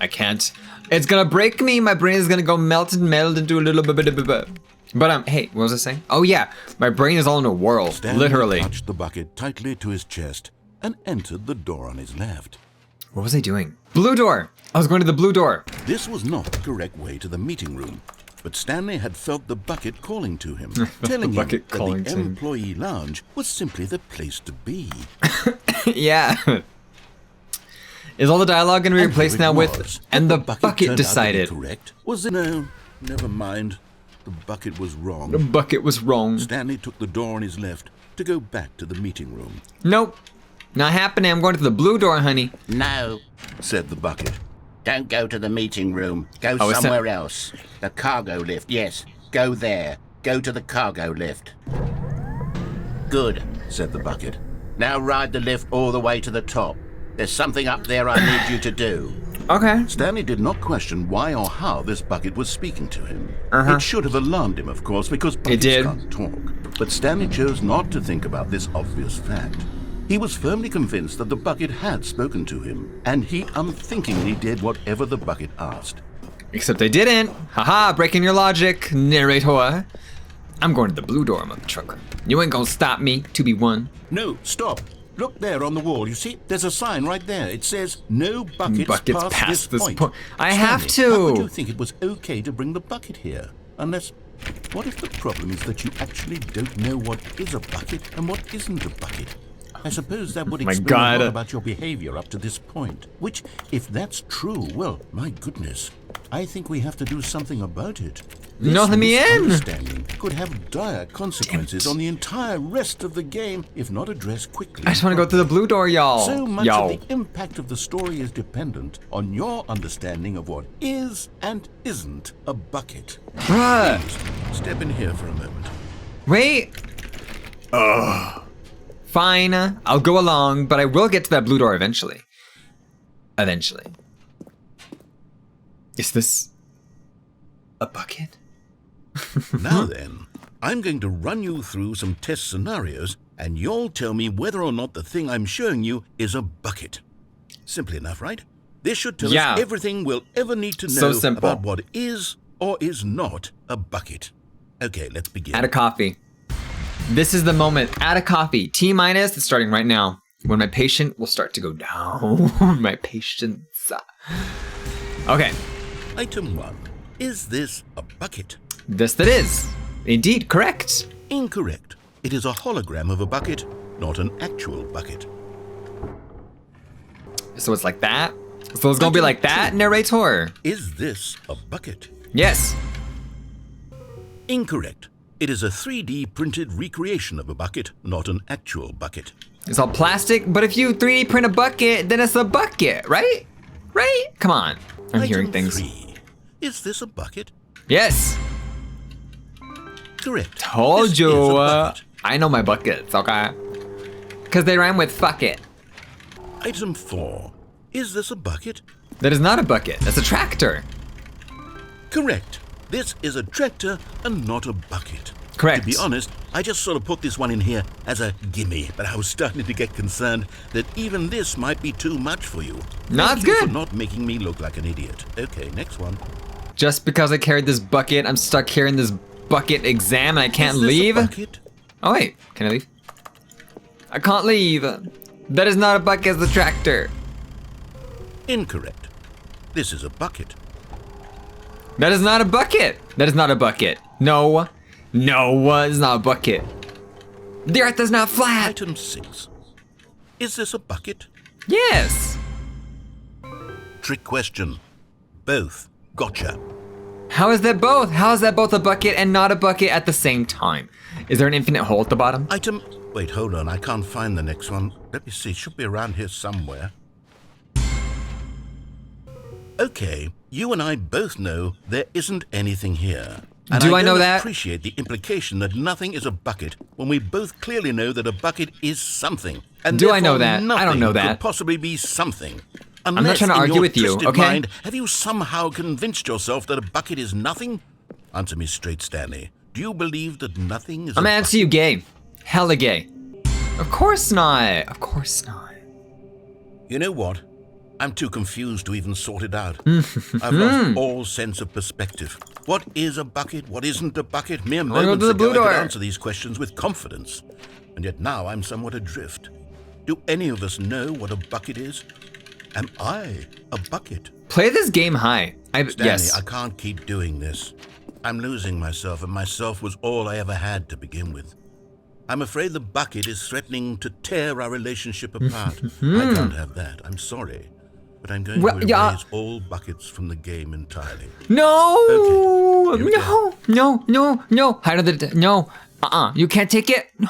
Speaker 2: I can't. It's gonna break me. My brain is gonna go melt into a little bit. But hey, what was I saying? Oh yeah, my brain is all in a whirl,
Speaker 1: Stanley
Speaker 2: literally.
Speaker 1: touched the bucket tightly to his chest and entered the door on his left.
Speaker 2: What was I doing? Blue door. I was going to the blue door.
Speaker 1: This was not the correct way to the meeting room, but Stanley had felt the bucket calling to him, telling him that the employee lounge was simply the place to be.
Speaker 2: Yeah. Is all the dialogue going to be replaced now with, and the bucket decided?
Speaker 1: Correct. Was it? No, never mind. The bucket was wrong.
Speaker 2: The bucket was wrong.
Speaker 1: Stanley took the door on his left to go back to the meeting room.
Speaker 2: Nope. Not happening. I'm going to the blue door, honey.
Speaker 7: No,
Speaker 1: said the bucket.
Speaker 7: don't go to the meeting room. Go
Speaker 2: Oh, it's
Speaker 7: somewhere else. The cargo lift, yes. Go there. Go to the cargo lift. Good, said the bucket. Now ride the lift all the way to the top. There's something up there I need you to do.
Speaker 2: Okay.
Speaker 1: Stanley did not question why or how this bucket was speaking to him. It should have alarmed him, of course, because buckets can't talk. But Stanley chose not to think about this obvious fact. He was firmly convinced that the bucket had spoken to him, and he unthinkingly did whatever the bucket asked.
Speaker 2: Except I didn't. Haha, breaking your logic, narrator. I'm going to the blue door, mother trucker. You ain't gonna stop me, 2v1.
Speaker 1: No, stop. Look there on the wall. You see, there's a sign right there. It says, no buckets past this point.
Speaker 2: I have to.
Speaker 1: How would you think it was okay to bring the bucket here? Unless, what if the problem is that you actually don't know what is a bucket and what isn't a bucket? I suppose that would explain a lot about your behavior up to this point. Which, if that's true, well, my goodness, I think we have to do something about it.
Speaker 2: No, let me in.
Speaker 1: Misunderstanding could have dire consequences on the entire rest of the game if not addressed quickly.
Speaker 2: I just want to go through the blue door, y'all.
Speaker 1: So much of the impact of the story is dependent on your understanding of what is and isn't a bucket.
Speaker 2: Bruh.
Speaker 1: Please, step in here for a moment.
Speaker 2: Wait. Fine, I'll go along, but I will get to that blue door eventually. Eventually. Is this a bucket?
Speaker 1: Now then, I'm going to run you through some test scenarios, and you'll tell me whether or not the thing I'm showing you is a bucket. Simple enough, right? This should tell us everything we'll ever need to know about what is or is not a bucket. Okay, let's begin.
Speaker 2: Add a coffee. This is the moment. Add a coffee. T minus, it's starting right now. When my patient will start to go down. My patience. Okay.
Speaker 1: Item 1. Is this a bucket?
Speaker 2: This that is. Indeed, correct.
Speaker 1: Incorrect. It is a hologram of a bucket, not an actual bucket.
Speaker 2: So it's like that? So it's gonna be like that, narrator?
Speaker 1: Is this a bucket?
Speaker 2: Yes.
Speaker 1: Incorrect. It is a 3D printed recreation of a bucket, not an actual bucket.
Speaker 2: It's all plastic, but if you 3D print a bucket, then it's a bucket, right? Right? Come on. I'm hearing things.
Speaker 1: 3. Is this a bucket?
Speaker 2: Yes.
Speaker 1: Correct.
Speaker 2: Told you. I know my buckets, okay? Because they rhyme with fuck it.
Speaker 1: Item 4. Is this a bucket?
Speaker 2: That is not a bucket. That's a tractor.
Speaker 1: Correct. This is a tractor and not a bucket.
Speaker 2: Correct.
Speaker 1: To be honest, I just sort of put this one in here as a gimme, but I was starting to get concerned that even this might be too much for you.
Speaker 2: Not
Speaker 1: Thank
Speaker 2: good.
Speaker 1: you for not making me look like an idiot. Okay, next one.
Speaker 2: Just because I carried this bucket, I'm stuck carrying this bucket exam and I can't leave?
Speaker 1: A bucket?
Speaker 2: Oh wait, can I leave? I can't leave. That is not a bucket, it's the tractor.
Speaker 1: Incorrect. This is a bucket.
Speaker 2: That is not a bucket. That is not a bucket. No. No, it's not a bucket. The earth is not flat.
Speaker 1: Item 6. Is this a bucket?
Speaker 2: Yes.
Speaker 1: Trick question. Both. Gotcha.
Speaker 2: How is that both? How is that both a bucket and not a bucket at the same time? Is there an infinite hole at the bottom?
Speaker 1: Item... Wait, hold on. I can't find the next one. Let me see. It should be around here somewhere. Okay, you and I both know there isn't anything here. And
Speaker 2: Do I know
Speaker 1: don't
Speaker 2: that?
Speaker 1: appreciate the implication that nothing is a bucket when we both clearly know that a bucket is something. And
Speaker 2: Do I know that?
Speaker 1: Nothing
Speaker 2: I don't know
Speaker 1: could
Speaker 2: that.
Speaker 1: possibly be something.
Speaker 2: I'm not trying to argue with you, okay?
Speaker 1: Mind, have you somehow convinced yourself that a bucket is nothing? Answer me straight, Stanley. Do you believe that nothing is
Speaker 2: I'm gonna answer you gay. Hella gay. Of course not. Of course not.
Speaker 1: You know what? I'm too confused to even sort it out. I've lost all sense of perspective. What is a bucket? What isn't a bucket? Mere moments ago I could answer these questions with confidence. And yet now I'm somewhat adrift. Do any of us know what a bucket is? Am I a bucket?
Speaker 2: Play this game high.
Speaker 1: Stanley,
Speaker 2: yes.
Speaker 1: I can't keep doing this. I'm losing myself, and myself was all I ever had to begin with. I'm afraid the bucket is threatening to tear our relationship apart. I can't have that. I'm sorry. But I'm going to erase all buckets from the game entirely.
Speaker 2: No!
Speaker 1: Okay,
Speaker 2: No. Hide under the... No. You can't take it. No.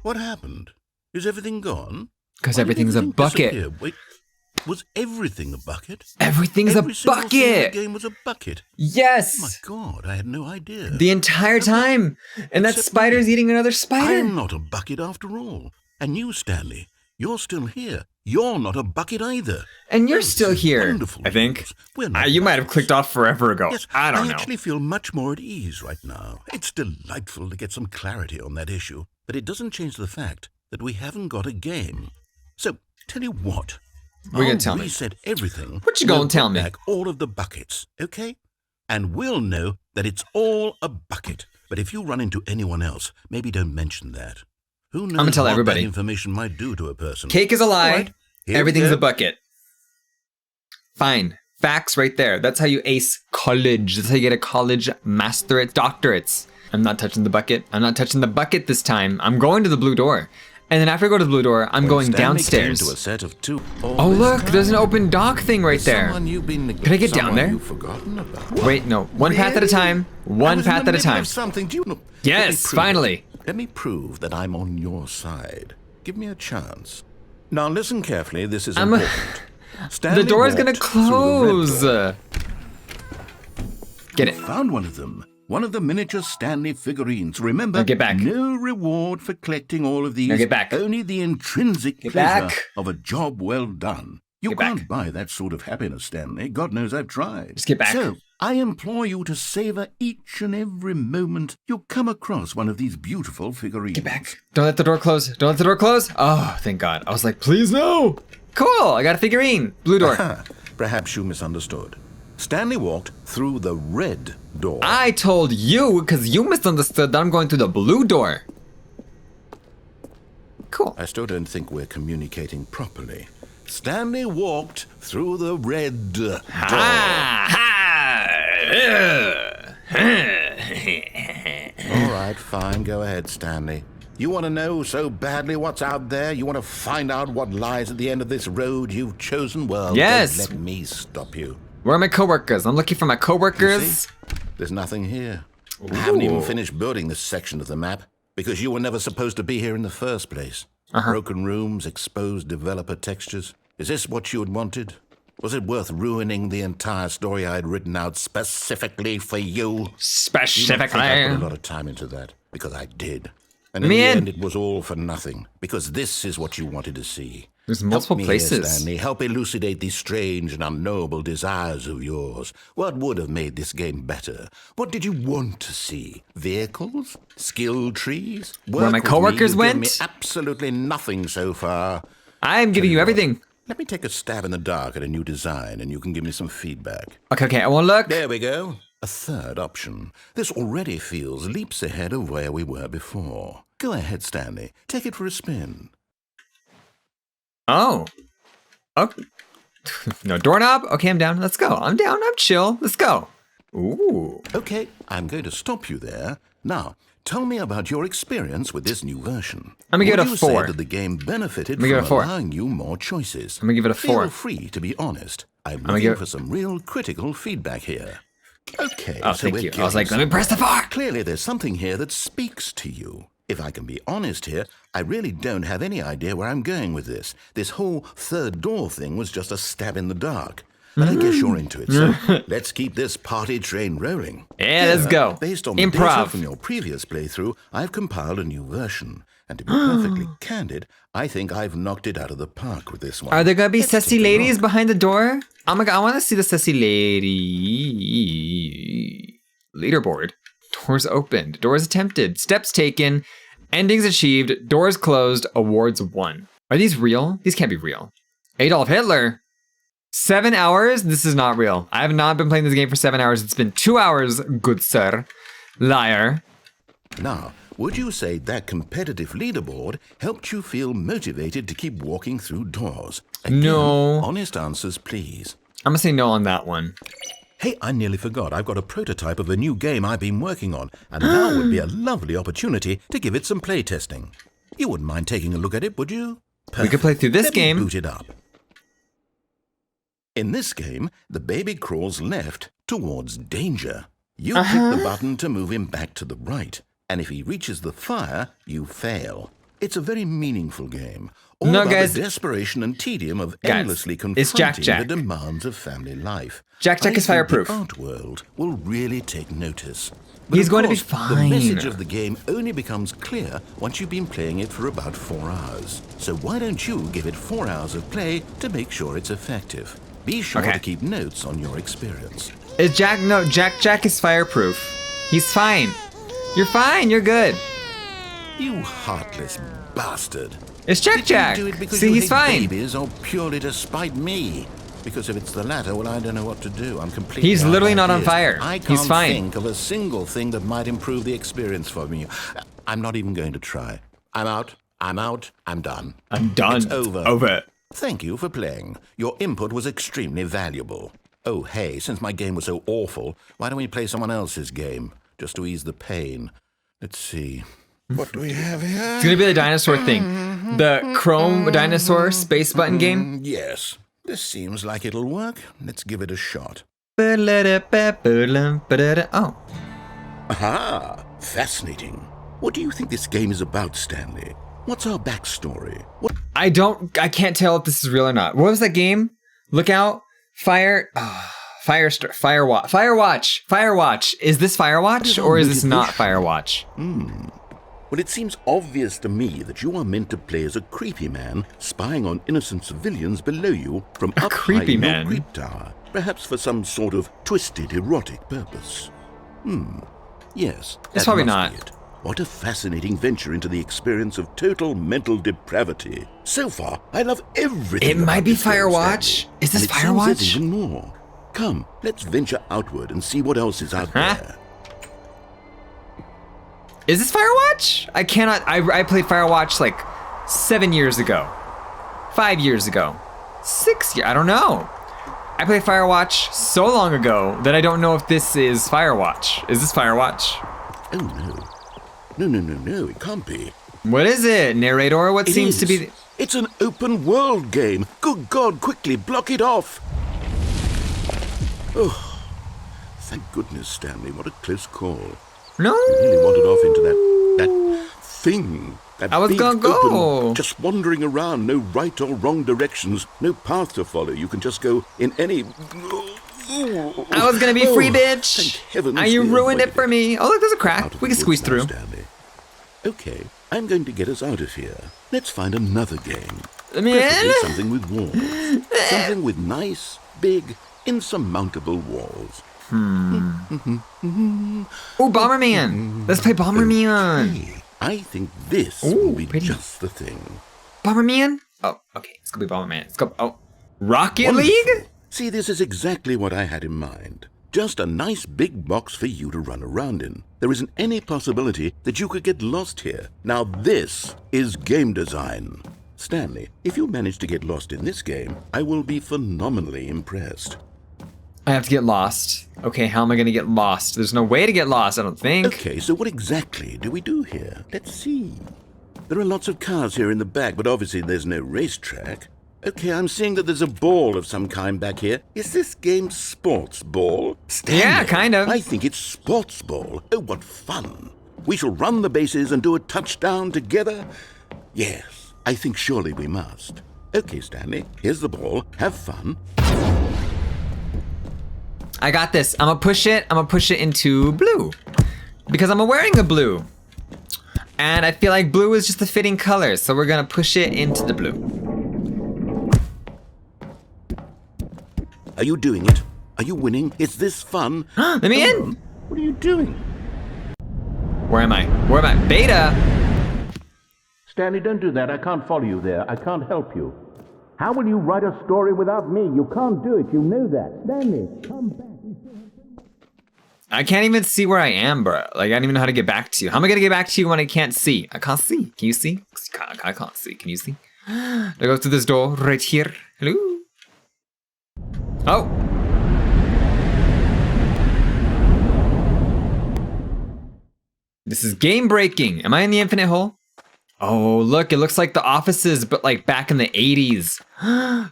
Speaker 1: What happened? Is everything gone?
Speaker 2: Because everything's a bucket.
Speaker 1: Disappear? Wait, was everything a bucket?
Speaker 2: Everything's
Speaker 1: Every
Speaker 2: a
Speaker 1: single thing in
Speaker 2: bucket.
Speaker 1: the game was a bucket.
Speaker 2: Yes.
Speaker 1: Oh my God, I had no idea.
Speaker 2: The entire time. And that
Speaker 1: Except
Speaker 2: spider's eating another spider.
Speaker 1: I'm not a bucket after all. And you, Stanley, you're still here. You're not a bucket either.
Speaker 2: And you're still here,
Speaker 1: Wonderful
Speaker 2: I think.
Speaker 1: news. We're not
Speaker 2: You might have
Speaker 1: buckets.
Speaker 2: clicked off forever ago.
Speaker 1: Yes,
Speaker 2: I don't know.
Speaker 1: actually feel much more at ease right now. It's delightful to get some clarity on that issue, but it doesn't change the fact that we haven't got a game. So, tell you what.
Speaker 2: What you gonna tell me?
Speaker 1: Reset everything.
Speaker 2: What you gonna
Speaker 1: We'll
Speaker 2: tell
Speaker 1: put
Speaker 2: me?
Speaker 1: Back all of the buckets, okay? And we'll know that it's all a bucket. But if you run into anyone else, maybe don't mention that. Who knows
Speaker 2: gonna tell
Speaker 1: what
Speaker 2: everybody.
Speaker 1: that information might do to a person?
Speaker 2: Cake is a lie.
Speaker 1: All right, here we
Speaker 2: Everything's
Speaker 1: go.
Speaker 2: a bucket. Fine. Facts right there. That's how you ace college. That's how you get a college masterate, doctorates. I'm not touching the bucket. I'm not touching the bucket this time. I'm going to the blue door. And then after I go to the blue door, I'm going
Speaker 1: Stanley
Speaker 2: downstairs.
Speaker 1: came to a set of two.
Speaker 2: Oh, look, there's an open dock thing right there.
Speaker 1: Can
Speaker 2: Can I get down there?
Speaker 1: You've forgotten about.
Speaker 2: Wait, no. One path at a time. One path at a time.
Speaker 1: Something. Do you know?
Speaker 2: Yes, finally.
Speaker 1: Let me prove that I'm on your side. Give me a chance. Now listen carefully. This is important. Stanley
Speaker 2: The door's gonna
Speaker 1: walked through the red
Speaker 2: close.
Speaker 1: door.
Speaker 2: Get it.
Speaker 1: Found one of them. One of the miniature Stanley figurines. Remember,
Speaker 2: Now get back.
Speaker 1: no reward for collecting all of these.
Speaker 2: Now get back.
Speaker 1: Only the intrinsic
Speaker 2: Get
Speaker 1: pleasure
Speaker 2: back.
Speaker 1: of a job well done. You
Speaker 2: Get
Speaker 1: can't
Speaker 2: back.
Speaker 1: buy that sort of happiness, Stanley. God knows I've tried.
Speaker 2: Just get back.
Speaker 1: So, I implore you to savor each and every moment you come across one of these beautiful figurines.
Speaker 2: Get back. Don't let the door close. Don't let the door close. Oh, thank God. I was like, please no. Cool. I got a figurine. Blue door.
Speaker 1: Perhaps you misunderstood. Stanley walked through the red door.
Speaker 2: I told you because you misunderstood that I'm going through the blue door. Cool.
Speaker 1: I still don't think we're communicating properly. Stanley walked through the red door. All right, fine. Go ahead, Stanley. You want to know so badly what's out there? You want to find out what lies at the end of this road you've chosen? Well,
Speaker 2: Yes.
Speaker 1: don't let me stop you.
Speaker 2: Where are my coworkers? I'm looking for my
Speaker 1: You
Speaker 2: coworkers.
Speaker 1: see? There's nothing here. I haven't even
Speaker 2: Ooh.
Speaker 1: finished building this section of the map because you were never supposed to be here in the first place.
Speaker 2: Uh-huh.
Speaker 1: Broken rooms, exposed developer textures. Is this what you had wanted? Was it worth ruining the entire story I had written out specifically for you? You don't think I put a
Speaker 2: Specifically.
Speaker 1: lot of time into that? Because I did. And in
Speaker 2: Me
Speaker 1: the
Speaker 2: in.
Speaker 1: end, it was all for nothing. Because this is what you wanted to see.
Speaker 2: There's multiple
Speaker 1: Help me
Speaker 2: places.
Speaker 1: Here, Stanley. Help elucidate these strange and unknowable desires of yours. What would have made this game better? What did you want to see? Vehicles? Skill trees?
Speaker 2: Where my
Speaker 1: Work with me.
Speaker 2: coworkers
Speaker 1: You've given
Speaker 2: went?
Speaker 1: me absolutely nothing so far.
Speaker 2: I'm giving you everything.
Speaker 1: Let me take a stab in the dark at a new design, and you can give me some feedback.
Speaker 2: Okay, I won't look.
Speaker 1: There we go. A third option. This already feels leaps ahead of where we were before. Go ahead, Stanley. Take it for a spin.
Speaker 2: Oh. Oh. No doorknob? Okay, I'm down. Let's go. I'm down. I'm chill. Let's go. Ooh.
Speaker 1: Okay, I'm going to stop you there. Now, tell me about your experience with this new version.
Speaker 2: I'm gonna give it a
Speaker 1: Would you
Speaker 2: 4.
Speaker 1: say that the game benefited
Speaker 2: I'm gonna give it
Speaker 1: from
Speaker 2: a 4.
Speaker 1: allowing you more choices?
Speaker 2: I'm gonna give it a 4.
Speaker 1: Feel free to be honest. I'm
Speaker 2: gonna
Speaker 1: looking
Speaker 2: give it-
Speaker 1: for some real critical feedback here. Okay,
Speaker 2: Oh,
Speaker 1: so
Speaker 2: thank
Speaker 1: we're
Speaker 2: you. I was like,
Speaker 1: getting
Speaker 2: let me press the 4.
Speaker 1: Clearly, there's something here that speaks to you. If I can be honest here, I really don't have any idea where I'm going with this. This whole third door thing was just a stab in the dark. But I guess you're into it, so let's keep this party train rolling.
Speaker 2: Yeah, let's go.
Speaker 1: Based on the
Speaker 2: Improv.
Speaker 1: data from your previous playthrough, I've compiled a new version. And to be perfectly candid, I think I've knocked it out of the park with this one.
Speaker 2: Are there gonna be
Speaker 1: Let's
Speaker 2: sassy
Speaker 1: take a
Speaker 2: ladies
Speaker 1: look.
Speaker 2: behind the door? Oh my God, I want to see the sassy lady. Leaderboard. Doors opened. Doors attempted. Steps taken. Endings achieved, doors closed, awards won. Are these real? These can't be real. Adolf Hitler. 7 hours? This is not real. I have not been playing this game for 7 hours. It's been 2 hours, good sir. Liar.
Speaker 1: Now, would you say that competitive leaderboard helped you feel motivated to keep walking through doors? Again,
Speaker 2: No.
Speaker 1: Honest answers, please.
Speaker 2: I'm gonna say no on that one.
Speaker 1: Hey, I nearly forgot. I've got a prototype of a new game I've been working on, and now would be a lovely opportunity to give it some play testing. You wouldn't mind taking a look at it, would you?
Speaker 2: We could play through this
Speaker 1: Let me
Speaker 2: game.
Speaker 1: boot it up. In this game, the baby crawls left towards danger. You click the button to move him back to the right, and if he reaches the fire, you fail. It's a very meaningful game. All
Speaker 2: No,
Speaker 1: about
Speaker 2: guys.
Speaker 1: the desperation and tedium of
Speaker 2: Guys,
Speaker 1: endlessly
Speaker 2: it's Jack
Speaker 1: confronting
Speaker 2: Jack.
Speaker 1: the demands of family life.
Speaker 2: Jack Jack
Speaker 1: I
Speaker 2: is
Speaker 1: think
Speaker 2: fireproof.
Speaker 1: The art world will really take notice. But
Speaker 2: He's
Speaker 1: of
Speaker 2: going to be
Speaker 1: course,
Speaker 2: fine.
Speaker 1: The message of the game only becomes clear once you've been playing it for about 4 hours. So why don't you give it 4 hours of play to make sure it's effective? Be sure
Speaker 2: Okay.
Speaker 1: to keep notes on your experience.
Speaker 2: Is Jack, no, Jack is fireproof. He's fine. You're fine, you're good.
Speaker 1: You heartless bastard.
Speaker 2: It's Jack
Speaker 1: Did
Speaker 2: Jack.
Speaker 1: you do it because
Speaker 2: See,
Speaker 1: you
Speaker 2: he's
Speaker 1: hate
Speaker 2: fine.
Speaker 1: babies or purely to spite me? Because if it's the latter, well, I don't know what to do. I'm completely
Speaker 2: He's
Speaker 1: out of
Speaker 2: literally not on
Speaker 1: ideas.
Speaker 2: fire.
Speaker 1: I
Speaker 2: He's
Speaker 1: can't
Speaker 2: fine.
Speaker 1: think of a single thing that might improve the experience for me. I'm not even going to try. I'm out. I'm done.
Speaker 2: I'm done.
Speaker 1: It's over.
Speaker 2: Over.
Speaker 1: Thank you for playing. Your input was extremely valuable. Oh, hey, since my game was so awful, why don't we play someone else's game? Just to ease the pain. Let's see. What do we have here?
Speaker 2: It's gonna be the dinosaur thing. The Chrome dinosaur space button game.
Speaker 1: Yes. This seems like it'll work. Let's give it a shot.
Speaker 2: Oh.
Speaker 1: Aha! Fascinating. What do you think this game is about, Stanley? What's our backstory? What?
Speaker 2: I can't tell if this is real or not. What was that game? Look out. Firewatch. Is this Firewatch or is this not Firewatch?
Speaker 1: Well, it seems obvious to me that you are meant to play as a creepy man spying on innocent civilians below you from up high
Speaker 2: creepy
Speaker 1: in your
Speaker 2: man?
Speaker 1: creep tower, perhaps for some sort of twisted erotic purpose. Yes.
Speaker 2: It's
Speaker 1: that
Speaker 2: probably
Speaker 1: must
Speaker 2: not.
Speaker 1: be it. What a fascinating venture into the experience of total mental depravity. So far, I love everything.
Speaker 2: It might
Speaker 1: about
Speaker 2: be
Speaker 1: this game,
Speaker 2: Firewatch.
Speaker 1: Stanley.
Speaker 2: Is this
Speaker 1: And it seems there's
Speaker 2: Firewatch?
Speaker 1: even more. Come, let's venture outward and see what else is out
Speaker 2: Huh?
Speaker 1: there.
Speaker 2: Is this Firewatch? I cannot. I played Firewatch like 7 years ago, 5 years ago, 6 years. I don't know. I played Firewatch so long ago that I don't know if this is Firewatch. Is this Firewatch?
Speaker 1: Oh, no. No, it can't be.
Speaker 2: What is it, narrator? What
Speaker 1: It
Speaker 2: seems to
Speaker 1: is.
Speaker 2: be?
Speaker 1: It's an open world game. Good God, quickly, block it off. Oh, thank goodness, Stanley. What a close call.
Speaker 2: No.
Speaker 1: You really wandered off into that thing. That
Speaker 2: I was
Speaker 1: big,
Speaker 2: gonna go.
Speaker 1: open, just wandering around. No right or wrong directions. No path to follow. You can just go in any...
Speaker 2: I was gonna be free, bitch.
Speaker 1: Thank heavens
Speaker 2: And you
Speaker 1: we
Speaker 2: ruined it
Speaker 1: avoided
Speaker 2: for me. Oh, look, there's a
Speaker 1: Out
Speaker 2: crack.
Speaker 1: of
Speaker 2: We
Speaker 1: the
Speaker 2: can squeeze
Speaker 1: woods
Speaker 2: through.
Speaker 1: now, Stanley. Okay, I'm going to get us out of here. Let's find another game.
Speaker 2: Let me in.
Speaker 1: Preferably something with walls. Something with nice, big, insurmountable walls.
Speaker 2: Oh, Bomberman. Let's play Bomberman.
Speaker 1: Hey, I think this
Speaker 2: Ooh,
Speaker 1: will be
Speaker 2: pretty.
Speaker 1: just the thing.
Speaker 2: Bomberman? Oh, okay. It's gonna be Bomberman. Let's go. Oh, Rocket
Speaker 1: Wonderful.
Speaker 2: League?
Speaker 1: See, this is exactly what I had in mind. Just a nice big box for you to run around in. There isn't any possibility that you could get lost here. Now this is game design. Stanley, if you manage to get lost in this game, I will be phenomenally impressed.
Speaker 2: I have to get lost. Okay, how am I gonna get lost? There's no way to get lost, I don't think.
Speaker 1: Okay, so what exactly do we do here? Let's see. There are lots of cars here in the back, but obviously there's no racetrack. Okay, I'm seeing that there's a ball of some kind back here. Is this game sports ball? Stanley,
Speaker 2: Yeah, kind of.
Speaker 1: I think it's sports ball. Oh, what fun. We shall run the bases and do a touchdown together? Yes, I think surely we must. Okay, Stanley, here's the ball. Have fun.
Speaker 2: I got this. I'm gonna push it into blue. Because I'm wearing a blue. And I feel like blue is just the fitting color, so we're gonna push it into the blue.
Speaker 1: Are you doing it? Are you winning? Is this fun?
Speaker 2: Let me
Speaker 1: Come
Speaker 2: in.
Speaker 1: on. What are you doing?
Speaker 2: Where am I? Where am I? Beta.
Speaker 7: Stanley, don't do that. I can't follow you there. I can't help you. How will you write a story without me? You can't do it. You know that. Stanley, come back.
Speaker 2: I can't even see where I am, bro. Like, I don't even know how to get back to you. How am I gonna get back to you when I can't see? I can't see. Can you see? I can't see. Can you see? Do I go through this door right here? Hello? Oh! This is game breaking. Am I in the infinite hole? Oh, look, it looks like the offices, but like back in the 80s.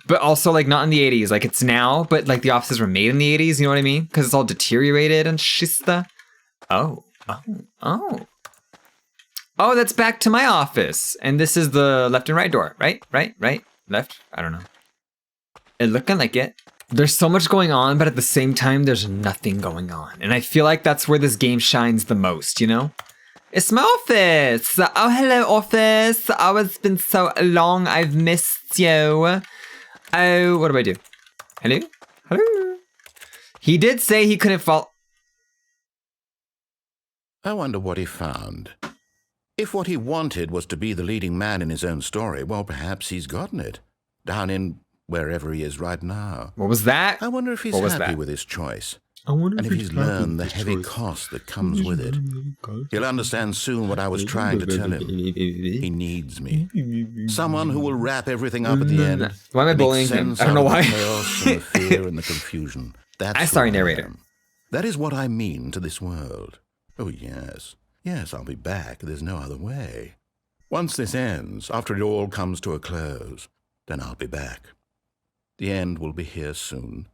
Speaker 2: But also like not in the 80s, like it's now, but like the offices were made in the 80s, you know what I mean? Because it's all deteriorated and shista. Oh. Oh, that's back to my office. And this is the left and right door, right, left? I don't know. It looking like it. There's so much going on, but at the same time, there's nothing going on. And I feel like that's where this game shines the most, you know? It's my office. Oh, hello, office. Oh, it's been so long. I've missed you. Oh, what do I do? Hello? Hello? He did say he couldn't fall.
Speaker 1: I wonder what he found. If what he wanted was to be the leading man in his own story, well, perhaps he's gotten it. Down in wherever he is right now.
Speaker 2: What was that?
Speaker 1: I wonder if he's happy with his choice. And if he's learned the heavy cost that comes with it. He'll understand soon what I was trying to tell him. He needs me. Someone who will wrap everything up at the end.
Speaker 2: Why am I bullying him? I don't know why.
Speaker 1: The chaos and the fear and the confusion.
Speaker 2: I'm sorry, narrator.
Speaker 1: That is what I mean to this world. Oh, yes. Yes, I'll be back. There's no other way. Once this ends, after it all comes to a close, then I'll be back. The end will be here soon.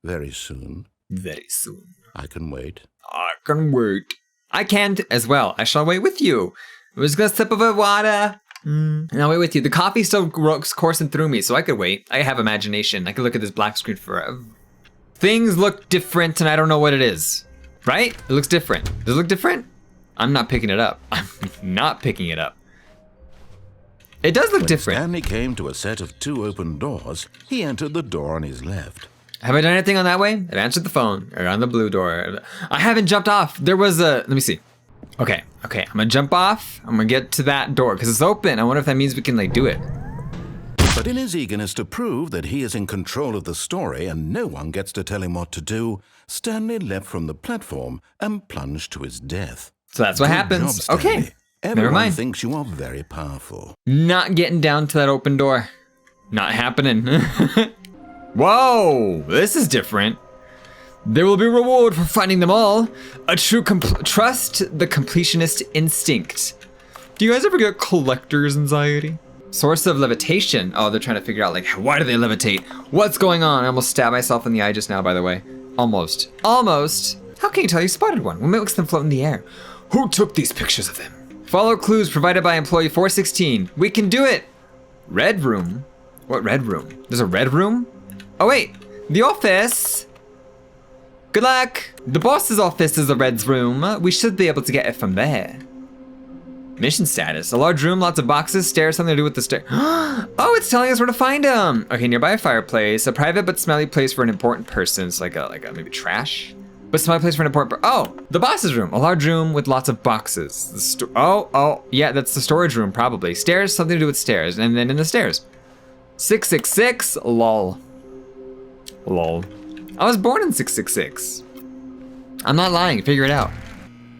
Speaker 1: Very soon.
Speaker 2: Very soon.
Speaker 1: I can wait.
Speaker 2: I can wait. I can't as well. I shall wait with you. I was gonna sip of a water. And I'll wait with you. The coffee still coursing through me, so I could wait. I have imagination. I could look at this black screen forever. Things look different, and I don't know what it is. Right? It looks different. Does it look different? I'm not picking it up. I'm not picking it up. It does look different.
Speaker 1: When Stanley came to a set of 2 open doors, he entered the door on his left.
Speaker 2: Have I done anything on that way? I've answered the phone, or on the blue door. I haven't jumped off. There was a, let me see. Okay, I'm gonna jump off. I'm gonna get to that door, because it's open. I wonder if that means we can like do it.
Speaker 1: But in his eagerness to prove that he is in control of the story and no one gets to tell him what to do, Stanley leapt from the platform and plunged to his death.
Speaker 2: So that's what
Speaker 1: Good
Speaker 2: happens.
Speaker 1: job, Stanley.
Speaker 2: Okay,
Speaker 1: Everyone
Speaker 2: never mind.
Speaker 1: thinks you are very powerful.
Speaker 2: Not getting down to that open door. Not happening. Whoa, this is different. There will be a reward for finding them all. A true trust the completionist instinct. Do you guys ever get collector's anxiety? Source of levitation. Oh, they're trying to figure out like, why do they levitate? What's going on? I almost stabbed myself in the eye just now, by the way. Almost. How can you tell you spotted one? What makes them float in the air? Who took these pictures of them? Follow clues provided by employee 416. We can do it. Red room? What red room? There's a red room? Oh wait, the office. Good luck. The boss's office is the red's room. We should be able to get it from there. Mission status. A large room, lots of boxes, stairs, something to do with the stair. Oh, it's telling us where to find them. Okay, nearby a fireplace, a private but smelly place for an important person. It's like a maybe trash, but smelly place for an important. Oh, the boss's room, a large room with lots of boxes. Oh, yeah, that's the storage room probably. Stairs, something to do with stairs, and then in the stairs. 666. Lol. I was born in 666. I'm not lying. Figure it out.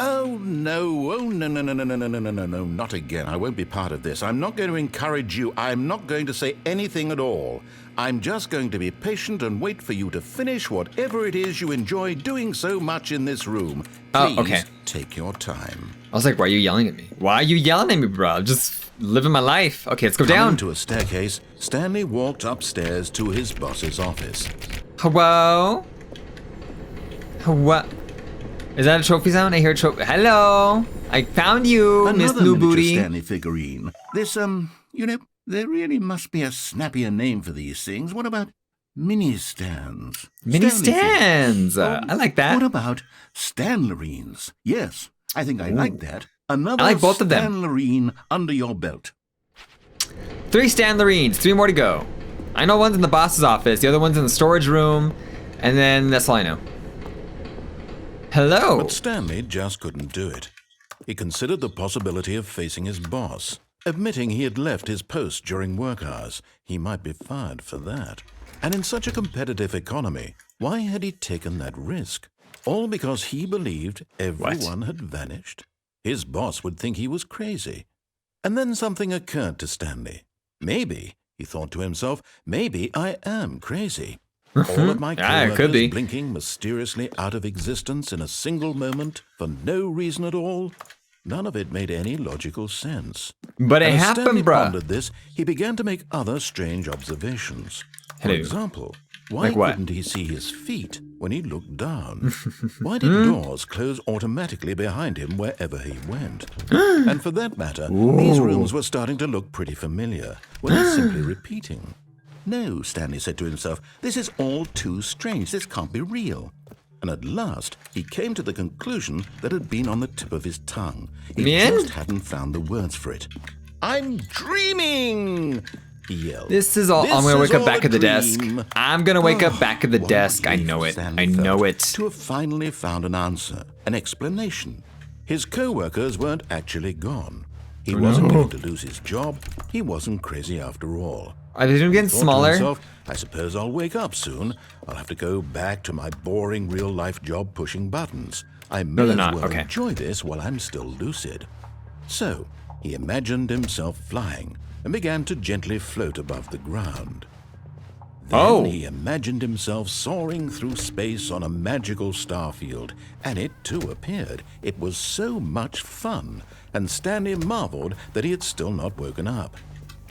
Speaker 1: Oh, no, no, not again. I won't be part of this. I'm not going to encourage you. I'm not going to say anything at all. I'm just going to be patient and wait for you to finish whatever it is you enjoy doing so much in this room. Please,
Speaker 2: okay.
Speaker 1: Take your time.
Speaker 2: I was like, why are you yelling at me? Why are you yelling at me, bro? Just living my life. Okay, let's go down.
Speaker 1: Coming to a staircase, Stanley walked upstairs to his boss's office.
Speaker 2: Hello? What? Is that a trophy sound? I hear a trophy. Hello? I found you, Miss New Booty.
Speaker 1: Stanley figurine. This, you know, there really must be a snappier name for these things. What about mini stands?
Speaker 2: Mini stands. I like that.
Speaker 1: What about Stanlerines? Yes, I think I like that. Another
Speaker 2: I like both of them.
Speaker 1: Stanlerine under your belt.
Speaker 2: 3 Stanlerines, 3 more to go. I know one's in the boss's office, the other one's in the storage room, and then that's all I know. Hello.
Speaker 1: But Stanley just couldn't do it. he considered the possibility of facing his boss. Admitting he had left his post during work hours, he might be fired for that. And in such a competitive economy, why had he taken that risk? All because he believed everyone had vanished? His boss would think he was crazy. And then something occurred to Stanley. Maybe, he thought to himself, maybe I am crazy. All of my coworkers blinking mysteriously out of existence in a single moment for no reason at all. None of it made any logical sense.
Speaker 2: But it happened,
Speaker 1: Stanley
Speaker 2: bruh.
Speaker 1: pondered this, he began to make other strange observations. For example, why
Speaker 2: Like what?
Speaker 1: couldn't he see his feet when he looked down? Why did doors close automatically behind him wherever he went? And for that matter, these rooms were starting to look pretty familiar. Were they simply repeating? No, Stanley said to himself, this is all too strange. This can't be real. And at last, he came to the conclusion that had been on the tip of his tongue. He just hadn't found the words for it. I'm dreaming! He yelled.
Speaker 2: This is all. I'm gonna wake up back at the desk. I'm gonna wake up back at the desk. I know it. I know it.
Speaker 1: To have finally found an answer, an explanation. His co-workers weren't actually gone. He wasn't going to lose his job. He wasn't crazy after all.
Speaker 2: Are they getting smaller?
Speaker 1: Himself, I suppose I'll wake up soon. I'll have to go back to my boring real-life job pushing buttons. I may as well enjoy this while I'm still lucid. So, he imagined himself flying and began to gently float above the ground. Then he imagined himself soaring through space on a magical starfield, and it too appeared. It was so much fun, and Stanley marveled that he had still not woken up.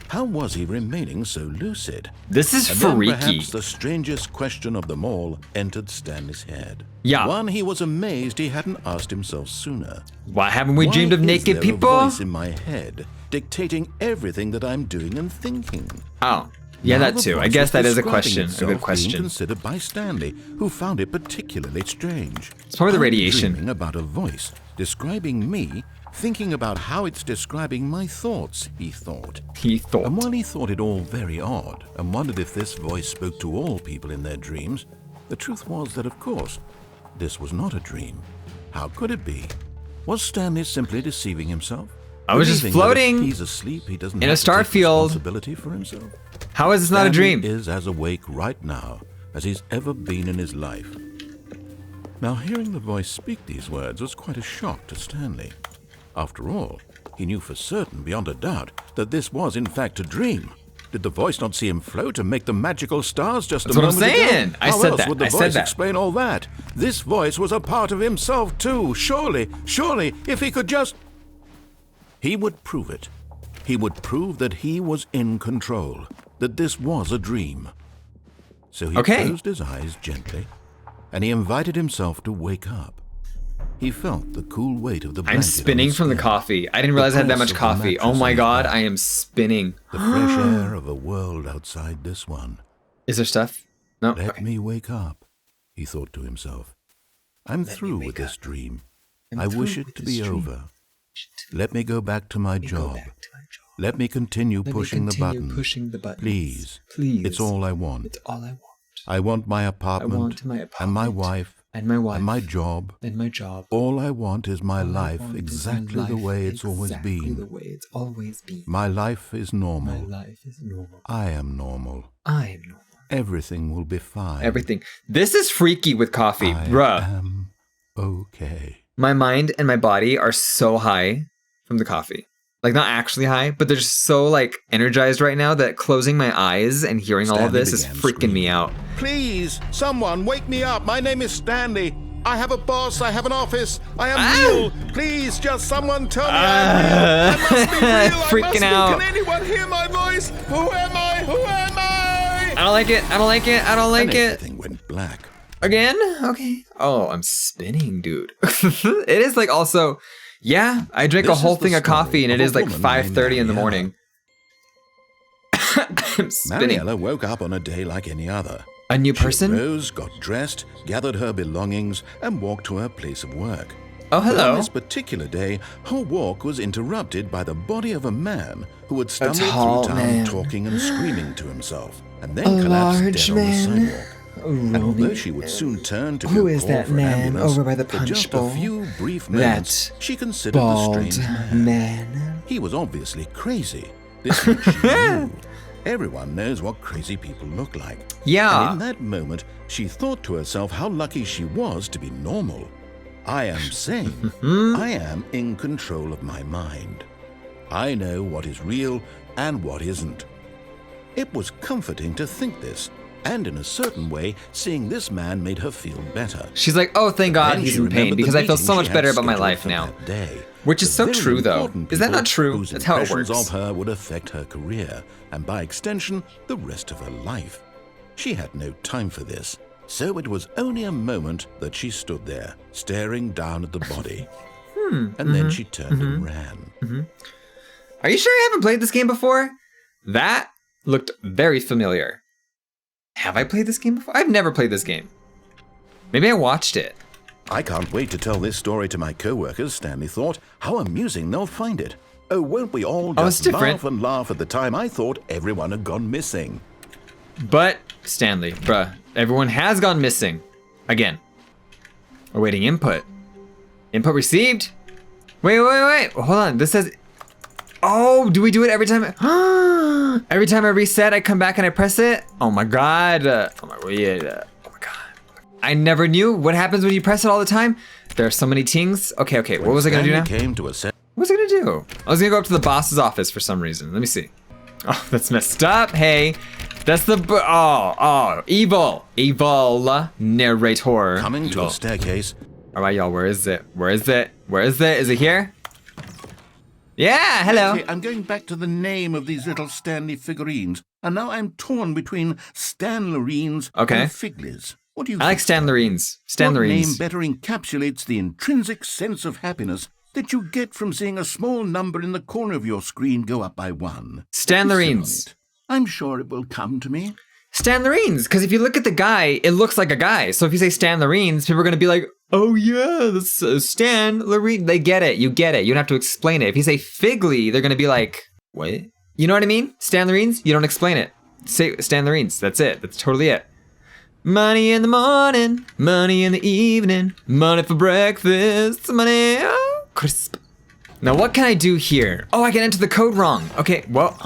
Speaker 1: How was he remaining so lucid?
Speaker 2: This is
Speaker 1: and then
Speaker 2: freaky.
Speaker 1: Perhaps the strangest question of them all entered Stanley's head.
Speaker 2: Yeah.
Speaker 1: One he was amazed he hadn't asked himself sooner.
Speaker 2: Why haven't we dreamed of naked people?
Speaker 1: A voice in my head dictating everything that I'm doing and thinking.
Speaker 2: Oh, yeah,
Speaker 1: Now
Speaker 2: that
Speaker 1: the
Speaker 2: too. I
Speaker 1: voice
Speaker 2: guess
Speaker 1: was
Speaker 2: that is a
Speaker 1: describing
Speaker 2: question. A
Speaker 1: itself
Speaker 2: good question.
Speaker 1: Being considered by Stanley, who found it particularly strange.
Speaker 2: It's probably the
Speaker 1: I'm
Speaker 2: radiation.
Speaker 1: dreaming about a voice describing me, thinking about how it's describing my thoughts, he thought. And while he thought it all very odd and wondered if this voice spoke to all people in their dreams, the truth was that, of course, this was not a dream. How could it be? Was Stanley simply deceiving himself?
Speaker 2: I was just
Speaker 1: Believing that if
Speaker 2: floating
Speaker 1: he's asleep, he doesn't
Speaker 2: in
Speaker 1: have
Speaker 2: a
Speaker 1: to take
Speaker 2: starfield.
Speaker 1: responsibility for himself.
Speaker 2: How is this not a dream?
Speaker 1: Stanley is as awake right now as he's ever been in his life. Now, hearing the voice speak these words was quite a shock to Stanley. After all, he knew for certain, beyond a doubt, that this was in fact a dream. Did the voice not see him float and make the magical stars just a moment ago?
Speaker 2: That's what I'm saying. I
Speaker 1: How
Speaker 2: said
Speaker 1: else
Speaker 2: that.
Speaker 1: would the
Speaker 2: I said
Speaker 1: voice
Speaker 2: that.
Speaker 1: explain all that? This voice was a part of himself too. Surely, if he could just... He would prove it. He would prove that he was in control, that this was a dream. So he closed his eyes gently, and he invited himself to wake up. He felt the cool weight of the blanket.
Speaker 2: I'm spinning from the coffee. I didn't realize I had that much coffee. Oh my god, I am spinning.
Speaker 1: The fresh air of a world outside this one.
Speaker 2: Is there stuff? No.
Speaker 1: Let me wake up, he thought to himself. I'm through with this dream. I wish it to be over. Let me go back to my job. Let me continue pushing the buttons. Please. It's all I want.
Speaker 2: It's all I want.
Speaker 1: I want my apartment, and my wife,
Speaker 2: and my
Speaker 1: job. All I want is my life exactly the way it's always been. My life is normal. I am normal. Everything will be fine.
Speaker 2: Everything. This is freaky with coffee, bruh.
Speaker 1: I am okay.
Speaker 2: My mind and my body are so high from the coffee. Like, not actually high, but they're just so, like, energized right now that closing my eyes and hearing all of this is freaking me out.
Speaker 1: Please, someone wake me up. My name is Stanley. I have a boss. I have an office. I am real. Please, just someone tell me I'm real. I must be real.
Speaker 2: Freaking out.
Speaker 1: Can anyone hear my voice? Who am I? Who am I?
Speaker 2: I don't like it. I don't like it. I don't like it.
Speaker 1: Everything went black.
Speaker 2: Again? Okay. Oh, I'm spinning, dude. It is like also, yeah, I drank a whole thing of coffee and it is like 5:30 in the morning. I'm spinning.
Speaker 1: Mariella woke up on a day like any other.
Speaker 2: A new person?
Speaker 1: She rose, got dressed, gathered her belongings, and walked to her place of work.
Speaker 2: Oh, hello.
Speaker 1: But on this particular day, her walk was interrupted by the body of a man who had stumbled through town talking and screaming to himself, and then collapsed dead on the sidewalk. And although she would soon turn to go
Speaker 2: Who is
Speaker 1: call
Speaker 2: that
Speaker 1: for an
Speaker 2: man
Speaker 1: ambulance,
Speaker 2: over by the
Speaker 1: for
Speaker 2: punch
Speaker 1: just
Speaker 2: bowl?
Speaker 1: a few brief moments, she considered the
Speaker 2: Bald
Speaker 1: strange man.
Speaker 2: man.
Speaker 1: He was obviously crazy. This much she knew. Everyone knows what crazy people look like.
Speaker 2: Yeah.
Speaker 1: And in that moment, she thought to herself how lucky she was to be normal. I am sane. I am in control of my mind. I know what is real and what isn't. It was comforting to think this, and in a certain way, seeing this man made her feel better.
Speaker 2: She's like, oh, thank God
Speaker 1: Then
Speaker 2: he's
Speaker 1: she
Speaker 2: in pain
Speaker 1: remembered the
Speaker 2: because I feel
Speaker 1: meeting
Speaker 2: so
Speaker 1: she
Speaker 2: much
Speaker 1: had
Speaker 2: better about my
Speaker 1: scheduled
Speaker 2: life
Speaker 1: for
Speaker 2: now.
Speaker 1: that day.
Speaker 2: Which is
Speaker 1: The
Speaker 2: so
Speaker 1: very
Speaker 2: true, though.
Speaker 1: important
Speaker 2: Is that not
Speaker 1: people
Speaker 2: true?
Speaker 1: whose
Speaker 2: That's how it
Speaker 1: impressions
Speaker 2: works.
Speaker 1: of her would affect her career, and by extension, the rest of her life. She had no time for this, so it was only a moment that she stood there, staring down at the body. And then she turned and ran.
Speaker 2: Are you sure you haven't played this game before? That looked very familiar. Have I played this game before? I've never played this game. Maybe I watched it.
Speaker 1: I can't wait to tell this story to my co-workers, Stanley thought. How amusing they'll find it. Oh, won't we all
Speaker 2: Oh, it's
Speaker 1: just
Speaker 2: different.
Speaker 1: laugh and laugh at the time I thought everyone had gone missing.
Speaker 2: But, Stanley, bruh, everyone has gone missing. Again. Awaiting input. Input received? Wait. Hold on. This says... Oh, do we do it every time? Every time I reset, I come back and I press it? Oh my God. Oh my God. I never knew what happens when you press it all the time. There are so many things. Okay. What was I gonna do now?
Speaker 1: Stanley came to a set.
Speaker 2: What was I gonna do? I was gonna go up to the boss's office for some reason. Let me see. Oh, that's messed up. Hey, that's the evil narrator.
Speaker 1: Coming to
Speaker 2: Evil.
Speaker 1: a staircase.
Speaker 2: All right, y'all. Where is it? Is it here? Yeah. Hello.
Speaker 7: Okay, I'm going back to the name of these little Stanley figurines, and now I'm torn between Stanlerines
Speaker 2: Okay.
Speaker 7: and Figlies. What do you
Speaker 2: I like
Speaker 7: think?
Speaker 2: Stanlerines.
Speaker 7: What name
Speaker 2: Stanlerines.
Speaker 7: better encapsulates the intrinsic sense of happiness that you get from seeing a small number in the corner of your screen go up by 1?
Speaker 2: Stanlerines.
Speaker 7: Sit on it. I'm sure it will come to me.
Speaker 2: Stanlerines. Because if you look at the guy, it looks like a guy. So if you say Stanlerines, people are gonna be like, "Oh yeah, that's Stanlerine." They get it. You get it. You don't have to explain it. If you say Figley, they're gonna be like, "What?" You know what I mean? Stanlerines. You don't explain it. Say Stanlerines. That's it. That's totally it. Money in the morning, money in the evening, money for breakfast, money crisp. Now what can I do here? Oh, I can enter the code wrong. Okay, well,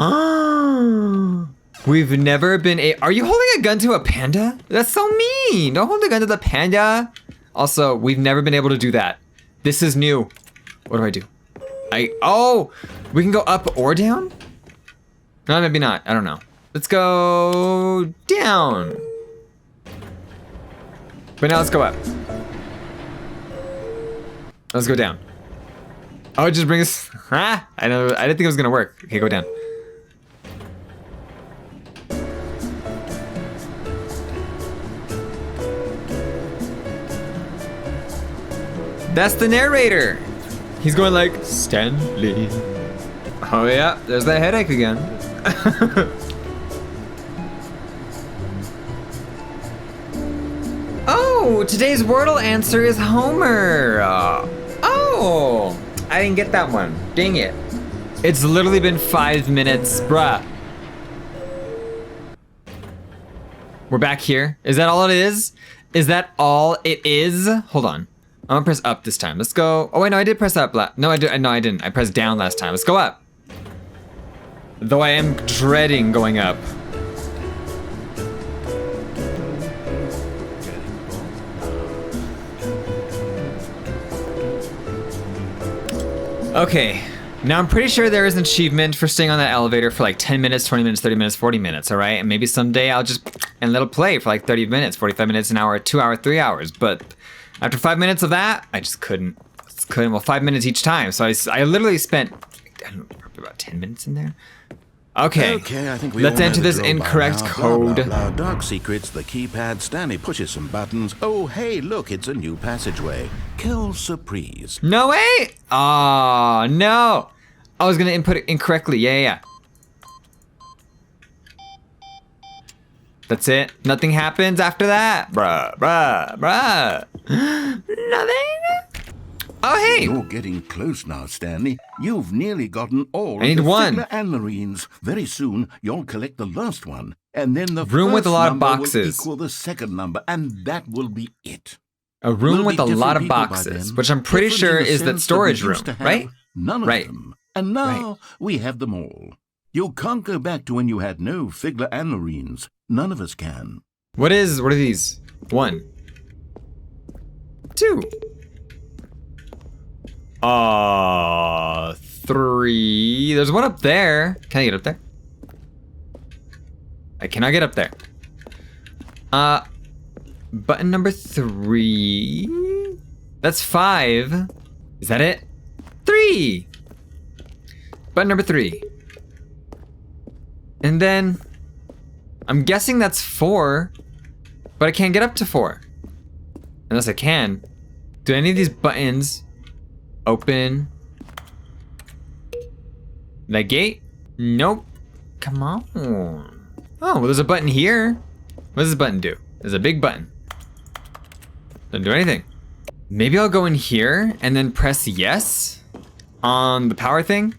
Speaker 2: we've never been Are you holding a gun to a panda? That's so mean. Don't hold a gun to the panda. Also, we've never been able to do that. This is new. What do I do? We can go up or down? No, maybe not. I don't know. Let's go down. But now let's go up. Let's go down. Oh, it just brings us. I didn't think it was gonna work. Okay, go down. That's the narrator. He's going like, Stanley. Oh yeah, there's that headache again. Oh, today's Wordle answer is Homer. Oh, I didn't get that one. Dang it. It's literally been 5 minutes, bruh. We're back here. Is that all it is? Is that all it is? Hold on. I'm gonna press up this time. Let's go. Oh wait, no, I did press up. No, I didn't. I pressed down last time. Let's go up. Though I am dreading going up. Okay, now I'm pretty sure there is an achievement for staying on that elevator for like 10 minutes, 20 minutes, 30 minutes, 40 minutes, all right? And maybe someday I'll just, and let it play for like 30 minutes, 45 minutes, an hour, 2 hours, 3 hours. But after 5 minutes of that, I just couldn't. Well, 5 minutes each time. So I literally spent, I don't know, probably about 10 minutes in there. Okay,
Speaker 1: I think we
Speaker 2: let's
Speaker 1: all know
Speaker 2: enter
Speaker 1: the
Speaker 2: this
Speaker 1: drill by
Speaker 2: incorrect
Speaker 1: now.
Speaker 2: code.
Speaker 1: Blah, blah, blah. Dark secrets, the keypad. Stanley pushes some buttons. Oh, hey, look, it's a new passageway. Quelle surprise.
Speaker 2: No way! Oh, no. I was gonna input it incorrectly. Yeah. That's it. Nothing happens after that. Bruh. Nothing? Oh, hey!
Speaker 1: You're getting close now, Stanley. You've nearly gotten all
Speaker 2: I need
Speaker 1: of the
Speaker 2: one.
Speaker 1: Figler and Marines. Very soon, you'll collect the last one. And then the
Speaker 2: Room with
Speaker 1: first
Speaker 2: a lot of
Speaker 1: number
Speaker 2: boxes.
Speaker 1: will equal the second number, and that will be it.
Speaker 2: A room
Speaker 1: We'll
Speaker 2: with
Speaker 1: be
Speaker 2: a lot of
Speaker 1: different people by
Speaker 2: boxes,
Speaker 1: then.
Speaker 2: which I'm pretty
Speaker 1: Different
Speaker 2: sure
Speaker 1: in the
Speaker 2: is that
Speaker 1: sense we
Speaker 2: storage room,
Speaker 1: used to have
Speaker 2: right?
Speaker 1: None of
Speaker 2: Right.
Speaker 1: them. And now we have them all. You can't go back to when you had no Figler and Marines. None of us can.
Speaker 2: What are these? 1, 2. 3. There's one up there. Can I get up there? I cannot get up there. Button number 3. That's 5. Is that it? 3. Button number 3. And then I'm guessing that's 4, but I can't get up to 4. Unless I can. Do any of these buttons open that gate? Nope. Come on. Oh, well, there's a button here. What does this button do? There's a big button. Doesn't do anything. Maybe I'll go in here and then press yes on the power thing.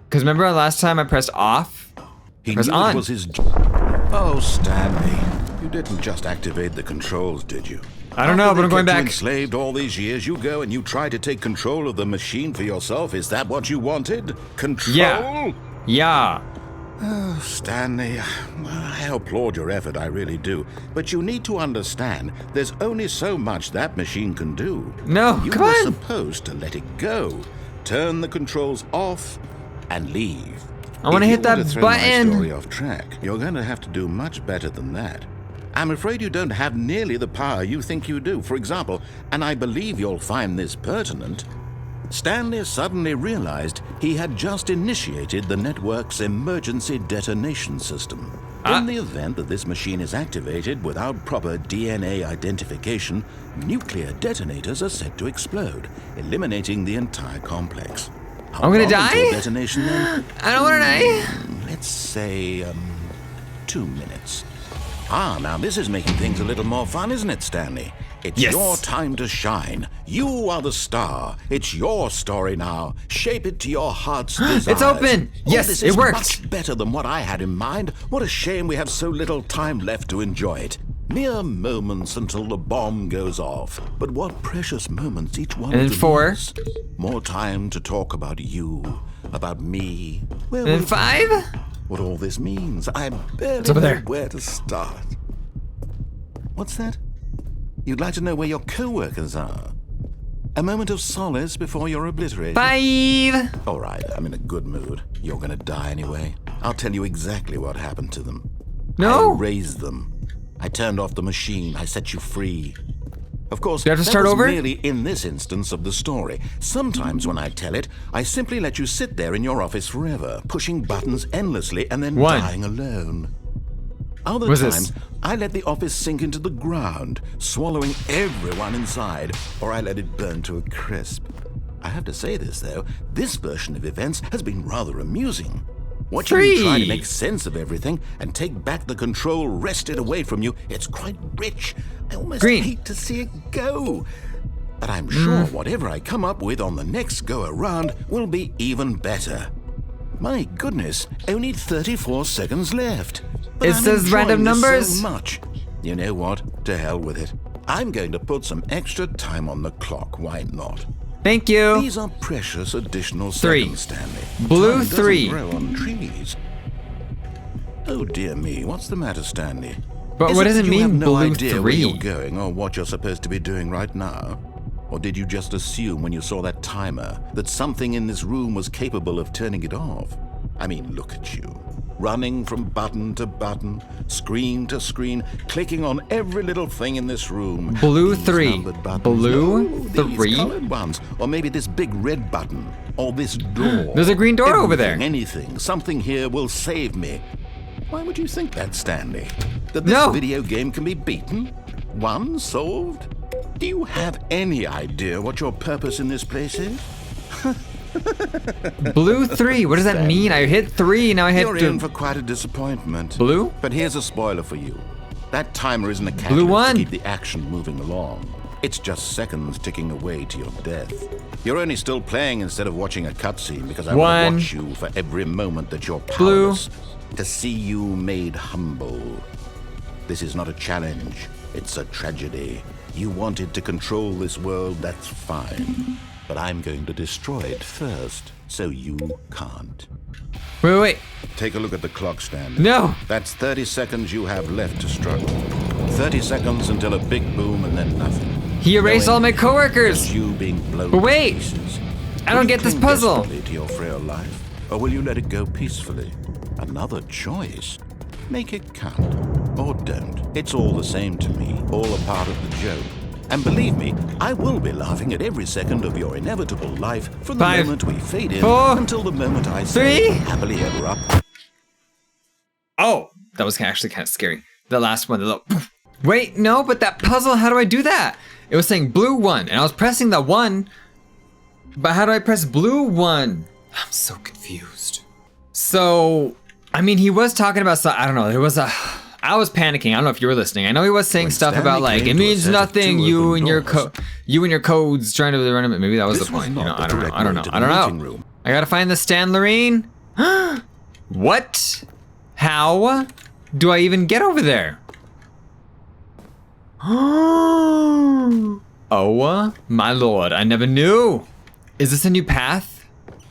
Speaker 2: Because remember last time I pressed off?
Speaker 1: He
Speaker 2: Press
Speaker 1: knew
Speaker 2: on.
Speaker 1: it was his Oh, Stanley. You didn't just activate the controls, did you?
Speaker 2: I don't know,
Speaker 1: After
Speaker 2: but I'm
Speaker 1: they
Speaker 2: going
Speaker 1: kept you
Speaker 2: back.
Speaker 1: enslaved all these years, you go and you try to take control of the machine for yourself. Is that what you wanted? Control?
Speaker 2: Yeah.
Speaker 1: Oh, Stanley, I applaud your effort, I really do. But you need to understand, there's only so much that machine can do.
Speaker 2: No,
Speaker 1: You
Speaker 2: come
Speaker 1: were
Speaker 2: on.
Speaker 1: supposed to let it go, turn the controls off, and leave.
Speaker 2: I want to hit that
Speaker 1: If you want to throw my story
Speaker 2: button.
Speaker 1: off track, you're going to have to do much better than that. I'm afraid you don't have nearly the power you think you do. For example, and I believe you'll find this pertinent, Stanley suddenly realized he had just initiated the network's emergency detonation system. In the event that this machine is activated without proper DNA identification, nuclear detonators are set to explode, eliminating the entire complex. How
Speaker 2: I'm gonna
Speaker 1: long until
Speaker 2: die?
Speaker 1: detonation then?
Speaker 2: I don't want to die.
Speaker 1: Let's say, 2 minutes. Now this is making things a little more fun, isn't it, Stanley? It's
Speaker 2: Yes.
Speaker 1: your time to shine. You are the star. It's your story now. Shape it to your heart's desires.
Speaker 2: It's open. Yes,
Speaker 1: this
Speaker 2: it
Speaker 1: is
Speaker 2: worked.
Speaker 1: much better than what I had in mind. What a shame we have so little time left to enjoy it. Mere moments until the bomb goes off. But what precious moments each one
Speaker 2: And
Speaker 1: of
Speaker 2: then
Speaker 1: them
Speaker 2: 4.
Speaker 1: is. More time to talk about you, about me. Where
Speaker 2: And then
Speaker 1: will
Speaker 2: 5.
Speaker 1: what all this means. I barely
Speaker 2: It's over
Speaker 1: know
Speaker 2: there.
Speaker 1: where to start. What's that? You'd like to know where your co-workers are? A moment of solace before you're obliterated.
Speaker 2: 5.
Speaker 1: All right, I'm in a good mood. You're gonna die anyway. I'll tell you exactly what happened to them.
Speaker 2: No.
Speaker 1: I raised them. I turned off the machine. I set you free. Of course,
Speaker 2: Do I have to
Speaker 1: that
Speaker 2: start
Speaker 1: was
Speaker 2: over?
Speaker 1: merely in this instance of the story. Sometimes when I tell it, I simply let you sit there in your office forever, pushing buttons endlessly and then
Speaker 2: 1.
Speaker 1: dying alone. Other
Speaker 2: What's
Speaker 1: times,
Speaker 2: this?
Speaker 1: I let the office sink into the ground, swallowing everyone inside, or I let it burn to a crisp. I have to say this, though, this version of events has been rather amusing. Watching you try to
Speaker 2: 3.
Speaker 1: make sense of everything and take back the control wrested away from you, it's quite rich. I almost
Speaker 2: Green.
Speaker 1: hate to see it go. But I'm sure whatever I come up with on the next go-around will be even better. My goodness, only 34 seconds left. But
Speaker 2: It
Speaker 1: I'm
Speaker 2: says
Speaker 1: enjoying
Speaker 2: random
Speaker 1: this
Speaker 2: numbers.
Speaker 1: so much. You know what? To hell with it. I'm going to put some extra time on the clock. Why not?
Speaker 2: Thank you.
Speaker 1: These are precious additional
Speaker 2: 3.
Speaker 1: seconds, Stanley.
Speaker 2: Blue
Speaker 1: Time doesn't
Speaker 2: 3.
Speaker 1: grow on trees. Oh dear me, what's the matter, Stanley?
Speaker 2: But
Speaker 1: Is
Speaker 2: what
Speaker 1: it
Speaker 2: does
Speaker 1: that
Speaker 2: it
Speaker 1: you
Speaker 2: mean,
Speaker 1: have no
Speaker 2: blue
Speaker 1: idea where
Speaker 2: 3?
Speaker 1: you're going or what you're supposed to be doing right now? Or did you just assume when you saw that timer that something in this room was capable of turning it off? I mean, look at you. Running from button to button, screen to screen, clicking on every little thing in this room.
Speaker 2: Blue
Speaker 1: These
Speaker 2: 3.
Speaker 1: numbered buttons.
Speaker 2: Blue
Speaker 1: No, these
Speaker 2: 3.
Speaker 1: colored ones. Or maybe this big red button. Or this door.
Speaker 2: There's a green door over there.
Speaker 1: Anything, something here will save me. Why would you think that, Stanley? That this
Speaker 2: No.
Speaker 1: video game can be beaten? Won? Solved? Do you have any idea what your purpose in this place is?
Speaker 2: Blue 3. What does that mean? I hit 3. Now I hit
Speaker 1: You're in for quite a disappointment.
Speaker 2: Blue?
Speaker 1: But here's a spoiler for you. That timer isn't a catalyst
Speaker 2: Blue 1.
Speaker 1: to keep the action moving along. It's just seconds ticking away to your death. You're only still playing instead of watching a cutscene because I want to watch you for every moment that you're powerless. To see you made humble. This is not a challenge. It's a tragedy. You wanted to control this world, that's fine. But I'm going to destroy it first, so you can't.
Speaker 2: Wait.
Speaker 1: Take a look at the clock, Stanley.
Speaker 2: No!
Speaker 1: That's 30 seconds you have left to struggle. 30 seconds until a big boom and then nothing.
Speaker 2: He erased all my coworkers!
Speaker 1: You being blown
Speaker 2: But wait!
Speaker 1: to pieces.
Speaker 2: I don't get this puzzle!
Speaker 1: To your frail life, or will you let it go peacefully? Another choice. Make it count, or don't. It's all the same to me, all a part of the joke. And believe me, I will be laughing at every second of your inevitable life from the moment we fade in until the moment I say happily ever up.
Speaker 2: Oh, that was actually kind of scary. The last one, the little... Wait, no, but that puzzle, how do I do that? It was saying blue 1, and I was pressing the 1. But how do I press blue 1? I'm so confused. So, I mean, he was talking about, I don't know, there was a... I was panicking. I don't know if you were listening. I know he was saying stuff about like, it means nothing, you and your codes trying to run it. Maybe that was the point. You know, I don't know. I gotta find the Stanley. What? How do I even get over there? Oh my lord, I never knew. Is this a new path?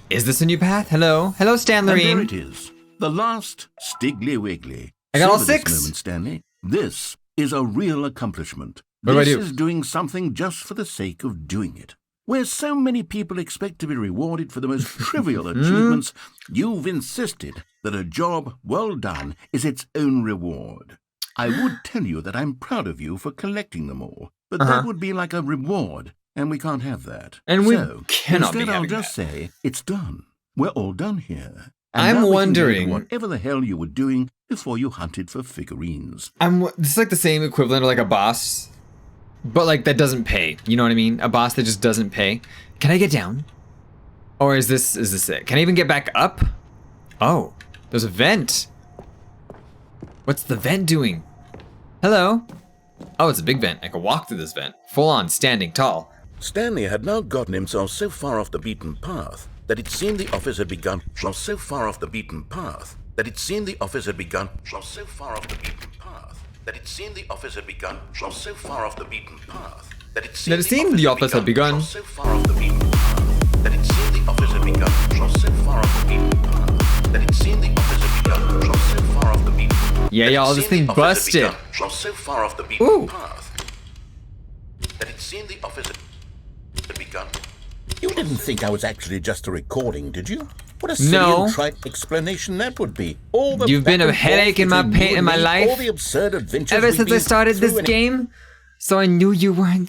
Speaker 2: Is this a new path? Hello? Hello, Stanley.
Speaker 1: And there it is. The last Stiggly Wiggly.
Speaker 2: I got all
Speaker 1: Savor
Speaker 2: 6.
Speaker 1: This moment, Stanley. This is a real accomplishment.
Speaker 2: What do I do?
Speaker 1: This is doing something just for the sake of doing it. Where so many people expect to be rewarded for the most trivial achievements, you've insisted that a job well done is its own reward. I would tell you that I'm proud of you for collecting them all, but that would be like a reward, and we can't have that.
Speaker 2: And we
Speaker 1: so,
Speaker 2: cannot be
Speaker 1: instead
Speaker 2: having
Speaker 1: I'll just say, it's done. We're all done here. And
Speaker 2: I'm
Speaker 1: now we can
Speaker 2: wondering
Speaker 1: do whatever the hell you were doing before you hunted for figurines.
Speaker 2: This is like the same equivalent of like a boss, but like that doesn't pay. You know what I mean? A boss that just doesn't pay. Can I get down? Or is this it? Can I even get back up? Oh, there's a vent. What's the vent doing? Hello? Oh, it's a big vent. I can walk through this vent. Full on, standing tall.
Speaker 1: Stanley had now gotten himself so far off the beaten path that it seemed the office had begun. So far off the beaten path that it seemed the office had begun. So far off the beaten path that it seemed the office had begun. So far off the beaten path that it seemed the office had begun. So far off the beaten path that it seemed the office had begun. So far off the beaten path that it seemed the office had begun. So far off the beaten path.
Speaker 2: Yeah, y'all, this thing busted.
Speaker 1: So far off the beaten path that it seemed the office had begun. You didn't think I was actually just a recording, did you? What a silly and trite explanation that would be. All the
Speaker 2: You've been a headache in my life
Speaker 1: all the absurd adventures
Speaker 2: ever since I started this game. So I knew you weren't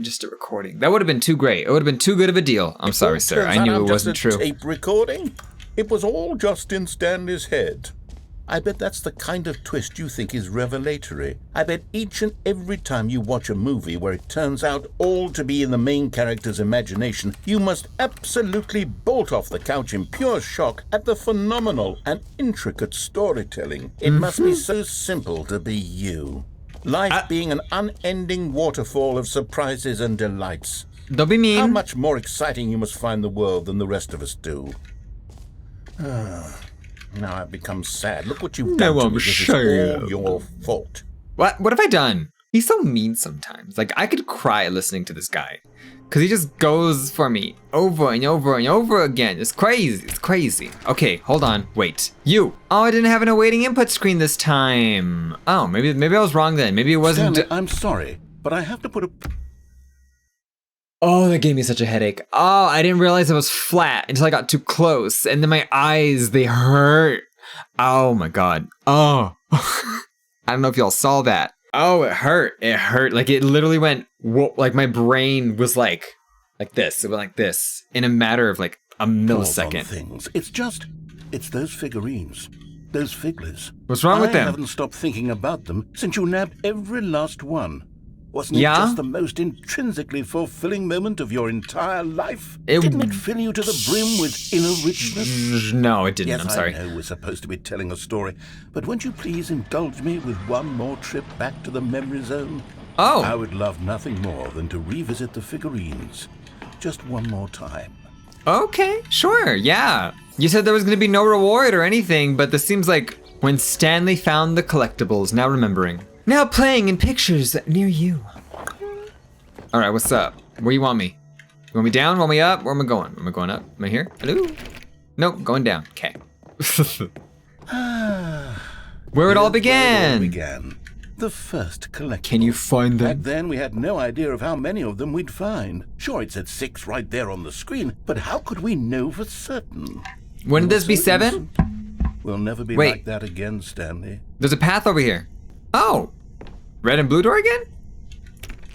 Speaker 2: just a recording. That would have been too great. It would have been too good of a deal. I'm sorry, sir. I knew it wasn't true.
Speaker 1: Tape recording? It was all just in Stanley's head. I bet that's the kind of twist you think is revelatory. I bet each and every time you watch a movie where it turns out all to be in the main character's imagination, you must absolutely bolt off the couch in pure shock at the phenomenal and intricate storytelling. It must be so simple to be you. Life being an unending waterfall of surprises and delights.
Speaker 2: Don't be mean.
Speaker 1: How much more exciting you must find the world than the rest of us do. Now I've become sad. Look what you've done to me. This is all your fault.
Speaker 2: What have I done? He's so mean sometimes. Like, I could cry listening to this guy. Because he just goes for me over and over and over again. It's crazy. It's crazy. Okay, hold on. Wait. You. Oh, I didn't have an awaiting input screen this time. Oh, maybe I was wrong then. Maybe it wasn't...
Speaker 1: Stanley, I'm sorry, but I have to put a...
Speaker 2: Oh, that gave me such a headache. Oh, I didn't realize it was flat until I got too close. And then my eyes, they hurt. Oh my God. Oh. I don't know if y'all saw that. Oh, it hurt. It hurt. Like it literally went, whoa, like my brain was like this. It went like this in a matter of like a millisecond.
Speaker 1: Things. It's those figurines. Those figglers.
Speaker 2: What's wrong with them?
Speaker 1: I haven't stopped thinking about them since you nabbed every last one. Wasn't it just the most intrinsically fulfilling moment of your entire life? Didn't it fill you to the brim with inner richness?
Speaker 2: No, it didn't.
Speaker 1: Yes,
Speaker 2: I'm sorry.
Speaker 1: I know we're supposed to be telling a story, but won't you please indulge me with one more trip back to the memory zone?
Speaker 2: Oh.
Speaker 1: I would love nothing more than to revisit the figurines just one more time.
Speaker 2: Okay, sure, yeah. You said there was gonna be no reward or anything, but this seems like when Stanley found the collectibles, now remembering. Now playing in pictures near you. All right, what's up? Where you want me? You want me down, want me up? Where am I going? Am I going up? Am I here? Hello? Nope, going down, okay. Where it all began.
Speaker 1: The first collectible.
Speaker 2: Can you find them?
Speaker 1: Back then, we had no idea of how many of them we'd find. Sure, it said 6 right there on the screen, but how could we know for certain?
Speaker 2: Wouldn't this be 7?
Speaker 1: We'll never be
Speaker 2: Wait.
Speaker 1: like that again, Stanley.
Speaker 2: There's a path over here. Oh, red and blue door again?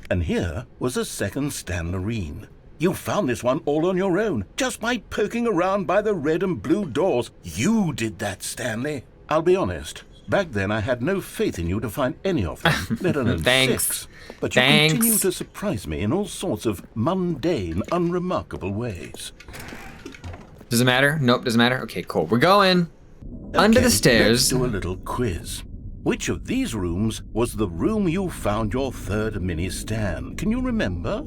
Speaker 1: And here was a second Stanlerine. You found this one all on your own, just by poking around by the red and blue doors. You did that, Stanley. I'll be honest. Back then, I had no faith in you to find any of them, let alone
Speaker 2: Thanks.
Speaker 1: 6. But you continue to surprise me in all sorts of mundane, unremarkable ways.
Speaker 2: Does it matter? Nope, doesn't matter. Okay, cool. We're going under the
Speaker 1: Let's
Speaker 2: stairs.
Speaker 1: do a little quiz. Which of these rooms was the room you found your third mini Stan? Can you remember?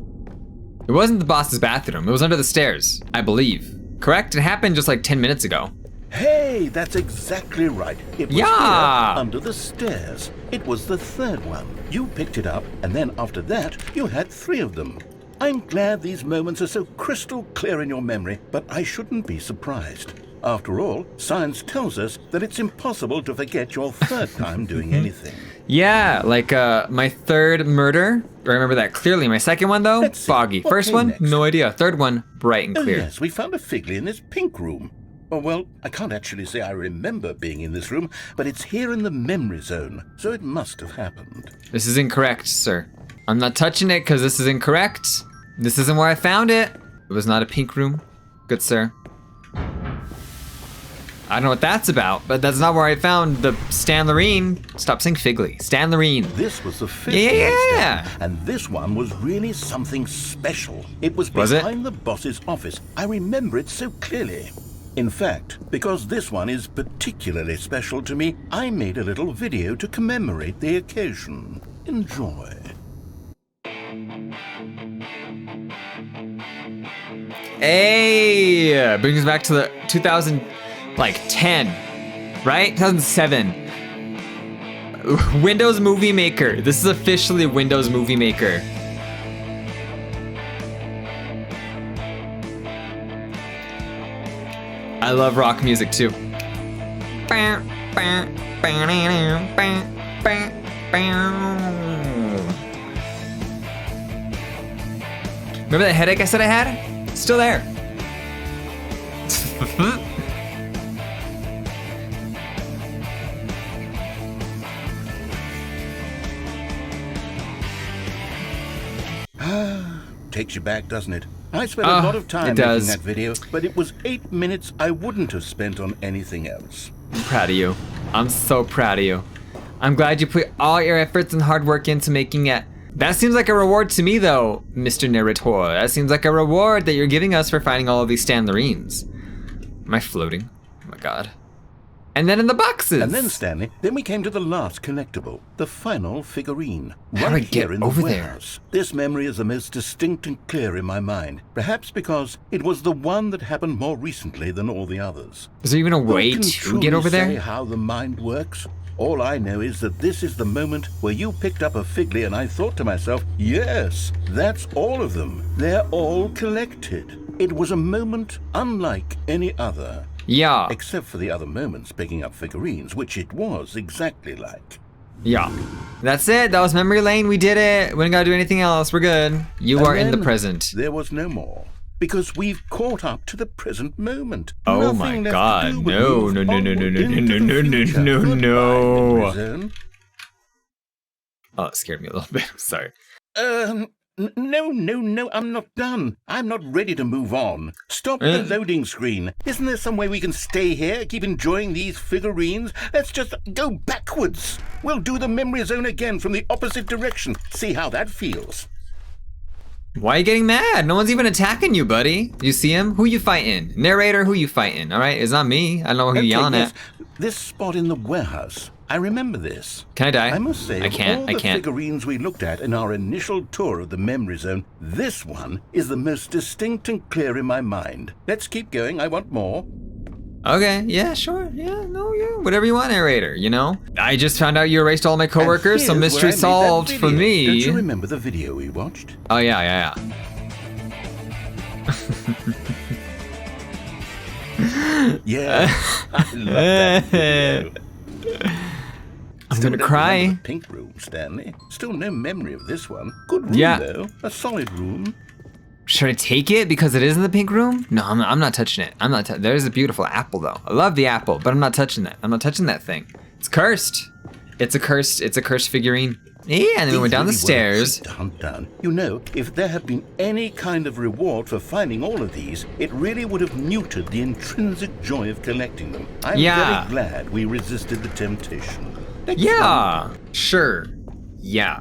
Speaker 2: It wasn't the boss's bathroom. It was under the stairs, I believe. Correct? It happened just like 10 minutes ago.
Speaker 1: Hey, that's exactly right. It was
Speaker 2: Yeah.
Speaker 1: here, under the stairs. It was the third one. You picked it up, and then after that, you had 3 of them. I'm glad these moments are so crystal clear in your memory, but I shouldn't be surprised. After all, science tells us that it's impossible to forget your third time doing anything.
Speaker 2: Yeah, like my third murder. I remember that clearly. My second one though,
Speaker 1: Let's see.
Speaker 2: foggy.
Speaker 1: What
Speaker 2: First
Speaker 1: came
Speaker 2: one,
Speaker 1: next?
Speaker 2: no idea. Third one, bright and
Speaker 1: Oh
Speaker 2: clear.
Speaker 1: yes, we found a Figley in this pink room. Oh, well, I can't actually say I remember being in this room, but it's here in the memory zone, so it must have happened.
Speaker 2: This is incorrect, sir. I'm not touching it because this is incorrect. This isn't where I found it. It was not a pink room. Good sir. I don't know what that's about, but that's not where I found the Stanlerine. Stop saying Figley. Stanlerine.
Speaker 1: This was the 5th
Speaker 2: Yeah.
Speaker 1: Stan, and this one was really something special. It was
Speaker 2: Was it?
Speaker 1: behind the boss's office. I remember it so clearly. In fact, because this one is particularly special to me, I made a little video to commemorate the occasion. Enjoy.
Speaker 2: Hey, brings us back to the 2010, right? 2007. Windows Movie Maker. This is officially Windows Movie Maker. I love rock music too. Remember that headache I said I had? It's still there.
Speaker 1: Takes you back, doesn't it? I spent
Speaker 2: Ah,
Speaker 1: a lot of time
Speaker 2: it
Speaker 1: making
Speaker 2: does.
Speaker 1: that video, but it was 8 minutes I wouldn't have spent on anything else.
Speaker 2: I'm proud of you. I'm so proud of you. I'm glad you put all your efforts and hard work into making it. That seems like a reward to me though, Mr. Narrator. That seems like a reward that you're giving us for finding all of these Stanlerines. Am I floating? Oh my god. And then in the boxes.
Speaker 1: And then, Stanley, then we came to the last collectible, the final figurine.
Speaker 2: How do I
Speaker 1: Right
Speaker 2: get
Speaker 1: here in the
Speaker 2: over there?
Speaker 1: warehouse. This memory is the most distinct and clear in my mind, perhaps because it was the one that happened more recently than all the others.
Speaker 2: Is there even a
Speaker 1: Who
Speaker 2: way
Speaker 1: can
Speaker 2: to
Speaker 1: truly
Speaker 2: get over
Speaker 1: say
Speaker 2: there?
Speaker 1: how the mind works? All I know is that this is the moment where you picked up a Figley and I thought to myself, yes, that's all of them. They're all collected. It was a moment unlike any other.
Speaker 2: Yeah.
Speaker 1: Except for the other moments picking up figurines, which it was exactly like.
Speaker 2: Yeah. That's it. That was memory lane. We did it. We don't gotta do anything else. We're good. You
Speaker 1: And
Speaker 2: are in the
Speaker 1: then
Speaker 2: present.
Speaker 1: There was no more. Because we've caught up to the present moment.
Speaker 2: Oh
Speaker 1: Nothing
Speaker 2: my
Speaker 1: left to
Speaker 2: god.
Speaker 1: do but
Speaker 2: No,
Speaker 1: move
Speaker 2: no, no, no, no,
Speaker 1: onward
Speaker 2: no,
Speaker 1: into
Speaker 2: no,
Speaker 1: the
Speaker 2: no, no,
Speaker 1: future.
Speaker 2: no,
Speaker 1: Goodbye,
Speaker 2: no.
Speaker 1: memory zone.
Speaker 2: Oh, it scared me a little bit. I'm sorry.
Speaker 1: No, I'm not done. I'm not ready to move on. Stop the loading screen. Isn't there some way we can stay here, keep enjoying these figurines? Let's just go backwards. We'll do the memory zone again from the opposite direction. See how that feels.
Speaker 2: Why are you getting mad? No one's even attacking you, buddy. You see him? Who you fighting? Narrator, who you fighting? All right, it's not me. I don't know who you're yelling
Speaker 1: yes.
Speaker 2: at.
Speaker 1: This spot in the warehouse.
Speaker 7: I remember this.
Speaker 2: Can I die?
Speaker 7: I must say,
Speaker 2: I can't.
Speaker 7: of all the figurines we looked at in our initial tour of the memory zone, this one is the most distinct and clear in my mind. Let's keep going. I want more.
Speaker 2: Okay, yeah, sure. Yeah, no, yeah. Whatever you want, narrator, you know? I just found out you erased all my coworkers, so
Speaker 7: And here's
Speaker 2: mystery
Speaker 7: where I made that
Speaker 2: solved for
Speaker 7: video.
Speaker 2: me.
Speaker 7: Don't you remember the video we watched?
Speaker 2: Oh, yeah.
Speaker 7: Yeah, I love that video.
Speaker 2: I'm
Speaker 7: Still
Speaker 2: gonna
Speaker 7: don't
Speaker 2: cry.
Speaker 7: remember the pink room, Stanley. Still no memory of this one. Good room,
Speaker 2: Yeah.
Speaker 7: though. A solid room.
Speaker 2: Should I take it because it is in the pink room? No, I'm not touching it. There's a beautiful apple though. I love the apple, but I'm not touching that. I'm not touching that thing. It's cursed. It's a cursed figurine. Yeah, and then we went down the stairs.
Speaker 7: To hunt down. You know, if there had been any kind of reward for finding all of these, it really would have muted the intrinsic joy of collecting them. I'm very glad we resisted the temptation.
Speaker 2: Yeah, sure. Yeah.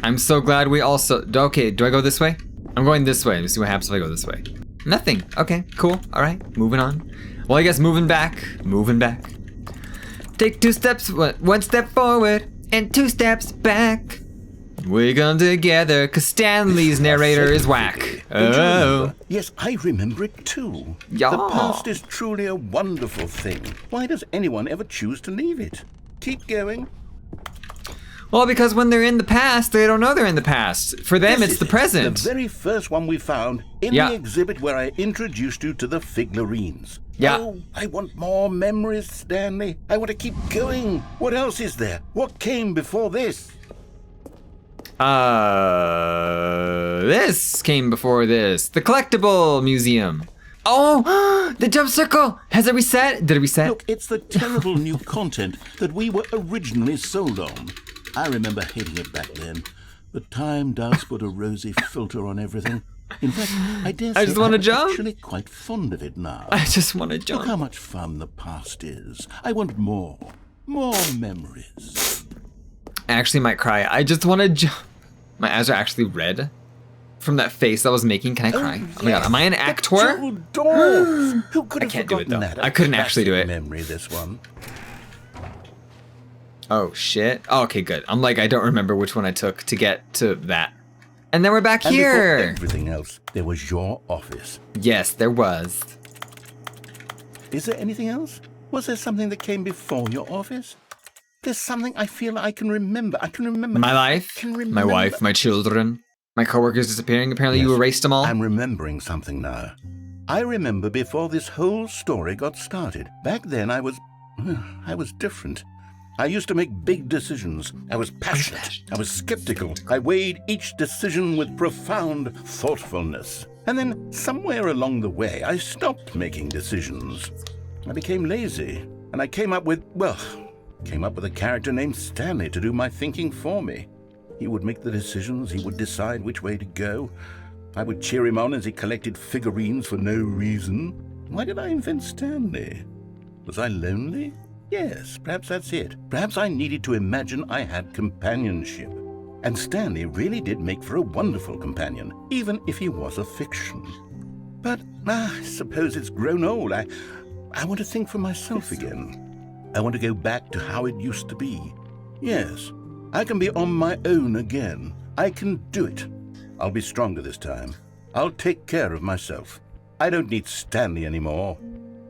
Speaker 2: I'm so glad we also, okay, do I go this way? I'm going this way. Let me see what happens if I go this way. Nothing. Okay, cool. All right, moving on. Well, I guess moving back. Take 2 steps, 1 step forward and 2 steps back. We come together cause Stanley's narrator is whack. Oh.
Speaker 7: Yes, I remember it too.
Speaker 2: Yeah.
Speaker 7: The past is truly a wonderful thing. Why does anyone ever choose to leave it? Keep going.
Speaker 2: Well, because when they're in the past, they don't know they're in the past. For them,
Speaker 7: This
Speaker 2: it's
Speaker 7: is
Speaker 2: the present.
Speaker 7: The very first one we found in the exhibit where I introduced you to the figurines.
Speaker 2: Yeah.
Speaker 7: Oh, I want more memories, Stanley. I want to keep going. What else is there? What came before this?
Speaker 2: This came before this. The collectible museum. Oh, the jump circle. Has it reset? Did it reset?
Speaker 7: Look, it's the terrible new content that we were originally sold on. I remember hating it back then, but time does put a rosy filter on everything. In fact, I dare say
Speaker 2: just wanna
Speaker 7: I'm
Speaker 2: jump.
Speaker 7: actually quite fond of it now.
Speaker 2: I just want to jump.
Speaker 7: Look how much fun the past is. I want more memories.
Speaker 2: I actually might cry. I just want to jump. My eyes are actually red from that face I was making. Can I cry? Oh my god, am I an actor?
Speaker 7: Who could have
Speaker 2: can't do it,
Speaker 7: forgotten
Speaker 2: though.
Speaker 7: that?
Speaker 2: I couldn't actually do it.
Speaker 7: Memory, this one.
Speaker 2: Oh shit. Oh, okay, good. I'm like, I don't remember which one I took to get to that. And then we're back
Speaker 7: And before
Speaker 2: here.
Speaker 7: everything else, there was your office.
Speaker 2: Yes, there was.
Speaker 7: Is there anything else? Was there something that came before your office? There's something I feel I can remember. I can remember.
Speaker 2: My life,
Speaker 7: I can remember.
Speaker 2: my wife, my children, my coworkers disappearing. Apparently you
Speaker 7: Yes,
Speaker 2: erased them all.
Speaker 7: I'm remembering something now. I remember before this whole story got started. Back then I was different. I used to make big decisions. I was passionate. I was skeptical. I weighed each decision with profound thoughtfulness. And then somewhere along the way, I stopped making decisions. I became lazy. And I came up with a character named Stanley to do my thinking for me. He would make the decisions. He would decide which way to go. I would cheer him on as he collected figurines for no reason. Why did I invent Stanley? Was I lonely? Yes, perhaps that's it. Perhaps I needed to imagine I had companionship. And Stanley really did make for a wonderful companion, even if he was a fiction. But I suppose it's grown old. I want to think for myself again. I want to go back to how it used to be. Yes, I can be on my own again. I can do it. I'll be stronger this time. I'll take care of myself. I don't need Stanley anymore.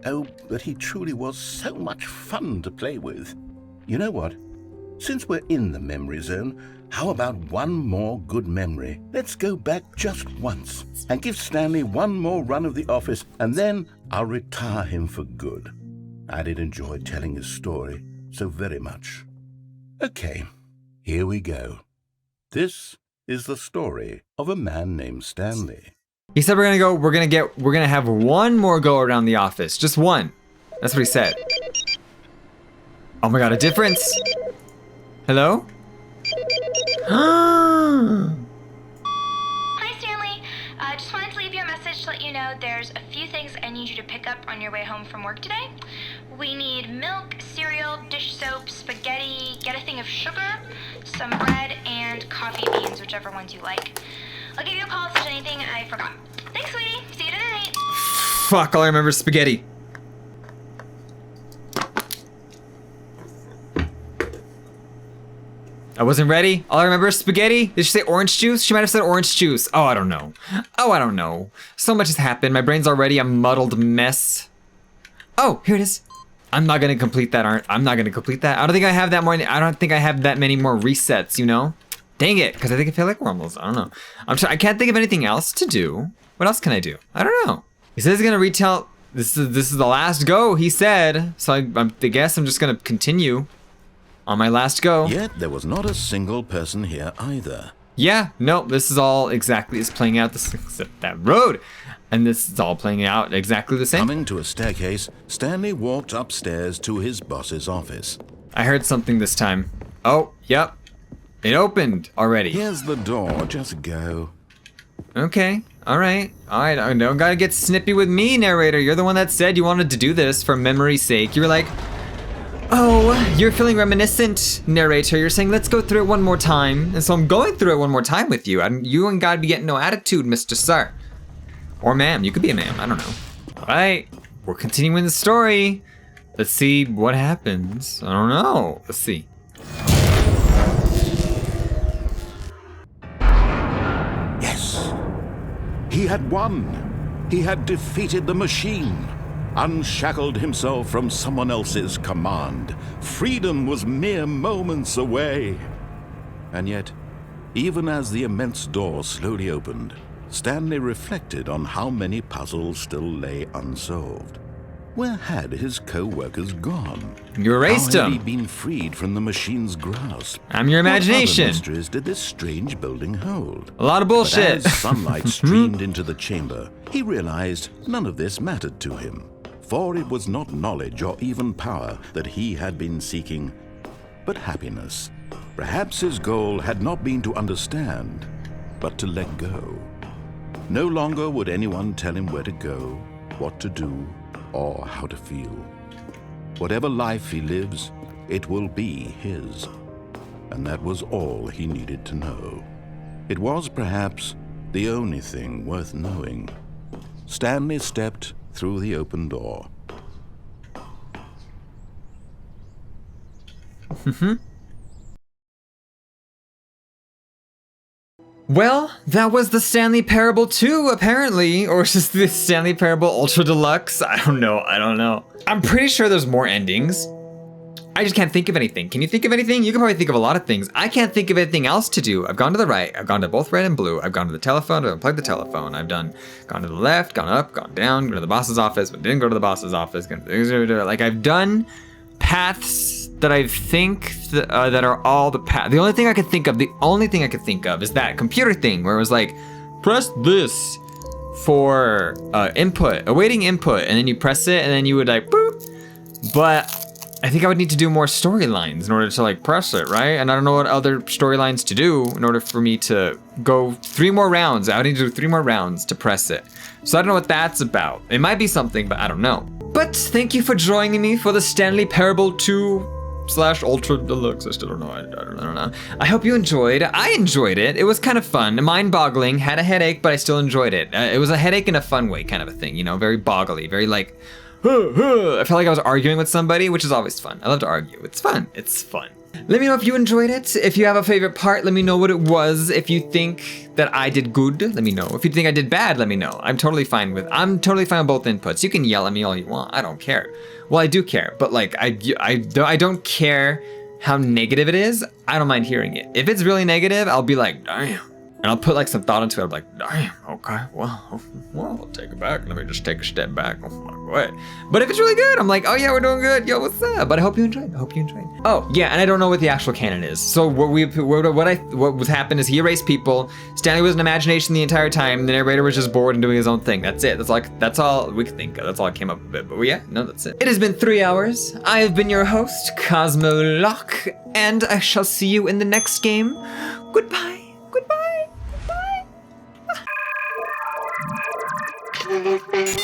Speaker 7: Oh, but he truly was so much fun to play with. You know what? Since we're in the memory zone, how about one more good memory? Let's go back just once and give Stanley one more run of the office, and then I'll retire him for good. I did enjoy telling his story so very much. Okay, here we go. This is the story of a man named Stanley.
Speaker 2: He said we're gonna have one more go around the office. Just one. That's what he said. Oh my god, a difference. Hello?
Speaker 8: Hi, Stanley. Just wanted to leave you a message to let you know there's a few things I need you to pick up on your way home from work today. We need milk, cereal, dish soap, spaghetti, get a thing of sugar, some bread, and coffee beans, whichever ones you like. I'll give you a call if there's anything I forgot. Thanks, sweetie. See you tonight.
Speaker 2: Fuck, all I remember is spaghetti. I wasn't ready. All I remember is spaghetti. Did she say orange juice? She might have said orange juice. Oh, I don't know. Oh, I don't know. So much has happened. My brain's already a muddled mess. Oh, here it is. I'm not gonna complete that, I'm not gonna complete that. I don't think I have that more, I don't think I have that many more resets, you know? Dang it, because I think I feel like wormholes. I don't know. I can't think of anything else to do. What else can I do? I don't know. He says he's gonna retell, this is the last go, he said. So I guess I'm just gonna continue on my last go.
Speaker 1: Yet there was not a single person here either.
Speaker 2: Yeah, no, this is all exactly as playing out this, except that road. And this is all playing out exactly the same.
Speaker 1: Coming to a staircase, Stanley walked upstairs to his boss's office.
Speaker 2: I heard something this time. Oh, yep. It opened already.
Speaker 1: Here's the door, just go.
Speaker 2: Okay, all right. I don't gotta get snippy with me, narrator. You're the one that said you wanted to do this for memory's sake. You were like, oh, you're feeling reminiscent, narrator. You're saying, let's go through it one more time. And so I'm going through it one more time with you. You ain't gotta be getting no attitude, Mr. Sir. Or ma'am, you could be a ma'am, I don't know. All right, we're continuing the story. Let's see what happens. I don't know, let's see.
Speaker 1: Yes, he had won. He had defeated the machine, unshackled himself from someone else's command. Freedom was mere moments away. And yet, even as the immense door slowly opened, Stanley reflected on how many puzzles still lay unsolved. Where had his co-workers gone?
Speaker 2: You erased
Speaker 1: How had he
Speaker 2: them.
Speaker 1: been freed from the machine's grasp?
Speaker 2: I'm your imagination.
Speaker 1: What other mysteries did this strange building hold?
Speaker 2: A lot of bullshit.
Speaker 1: But as sunlight streamed into the chamber, he realized none of this mattered to him. For it was not knowledge or even power that he had been seeking, but happiness. Perhaps his goal had not been to understand, but to let go. No longer would anyone tell him where to go, what to do, or how to feel. Whatever life he lives, it will be his. And that was all he needed to know. It was perhaps the only thing worth knowing. Stanley stepped through the open door.
Speaker 2: Well, that was the Stanley Parable 2, apparently. Or just the Stanley Parable Ultra Deluxe. I don't know. I'm pretty sure there's more endings. I just can't think of anything. Can you think of anything? You can probably think of a lot of things. I can't think of anything else to do. I've gone to the right. I've gone to both red and blue. I've gone to the telephone. I've unplugged the telephone. I've gone to the left, gone up, gone down, gone to the boss's office, but didn't go to the boss's office. Like, I've done paths that I think that are all the paths. The only thing I could think of is that computer thing where it was like, press this for input, awaiting input, and then you press it, and then you would like, boop. But I think I would need to do more storylines in order to like press it, right? And I don't know what other storylines to do in order for me to go 3 more rounds. I would need to do 3 more rounds to press it. So I don't know what that's about. It might be something, but I don't know. But thank you for joining me for the Stanley Parable 2/Ultra Deluxe. I still don't know. I don't know. I hope you enjoyed. I enjoyed it. It was kind of fun. Mind-boggling. Had a headache, but I still enjoyed it. It was a headache in a fun way kind of a thing, you know? Very boggly. Very like, I felt like I was arguing with somebody, which is always fun. I love to argue. It's fun. It's fun. Let me know if you enjoyed it. If you have a favorite part, let me know what it was. If you think that I did good, let me know. If you think I did bad, let me know. I'm totally fine with both inputs. You can yell at me all you want. I don't care. Well, I do care, but like I don't care how negative it is. I don't mind hearing it. If it's really negative, I'll be like, damn. And I'll put like some thought into it. I'm like, damn, okay, well, I'll take it back. Let me just take a step back. Oh, wait. But if it's really good, I'm like, oh yeah, we're doing good. Yo, what's up? But I hope you enjoyed. Oh yeah, and I don't know what the actual canon is. So what happened is he erased people. Stanley was an imagination the entire time. The narrator was just bored and doing his own thing. That's it. That's all we could think of. That's all I came up with. But yeah, no, that's it. It has been 3 hours. I have been your host, Cozmo Locke, and I shall see you in the next game. Goodbye. Goodbye. Goodbye.